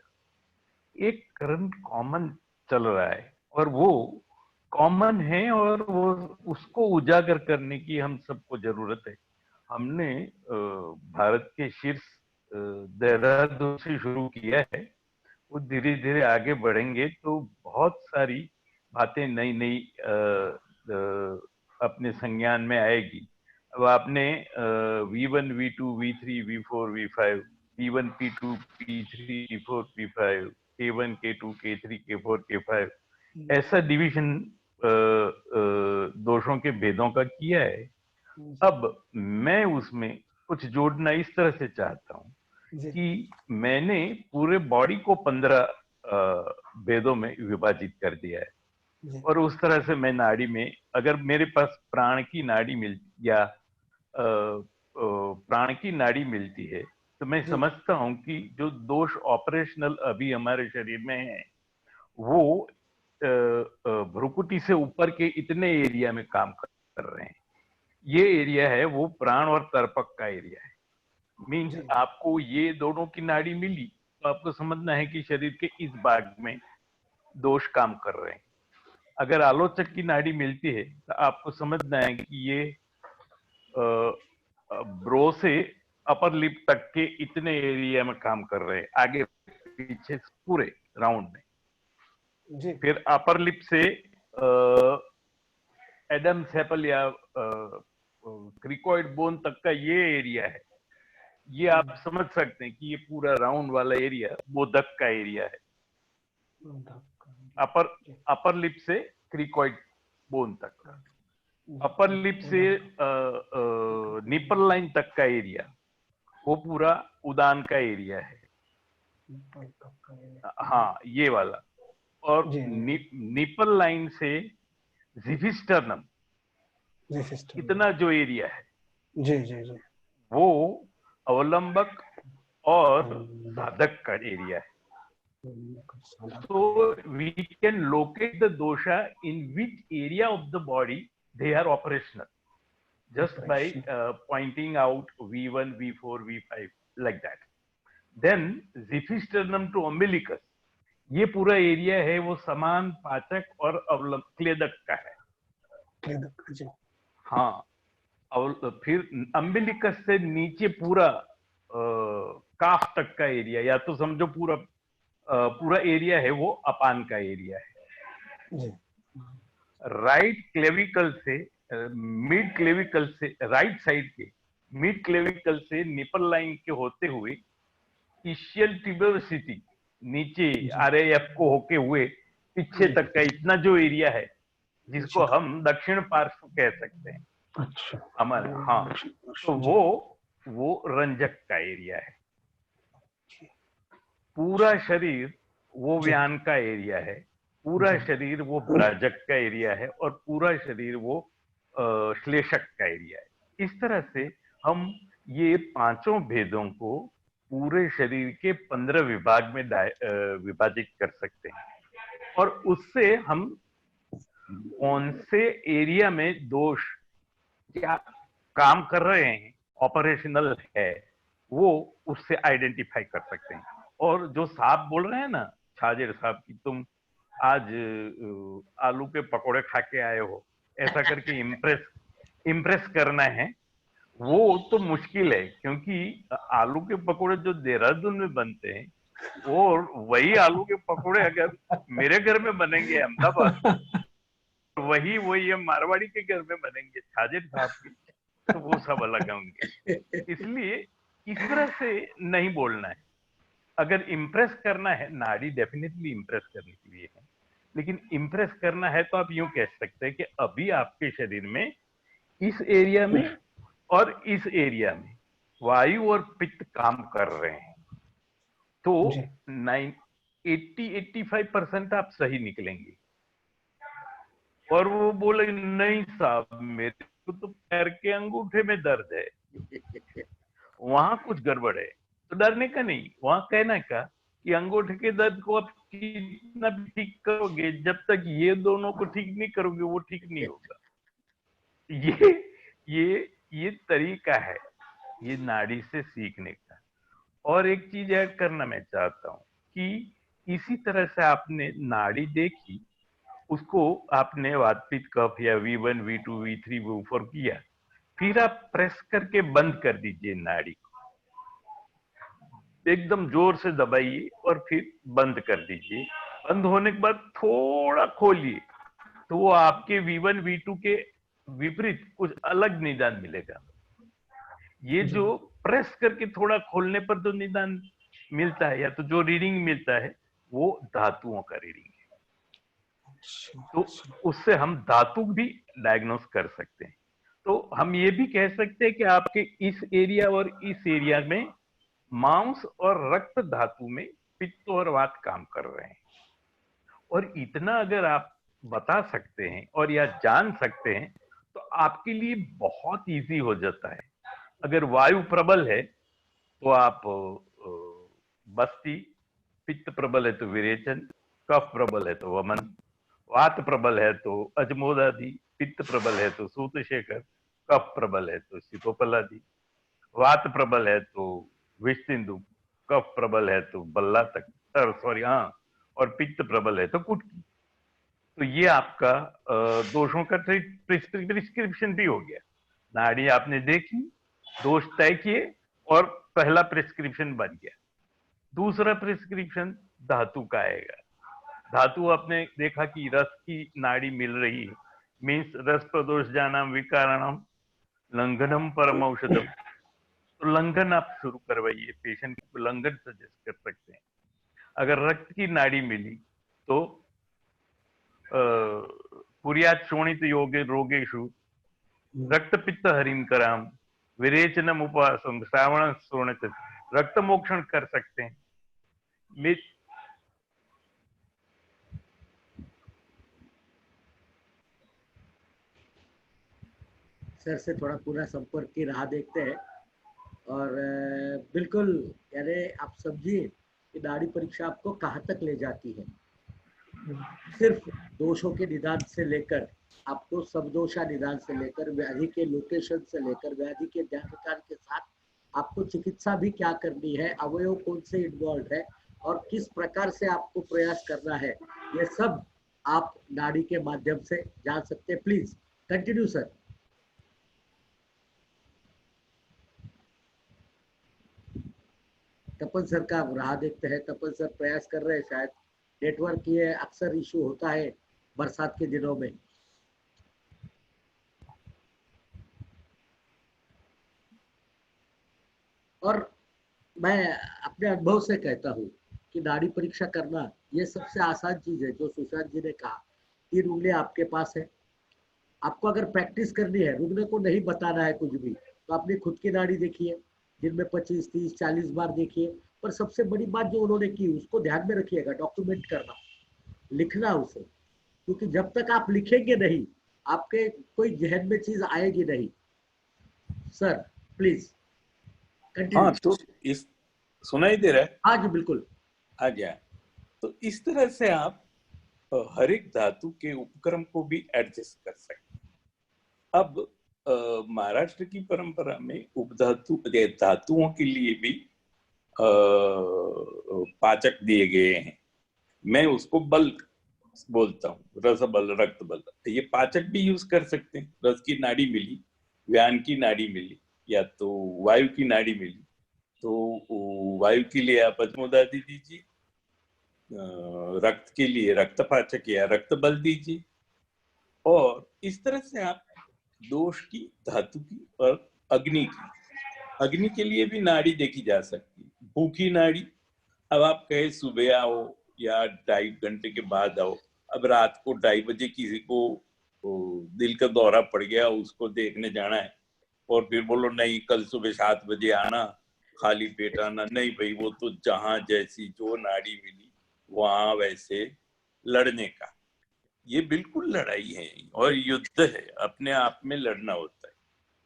एक करंट कॉमन चल रहा है, और वो कॉमन है और वो उसको उजागर करने की हम सबको जरूरत है। हमने भारत के शीर्ष देहरादून से शुरू किया है, वो धीरे धीरे आगे बढ़ेंगे तो बहुत सारी बातें नई नई अपने संज्ञान में आएगी। अब आपने V1, V2, V3, V4, V5, P1, P2, P3, P4, P5, K1, K2, K3, K4, K5 ऐसा डिवीजन दोषों के भेदों का किया है। अब मैं उसमें कुछ जोड़ना इस तरह से चाहता हूं कि मैंने पूरे बॉडी को 15 भेदों में विभाजित कर दिया है, और उस तरह से मैं नाड़ी में, अगर मेरे पास प्राण की नाड़ी मिलती या प्राण की नाड़ी मिलती है तो मैं समझता हूं कि जो दोष ऑपरेशनल अभी हमारे शरीर में है वो भ्रुकुटी से ऊपर के इतने एरिया में काम कर रहे हैं। ये एरिया है वो प्राण और तर्पक का एरिया है। मीन्स आपको ये दोनों की नाड़ी मिली तो आपको समझना है कि शरीर के इस भाग में दोष काम कर रहे हैं। अगर आलोचक की नाड़ी मिलती है तो आपको समझना है कि ये ब्रो से अपर लिप तक के इतने एरिया में काम कर रहे हैं, आगे पीछे पूरे राउंड में। जी। फिर अपर लिप से एडम सेपल या क्रिकोइड बोन तक का ये एरिया है। ये आप समझ सकते हैं कि ये पूरा राउंड वाला एरिया बोधक का एरिया है। अपर लिप से क्रिकोइड बोन तक, अपर लिप से निपल लाइन तक का एरिया वो पूरा उदान का एरिया है। हाँ, ये वाला। और निपल लाइन से जिफिस्टर्नम इतना जो एरिया है जी जी जी वो अवलंबक और साधक का एरिया है। So we can locate the dosha in which area of the body they are operational just by pointing out V1, V4, V5 like that. Then Ziphisternum to umbilicus, ये पूरा एरिया है वो समान पाचक और क्लेदक का है। हाँ, फिर अम्बिलिकस से नीचे पूरा काफ तक का एरिया, या तो समझो पूरा एरिया है वो अपान का एरिया है। राइट क्लेविकल से मिड क्लेविकल से राइट साइड के मिड क्लेविकल से निपल लाइन के होते हुए इशियल ट्यूबोसिटी नीचे RAF को होके हुए पीछे तक का इतना जो एरिया है जिसको हम दक्षिण पार्श्व कह सकते हैं। अच्छा, हमारे हाँ, तो वो रंजक का एरिया है। पूरा शरीर वो व्यान का एरिया है, पूरा शरीर वो ब्राजक का एरिया है, और पूरा शरीर वो श्लेषक का एरिया है। इस तरह से हम ये पांचों भेदों को पूरे शरीर के 15 विभाग में विभाजित कर सकते हैं, और उससे हम कौन से एरिया में दोष क्या काम कर रहे हैं, ऑपरेशनल है, वो उससे आइडेंटिफाई कर सकते हैं। और जो साहब बोल रहे हैं ना, छाजेर साहब की तुम आज आलू के पकोड़े खा के आए हो, ऐसा करके इम्प्रेस करना है, वो तो मुश्किल है, क्योंकि आलू के पकोड़े जो देहरादून में बनते हैं और वही आलू के पकोड़े अगर मेरे घर में बनेंगे अहमदाबाद, वही मारवाड़ी के घर में बनेंगे छाजेर साहब की, तो वो सब अलग होंगे। इसलिए इस तरह से नहीं बोलना है। अगर इम्प्रेस करना है, नाड़ी डेफिनेटली इम्प्रेस करने के लिए है, लेकिन इम्प्रेस करना है तो आप यूं कह सकते हैं कि अभी आपके शरीर में इस एरिया में और इस एरिया में वायु और पित्त काम कर रहे हैं, तो 80-85% आप सही निकलेंगे। और वो बोले नहीं साहब मेरे को तो पैर के अंगूठे में दर्द है, वहां कुछ गड़बड़ है, तो डरने का नहीं, वहां कहना का कि अंगूठे के दर्द को आप कितना भी ठीक करोगे, जब तक ये दोनों को ठीक नहीं करोगे वो ठीक नहीं होगा। ये ये तरीका है ये नाड़ी से सीखने का। और एक चीज ऐड करना मैं चाहता हूं कि इसी तरह से आपने नाड़ी देखी, उसको आपने वातपित्त कफ या V1 V2 V3 V4 किया, फिर आप प्रेस करके बंद कर दीजिए नाड़ी को, एकदम जोर से दबाइए और फिर बंद कर दीजिए। बंद होने के बाद थोड़ा खोलिए, तो वो आपके V1 V2 के विपरीत कुछ अलग निदान मिलेगा। ये जो प्रेस करके थोड़ा खोलने पर जो निदान मिलता है या तो जो रीडिंग मिलता है वो धातुओं का रीडिंग है, तो उससे हम धातु भी डायग्नोस कर सकते हैं। तो हम ये भी कह सकते हैं कि आपके इस एरिया और इस एरिया में मांस और रक्त धातु में पित्त और वात काम कर रहे हैं। और इतना अगर आप बता सकते हैं और या जान सकते हैं तो आपके लिए बहुत इजी हो जाता है। अगर वायु प्रबल है तो आप बस्ती, पित्त प्रबल है तो विरेचन, कफ प्रबल है तो वमन, वात प्रबल है तो अजमोदादि, पित्त प्रबल है तो सूतशेखर, कफ प्रबल है तो शिकोपलादि, वात प्रबल है तो विष्तिंदु, कफ प्रबल है तो बल्ला तक, सॉरी हाँ, और पित्त प्रबल है तो कुटकी। तो ये आपका दोषों का प्रिस्क्रिप्शन भी हो गया। नाड़ी आपने देखी, दोष तय किए और पहला प्रिस्क्रिप्शन बन गया। दूसरा प्रिस्क्रिप्शन धातु का आएगा। धातु आपने देखा कि रस की नाड़ी मिल रही है, मीन्स रस प्रदोष जानाम विकारणम लंघनम परम औषधम। तो लंघन आप शुरू करवाइए, पेशेंट को लंघन सजेस्ट कर सकते हैं। अगर रक्त की नाड़ी मिली तो कुर्यात् शोणित योगे रोगेषु रक्त पित्त हरिम कराम विरेचनम उपवासम श्रावण शोणित, रक्त मोक्षण कर सकते हैं। सर से थोड़ा पूरा संपर्क की राह देखते हैं। और बिल्कुल यानी आप समझिए कि नाड़ी परीक्षा आपको कहाँ तक ले जाती है। सिर्फ दोषों के निदान से लेकर आपको सबदोषा निदान से लेकर व्याधि के लोकेशन से लेकर व्याधि के ध्यान के साथ आपको चिकित्सा भी क्या करनी है, अवयव कौन से इन्वॉल्व है और किस प्रकार से आपको प्रयास करना है, ये सब आप नाड़ी के माध्यम से जान सकते हैं। Please continue sir. Tapan sir का राह देखते हैं। तपन सर प्रयास कर रहे हैं, शायद नेटवर्क ये अक्सर इशू होता है बरसात के दिनों में। और मैं अपने अनुभव से कहता हूँ कि नाड़ी परीक्षा करना ये सबसे आसान चीज है। जो सुशांत जी ने कहा, 3 उंगलियां आपके पास है, आपको अगर प्रैक्टिस करनी है, रुकने को नहीं बताना है कुछ भी, तो अपनी खुद की नाड़ी देखिए, दिन में 25, 30, 40 बार देखिए। पर सबसे बड़ी बात जो उन्होंने की उसको ध्यान में रखिएगा, डॉक्यूमेंट करना, लिखना उसे, क्योंकि जब तक आप लिखेंगे नहीं आपके कोई जहन में चीज आएगी नहीं। Sir please continue. हाँ, तो इस सुनाई दे रहा है? हाँ जी बिल्कुल आ गया। तो इस तरह से आप हर एक धातु के उपक्रम को भी एडजस्ट कर सकते हैं। अब महाराष्ट्र की परंपरा में उपधातु धातुओं के लिए भी पाचक दिए गए हैं। मैं उसको बल बोलता हूँ, रस बल, रक्त बल। ये पाचक भी यूज कर सकते हैं। रस की नाड़ी मिली, व्यान की नाड़ी मिली, या तो वायु की नाड़ी मिली, तो वायु के लिए आप अजमोदादि दीजिए, रक्त के लिए रक्तपाचक या रक्त बल दीजिए। और इस तरह से आप दोष की, धातु की और अग्नि की। अग्नि के लिए भी नाड़ी देखी जा सकती है। भूखी नाड़ी, अब आप कहे सुबह आओ या 2.5 घंटे के बाद आओ। अब रात को 2:30 बजे किसी को दिल का दौरा पड़ गया, उसको देखने जाना है, और फिर बोलो नहीं कल सुबह 7 बजे आना, खाली पेट आना। नहीं भाई, वो तो जहां जैसी जो नाड़ी मिली वहां वैसे लड़ने का। ये बिल्कुल लड़ाई है और युद्ध है, अपने आप में लड़ना होता है,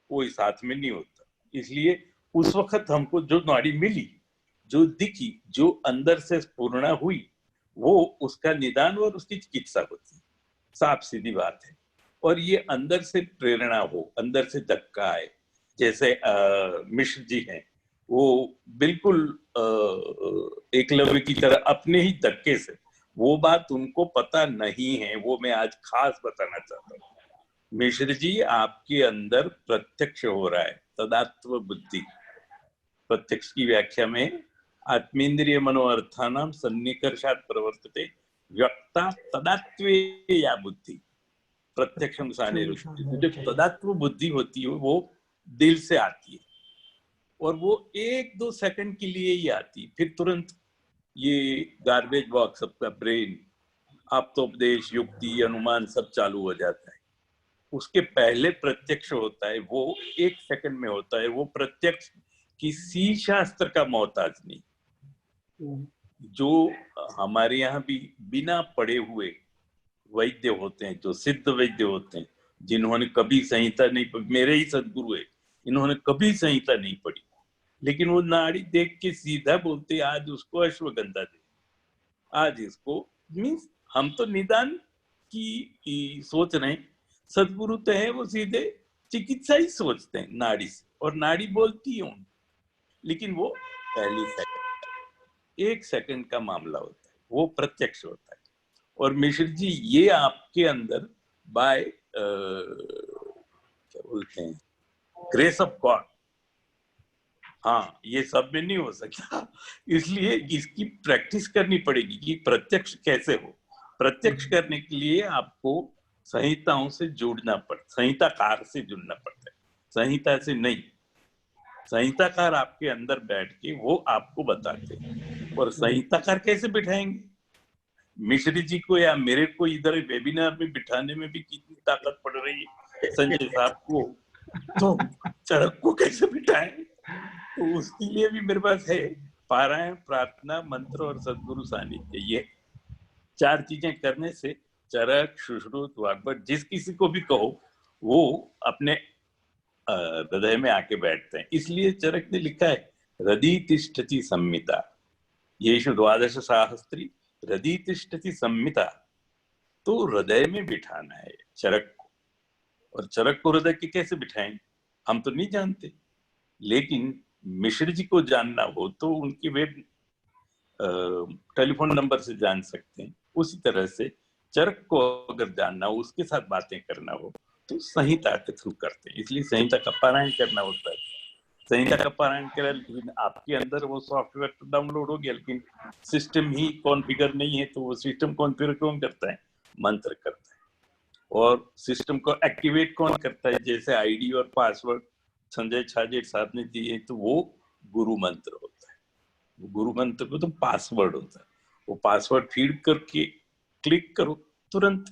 कोई साथ में नहीं होता। इसलिए उस वक्त हमको जो नाड़ी मिली, जो दिखी, जो अंदर से पूर्णा हुई, वो उसका निदान और उसकी चिकित्सा होती है। साफ सीधी बात है। और ये अंदर से प्रेरणा हो, अंदर से धक्का आए। जैसे मिश्र जी हैं, वो बिल्कुल एकलव्य की तरह अपने ही धक्के से, वो बात उनको पता नहीं है, वो मैं आज खास बताना चाहता हूँ। मिश्र जी, आपके अंदर प्रत्यक्ष हो रहा है तदात्व बुद्धि। प्रत्यक्ष की व्याख्या में आत्मेंद्रिय मनोअर्थानाम सन्निकर्षात् प्रवर्तते व्यक्ता तदात्वे या बुद्धि प्रत्यक्षम सानिरुद्धि। जो तदात्व बुद्धि होती है वो दिल से आती है और वो 1-2 सेकंड के लिए ही आती है, फिर तुरंत ये गार्बेज बॉक्स सबका ब्रेन, आप्तोपदेश, युक्ति, अनुमान सब चालू हो जाता है। उसके पहले प्रत्यक्ष होता है, वो 1 सेकंड में होता है। वो प्रत्यक्ष किसी शास्त्र का मोहताज नहीं। जो हमारे यहाँ भी बिना पढ़े हुए वैद्य होते हैं, जो सिद्ध वैद्य होते हैं, जिन्होंने कभी संहिता नहीं पढ़ी, मेरे ही सदगुरु है, इन्होंने कभी संहिता नहीं पढ़ी, लेकिन वो नाड़ी देख के सीधा बोलते आज उसको अश्वगंधा दे, आज इसको। मीन्स हम तो निदान की सोच रहे हैं, सदगुरु तो है वो सीधे चिकित्सा ही सोचते हैं नाड़ी से, और नाड़ी बोलती है। लेकिन वो पहली सेकंड, 1 सेकंड का मामला होता है, वो प्रत्यक्ष होता है। और मिश्र जी, ये आपके अंदर बाय क्या बोलते हैं, ग्रेस ऑफ गॉड, हाँ, ये सब में नहीं हो सकता। इसलिए इसकी प्रैक्टिस करनी पड़ेगी कि प्रत्यक्ष कैसे हो। प्रत्यक्ष करने के लिए आपको संहिताओं से जुड़ना पड़ता, संहिताकार से जुड़ना पड़ता है, संहिता से नहीं। संहिताकार आपके अंदर बैठ के वो आपको बताते हैं। और संहिताकार कैसे बिठाएंगे? मिश्री जी को या मेरे को इधर वेबिनार में बिठाने में भी कितनी ताकत पड़ रही है, संजय साहब को, तो चरक को कैसे बिठाएं? तो उसके लिए भी मेरे पास है पारायण, प्रार्थना, मंत्र और सदगुरु सानिध्य। ये 4 चीजें करने से चरक, सुश्रुत, वाग्भट, जिस किसी को भी कहो वो अपने हृदय में आके बैठते हैं। इसलिए चरक ने लिखा है हृदय तिष्ठति संमिता, येषु 12 सहस्त्री हृदय तिष्ठति संमिता। तो हृदय में बिठाना है चरक को, और चरक को हृदय के कैसे बिठाएं हम तो नहीं जानते, लेकिन मिश्र जी को जानना हो तो उनकी वेब टेलीफोन नंबर से जान सकते हैं। उसी तरह से चरक को अगर जानना हो, उसके साथ बातें करना हो, तो संहिता के थ्रू करते हैं। इसलिए संहिता का पारायण करना होता है। संहिता का पारायण करा, लेकिन आपके अंदर वो सॉफ्टवेयर तो डाउनलोड हो गया, लेकिन सिस्टम ही कॉन्फ़िगर नहीं है। तो वो सिस्टम कॉन्फ़िगर कौन करता है? मंत्र करता है। और सिस्टम को एक्टिवेट कौन करता है? जैसे आईडी और पासवर्ड संजय छाजेट साहब ने दिए, तो वो गुरु मंत्र होता है। वो गुरु मंत्र को तो पासवर्ड होता है। वो पासवर्ड फीड करके क्लिक करो, तुरंत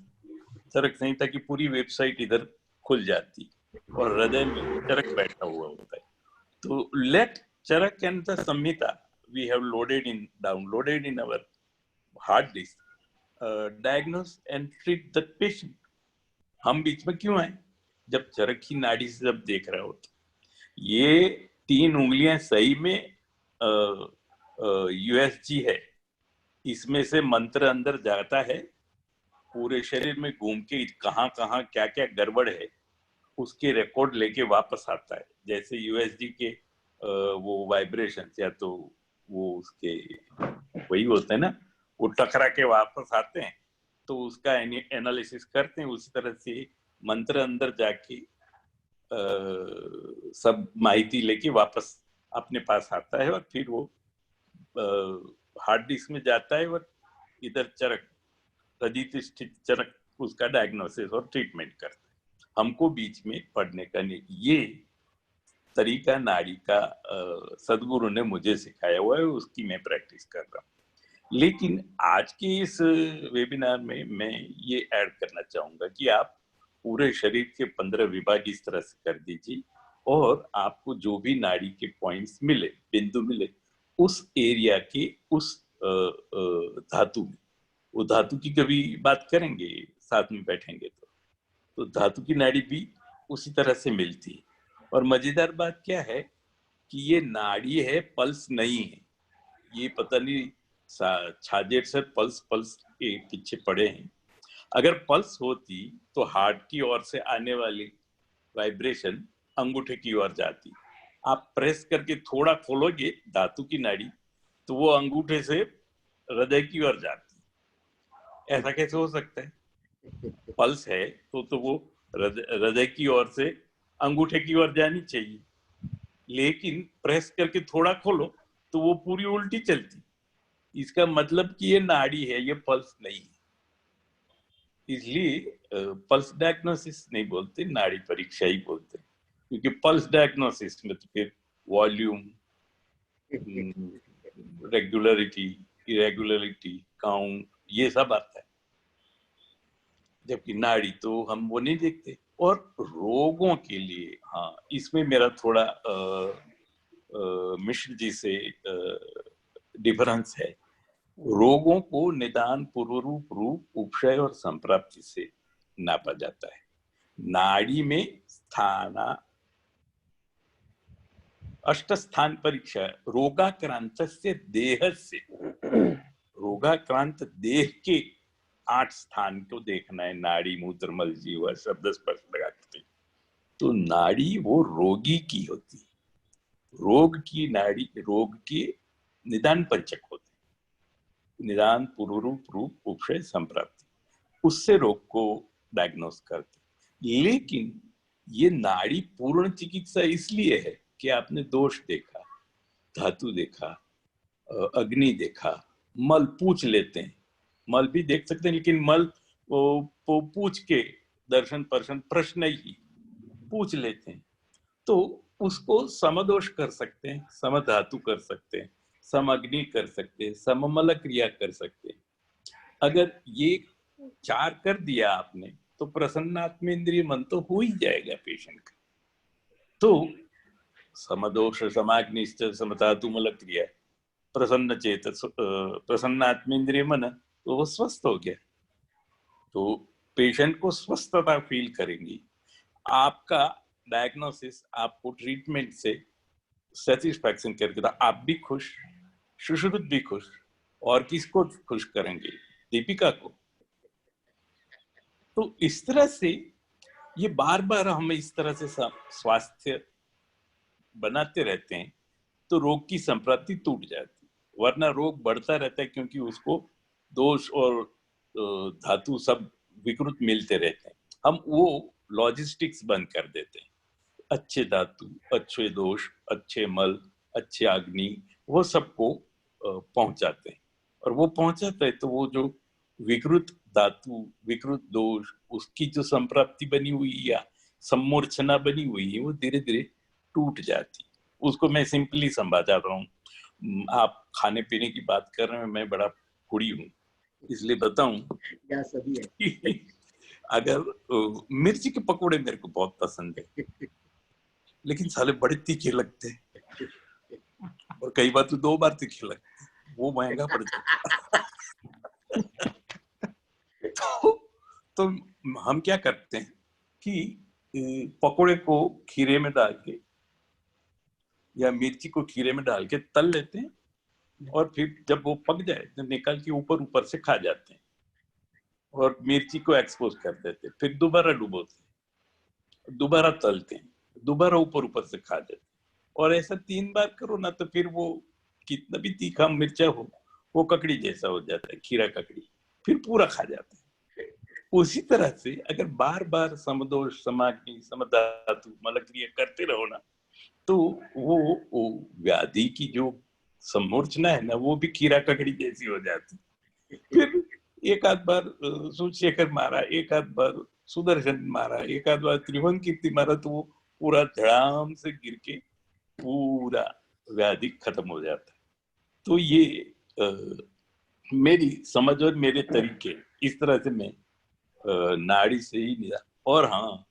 चरक संहिता की पूरी वेबसाइट इधर खुल जाती है और हृदय में चरक बैठा हुआ होता है। तो let Charak and the Samhita we have downloaded in our hard disk, diagnose and treat the patient. हम बीच में क्यों आए? जब चरक की नाड़ी से जब देख रहा हो, तो ये 3 उंगलियां सही में USG है, इसमें से मंत्र अंदर जाता है, पूरे शरीर में घूम के कहाँ कहाँ क्या क्या गड़बड़ है उसके रिकॉर्ड लेके वापस आता है। जैसे यूएसजी के वो वाइब्रेशन या तो वो उसके वही होते हैं ना, वो टकरा के वापस आते हैं, तो उसका एनालिसिस करते हैं। उसी तरह से मंत्र अंदर जाके सब माहिती लेके वापस अपने पास आता है और फिर वो हार्ड डिस्क में जाता है और इधर चरक, हृदय स्थित चरक उसका डायग्नोसिस और ट्रीटमेंट करता है। हमको बीच में पढ़ने का नहीं। ये तरीका नाड़ी का सदगुरु ने मुझे सिखाया हुआ है, उसकी मैं प्रैक्टिस कर रहा हूँ। लेकिन आज के इस वेबिनार में मैं ये ऐड करना चाहूंगा कि आप पूरे शरीर के 15 विभाग इस तरह से कर दीजिए, और आपको जो भी नाड़ी के पॉइंट्स मिले, बिंदु मिले, उस एरिया के उस धातु में, वो धातु की कभी बात करेंगे साथ में बैठेंगे तो धातु की नाड़ी भी उसी तरह से मिलती है। और मजेदार बात क्या है कि ये नाड़ी है, पल्स नहीं है। ये पता नहीं छाजेट सर पल्स के पीछे पड़े हैं। अगर पल्स होती तो हार्ट की ओर से आने वाली वाइब्रेशन अंगूठे की ओर जाती। आप प्रेस करके थोड़ा खोलोगे धातु की नाड़ी तो वो अंगूठे से हृदय की ओर जाती। ऐसा कैसे हो सकता है? पल्स है तो वो हृदय की ओर से अंगूठे की ओर जानी चाहिए, लेकिन प्रेस करके थोड़ा खोलो तो वो पूरी उल्टी चलती। इसका मतलब कि ये नाड़ी है, ये पल्स नहीं है। इसलिए पल्स डायग्नोसिस नहीं बोलते, नाड़ी परीक्षा ही बोलते, क्योंकि पल्स डायग्नोसिस में तो फिर वॉल्यूम, रेगुलरिटी, इरेगुलरिटी, काउंट, ये सब आता है, जबकि नाड़ी तो हम वो नहीं देखते। और रोगों के लिए, हाँ, इसमें मेरा थोड़ा मिश्र जी से डिफरेंस है। रोगों को निदान, पूर्वरूप, रूप, उपक्षय और संप्राप्ति से नापा जाता है। नाड़ी में स्थाना अष्टस्थान परीक्षा रोगाक्रांत से देह से, रोगाक्रांत देह के 8 स्थान को देखना है। नाड़ी, मूत्र, मल, जीवा, शब्द स्पर्श लगाते। तो नाड़ी वो रोगी की होती है। रोग की नाड़ी, रोग के निदान पंचक होते, निदान, पूर्वरूप, रूप, उपक्षय, संप्राप्ति, उससे रोग को डायग्नोस करते। लेकिन ये नाड़ी पूर्ण चिकित्सा इसलिए है कि आपने दोष देखा, धातु देखा, अग्नि देखा, मल पूछ लेते हैं, मल भी देख सकते हैं, लेकिन मल वो पूछ के दर्शन पर्शन प्रश्न ही पूछ लेते हैं, तो उसको समदोष कर सकते हैं, समधातु कर सकते हैं, समअग्नि कर सकते हैं, सममल क्रिया कर सकते हैं। अगर ये 4 कर दिया आपने तो प्रसन्नात्म इंद्रिय मन तो हो ही जाएगा पेशेंट का। तो समदोष, समाग्निश्च, समधातु मल क्रिया, प्रसन्न चेत, प्रसन्नात्म इंद्रिय मन, तो वो स्वस्थ हो गया। तो पेशेंट को स्वस्थता फील करेंगी। आपका डायग्नोसिस आपको ट्रीटमेंट से सेटिस्फैक्शन करके, तो आप भी खुश, सुश्रुत भी खुश, और किसको खुश करेंगे? दीपिका को। तो इस तरह से ये बार बार हम इस तरह से स्वास्थ्य बनाते रहते हैं तो रोग की संप्राप्ति टूट जाती, वरना रोग बढ़ता रहता है, क्योंकि उसको दोष और धातु सब विकृत मिलते रहते हैं। हम वो लॉजिस्टिक्स बंद कर देते हैं। अच्छे धातु, अच्छे दोष, अच्छे मल, अच्छे अग्नि, वो सबको पहुंचाते हैं। और वो पहुंचाता है तो वो जो विकृत धातु, विकृत दोष, उसकी जो संप्राप्ति बनी हुई या सम्मूर्छना बनी हुई है, वो धीरे धीरे टूट जाती। उसको मैं सिंपली समझा रहा हूँ। आप खाने पीने की बात कर रहे हैं, मैं बड़ा फूडी हूँ, इसलिए बताऊं, सभी है। अगर मिर्ची के पकोड़े मेरे को बहुत पसंद है, लेकिन साले बड़े तीखे लगते हैं, और कई बार तो 2 बार तीखे लगते हैं, वो महंगा पड़ जाता है। तो हम क्या करते हैं कि पकोड़े को खीरे में डाल के या मिर्ची को खीरे में डाल के तल लेते हैं, और फिर जब वो पक जाए तो निकाल के ऊपर ऊपर से खा जाते हैं, और मिर्ची को एक्सपोज कर देते हैं, फिर दोबारा डुबोते हैं, दोबारा तलते हैं, दोबारा ऊपर ऊपर से खा जाते हैं। और ऐसा 3 बार करो ना, तो फिर वो कितना भी तीखा मिर्चा हो, वो ककड़ी जैसा हो जाता है, खीरा ककड़ी, फिर पूरा खा जाता है। उसी तरह से अगर बार बार समदोष, समाग्नि, समधातु, मल क्रिया करते रहो ना, तो वो व्याधि की जो सम्मूर्छना है ना, वो भी खीरा ककड़ी जैसी हो जाती। फिर एक आध बार सूर्यशेखर मारा, एक आध बार सुदर्शन मारा, एक आध बार त्रिभुवन कीर्ति मारा, तो वो पूरा धड़ाम से गिर के पूरा व्याधि खत्म हो जाता है। तो ये मेरी समझ और मेरे तरीके, इस तरह से मैं नाड़ी से ही निरा। और हाँ,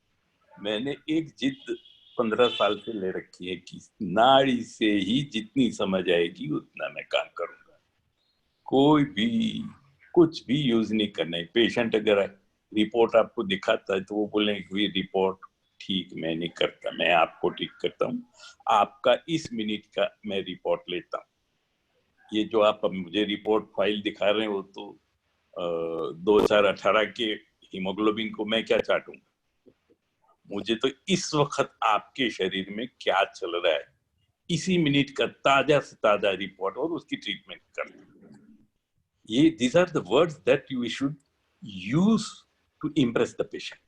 मैंने एक जिद 15 साल से ले रखी है कि नाड़ी से ही जितनी समझ आएगी उतना मैं काम करूंगा। कोई भी कुछ भी यूज नहीं करना है। पेशेंट अगर रिपोर्ट आपको दिखाता है तो वो बोलेंगे कि रिपोर्ट ठीक मैं नहीं करता, मैं आपको ठीक करता हूँ, आपका इस मिनट का मैं रिपोर्ट लेता हूँ। ये जो आप मुझे रिपोर्ट फाइल दिखा रहे हो तो 2018 के हीमोग्लोबिन को मैं क्या चाटूंगा? मुझे तो इस वक्त आपके शरीर में क्या चल रहा है इसी मिनट का ताजा से ताजा रिपोर्ट और उसकी ट्रीटमेंट करना। ये these are the words that you should use to impress the patient।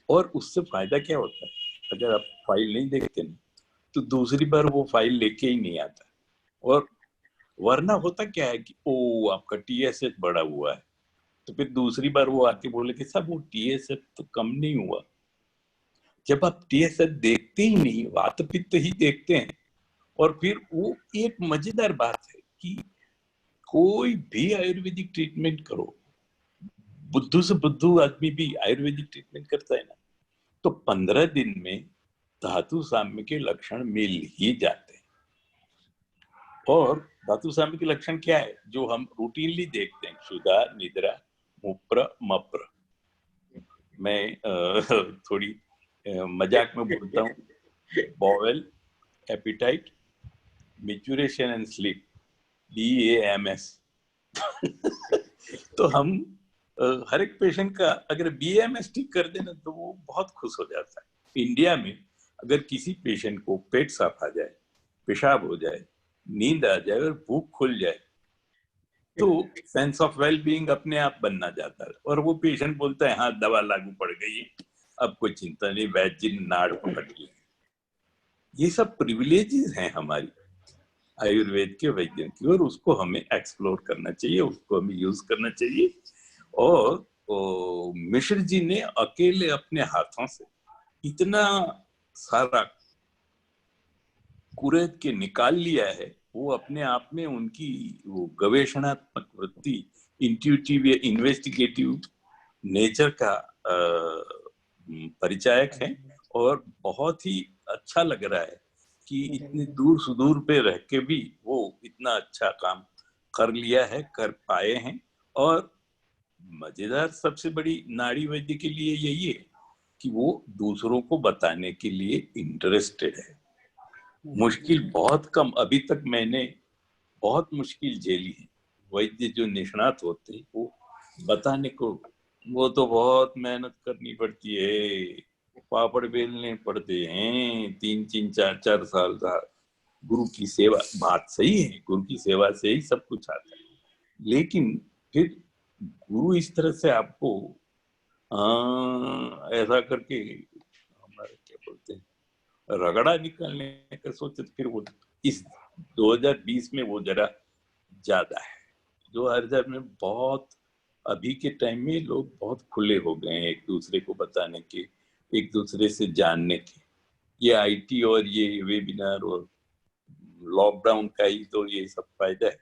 और उससे फायदा क्या होता है? अगर आप फाइल नहीं देखते ना तो दूसरी बार वो फाइल लेके ही नहीं आता। और वरना होता क्या है कि ओ आपका TSH बढ़ा हुआ है, तो फिर दूसरी बार वो आके बोले कि साहब वो TSH तो कम नहीं हुआ। जब आप TSH देखते ही नहीं, वात पित्त ही देखते हैं। और फिर वो एक मजेदार बात है कि कोई भी आयुर्वेदिक ट्रीटमेंट करो, बुद्धू से बुद्धू आदमी भी आयुर्वेदिक ट्रीटमेंट करता है ना, तो 15 दिन में धातु साम्य के लक्षण मिल ही जाते हैं। और धातु साम्य के लक्षण क्या है जो हम रूटीनली देखते हैं? क्षुधा, निद्रा, मुप्र, मप्र। मैं थोड़ी मजाक में बोलता हूँ, bowel, appetite, micturition and sleep, BAMS। तो हम हर एक पेशेंट का अगर BAMS ठीक कर देना तो वो बहुत खुश हो जाता है। इंडिया में अगर किसी पेशेंट को पेट साफ आ जाए, पेशाब हो जाए, नींद आ जाए और भूख खुल जाए तो सेंस ऑफ वेल बीइंग अपने आप बनना जाता है। और वो पेशेंट बोलता है हाँ दवा लागू पड़ गई, अब कोई चिंता नहीं, वैद्य नाड़ पकड़ ली। ये सब प्रिविलेजेस हैं हमारी आयुर्वेद के वैद्यों की, और उसको हमें एक्सप्लोर करना चाहिए, उसको हमें यूज करना चाहिए। और मिश्र जी ने अकेले अपने हाथों से इतना सारा कुरेद के निकाल लिया है, वो अपने आप में उनकी वो गवेषणात्मक वृत्ति, इंट्यूटिव या इन्वेस्टिगेटिव नेचर का परिचायक है। और बहुत ही अच्छा लग रहा है कि इतनी दूर सुदूर पे रह के भी वो इतना अच्छा काम कर लिया है, कर पाए हैं। और मजेदार सबसे बड़ी नाड़ी वैद्य के लिए यही है कि वो दूसरों को बताने के लिए इंटरेस्टेड है। मुश्किल बहुत कम अभी तक मैंने बहुत मुश्किल झेली है। वैद्य जो निष्णात होते हैं वो बताने को, वो तो बहुत मेहनत करनी पड़ती है, पापड़ बेलने पड़ते हैं 3-3, 4-4 साल का। गुरु की सेवा, बात सही है, गुरु की सेवा से ही सब कुछ आता है, लेकिन फिर गुरु इस तरह से आपको ऐसा करके हमारे क्या बोलते हैं रगड़ा निकालने का सोचे, तो फिर वो इस 2020 में वो जरा ज्यादा है। 2000 में बहुत, अभी के टाइम में लोग बहुत खुले हो गए हैं एक दूसरे को बताने के, एक दूसरे से जानने के। ये IT और ये वेबिनार और लॉकडाउन का ही तो ये सब फायदा है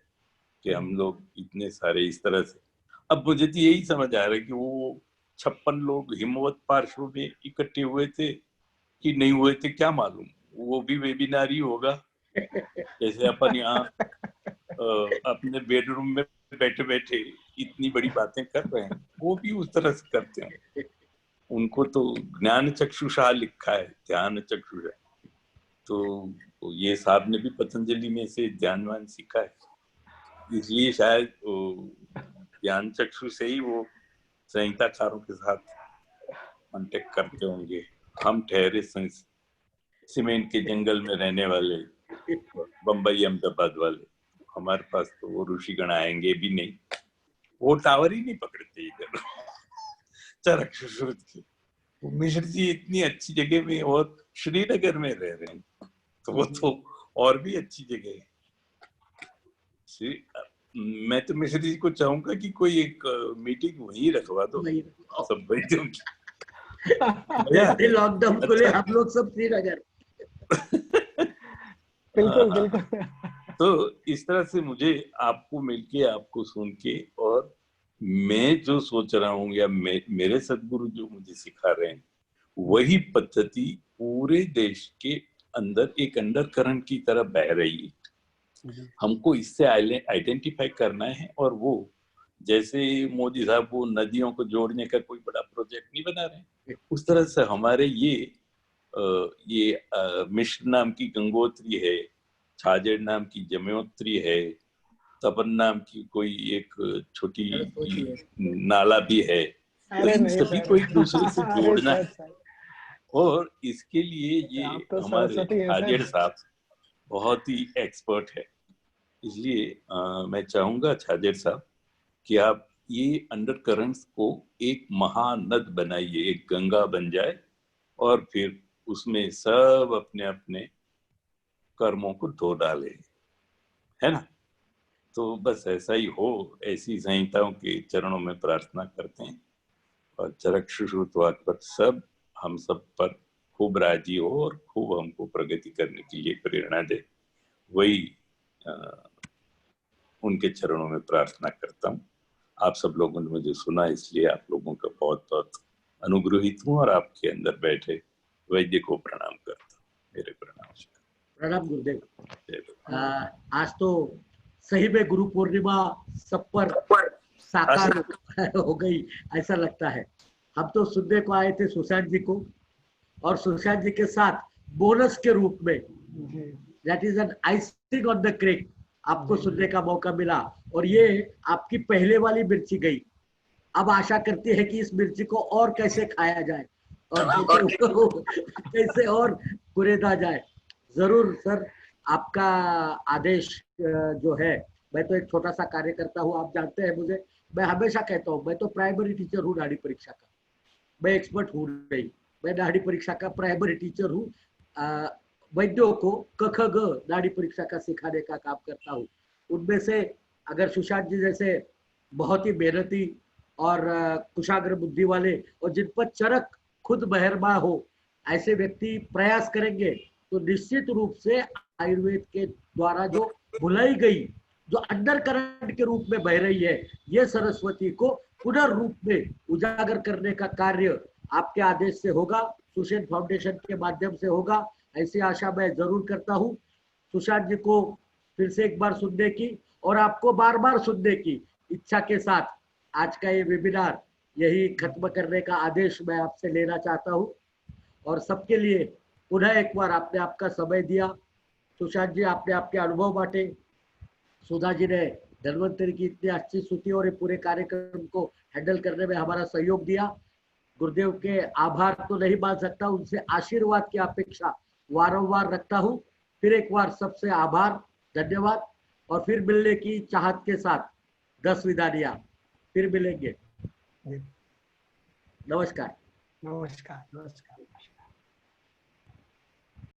कि हम लोग इतने सारे इस तरह से। अब मुझे तो यही समझ आ रहा है कि वो 56 लोग हिमवत पार्श्व में इकट्ठे हुए थे कि नहीं हुए थे क्या मालूम, वो भी वेबिनार ही होगा। जैसे अपन यहाँ अपने बेडरूम में बैठे बैठे इतनी बड़ी बातें कर रहे हैं, वो भी उस तरह से करते हैं। उनको तो ज्ञान चक्षुषा लिखा है, ध्यान चक्षुषा। तो ये साहब ने भी पतंजलि में से ध्यानवान सीखा है, इसलिए शायद ज्ञान चक्षु से ही वो संहिताकारों के साथ कांटेक्ट करते होंगे। हम ठहरे सीमेंट के जंगल में रहने वाले बम्बई अहमदाबाद वाले, हमारे पास तो वो ऋषिगण आएंगे भी नहीं, वो टावर ही नहीं पकड़ते इधर चरक सुश्रुत की। मिश्र जी इतनी अच्छी जगह में और श्रीनगर में रह रहे हैं, तो वो तो और भी अच्छी जगह है। मैं तो मिश्र जी को चाहूंगा कि कोई एक मीटिंग वहीं रखवा दो सब वैद्यों की। लॉकडाउन खुले हम लोग सब श्रीनगर। बिल्कुल बिल्कुल। तो इस तरह से मुझे आपको मिलके, आपको सुन के, और मैं जो सोच रहा हूँ या मेरे सदगुरु जो मुझे सिखा रहे हैं, वही पद्धति पूरे देश के अंदर एक अंडरकरंट की तरह बह रही है। हमको इससे आइडेंटिफाई करना है, और वो जैसे मोदी साहब वो नदियों को जोड़ने का कोई बड़ा प्रोजेक्ट नहीं बना रहे, उस तरह से हमारे ये मिश्र नाम की गंगोत्री है, छाजेड़ नाम की जमुनोत्री है, तपन नाम की कोई एक छोटी नाला भी है। तो इन सभी को एक दूसरे से जोड़ना है, और इसके लिए ये हमारे छाजेड़ साहब बहुत ही एक्सपर्ट है। इसलिए मैं चाहूंगा छाजेड़ साहब कि आप ये अंडरकरंट्स को एक महानद बनाइए, एक गंगा बन जाए, और फिर उसमें सब अपने अपने कर्मों को धो डाले, है ना। तो बस ऐसा ही हो, ऐसी संहिताओं के चरणों में प्रार्थना करते हैं, और चरक्षुश्रुतवाक पर सब हम सब पर खूब राजी हो और खूब हमको प्रगति करने के लिए प्रेरणा दे, वही उनके चरणों में प्रार्थना करता हूँ। आप सब लोगों ने मुझे सुना, इसलिए आप लोगों का बहुत बहुत अनुग्रहित हूँ, और आपके अंदर बैठे वैद्य को प्रणाम करता हूँ। मेरे प्रणाम। प्रणाम गुरुदेव। आज तो सही में गुरु पूर्णिमा सब पर साकार हो गई ऐसा लगता है। हम तो सुनने को आए थे सुशांत जी को, और सुशांत जी के साथ बोनस के रूप में that is an icing on the cake आपको सुनने का मौका मिला, और ये आपकी पहले वाली मिर्ची गई। अब आशा करती है कि इस मिर्ची को और कैसे खाया जाए और कैसे और कुरेदा जाए। जरूर सर, आपका आदेश जो है, मैं तो एक छोटा सा कार्य करता हूँ, आप जानते हैं मुझे, मैं हमेशा कहता हूँ मैं तो प्राइमरी टीचर हूँ नाड़ी परीक्षा का, मैं एक्सपर्ट हूँ नहीं, मैं नाड़ी परीक्षा का प्राइमरी टीचर हूँ। वैद्यों को क ख ग नाड़ी परीक्षा का सिखाने का काम करता हूँ। उनमें से अगर सुशांत जी जैसे बहुत ही मेहनती और कुशाग्र बुद्धि वाले और जिन पर चरक खुद मेहरबा हो, ऐसे व्यक्ति प्रयास करेंगे तो निश्चित रूप से आयुर्वेद के द्वारा जो भुलाई गई, जो अंडर करंट के रूप में बह रही है, ये सरस्वती को पुनर्रूप में उजागर करने का कार्य आपके आदेश से होगा, सुषेण फाउंडेशन के माध्यम से होगा, ऐसी आशा मैं जरूर करता हूँ। सुशांत जी को फिर से एक बार सुनने की और आपको बार बार सुनने की इच्छा के साथ आज का ये वेबिनार यही खत्म करने का आदेश मैं आपसे लेना चाहता हूँ। और सबके लिए पुनः एक बार आपने आपका समय दिया। सुशांत जी, आपने आपके अनुभव बांटे, सुधा जी ने धन्वंतरी की इतनी अच्छी स्तुति और पूरे कार्यक्रम को हैंडल करने में हमारा सहयोग दिया। गुरुदेव के आभार तो नहीं मान सकता, उनसे आशीर्वाद की अपेक्षा वारंवार रखता हूँ। फिर एक बार सबसे आभार, धन्यवाद, और फिर मिलने की चाहत के साथ 10 विदा दिया। फिर मिलेंगे। नमस्कार। नमस्कार। नमस्कार।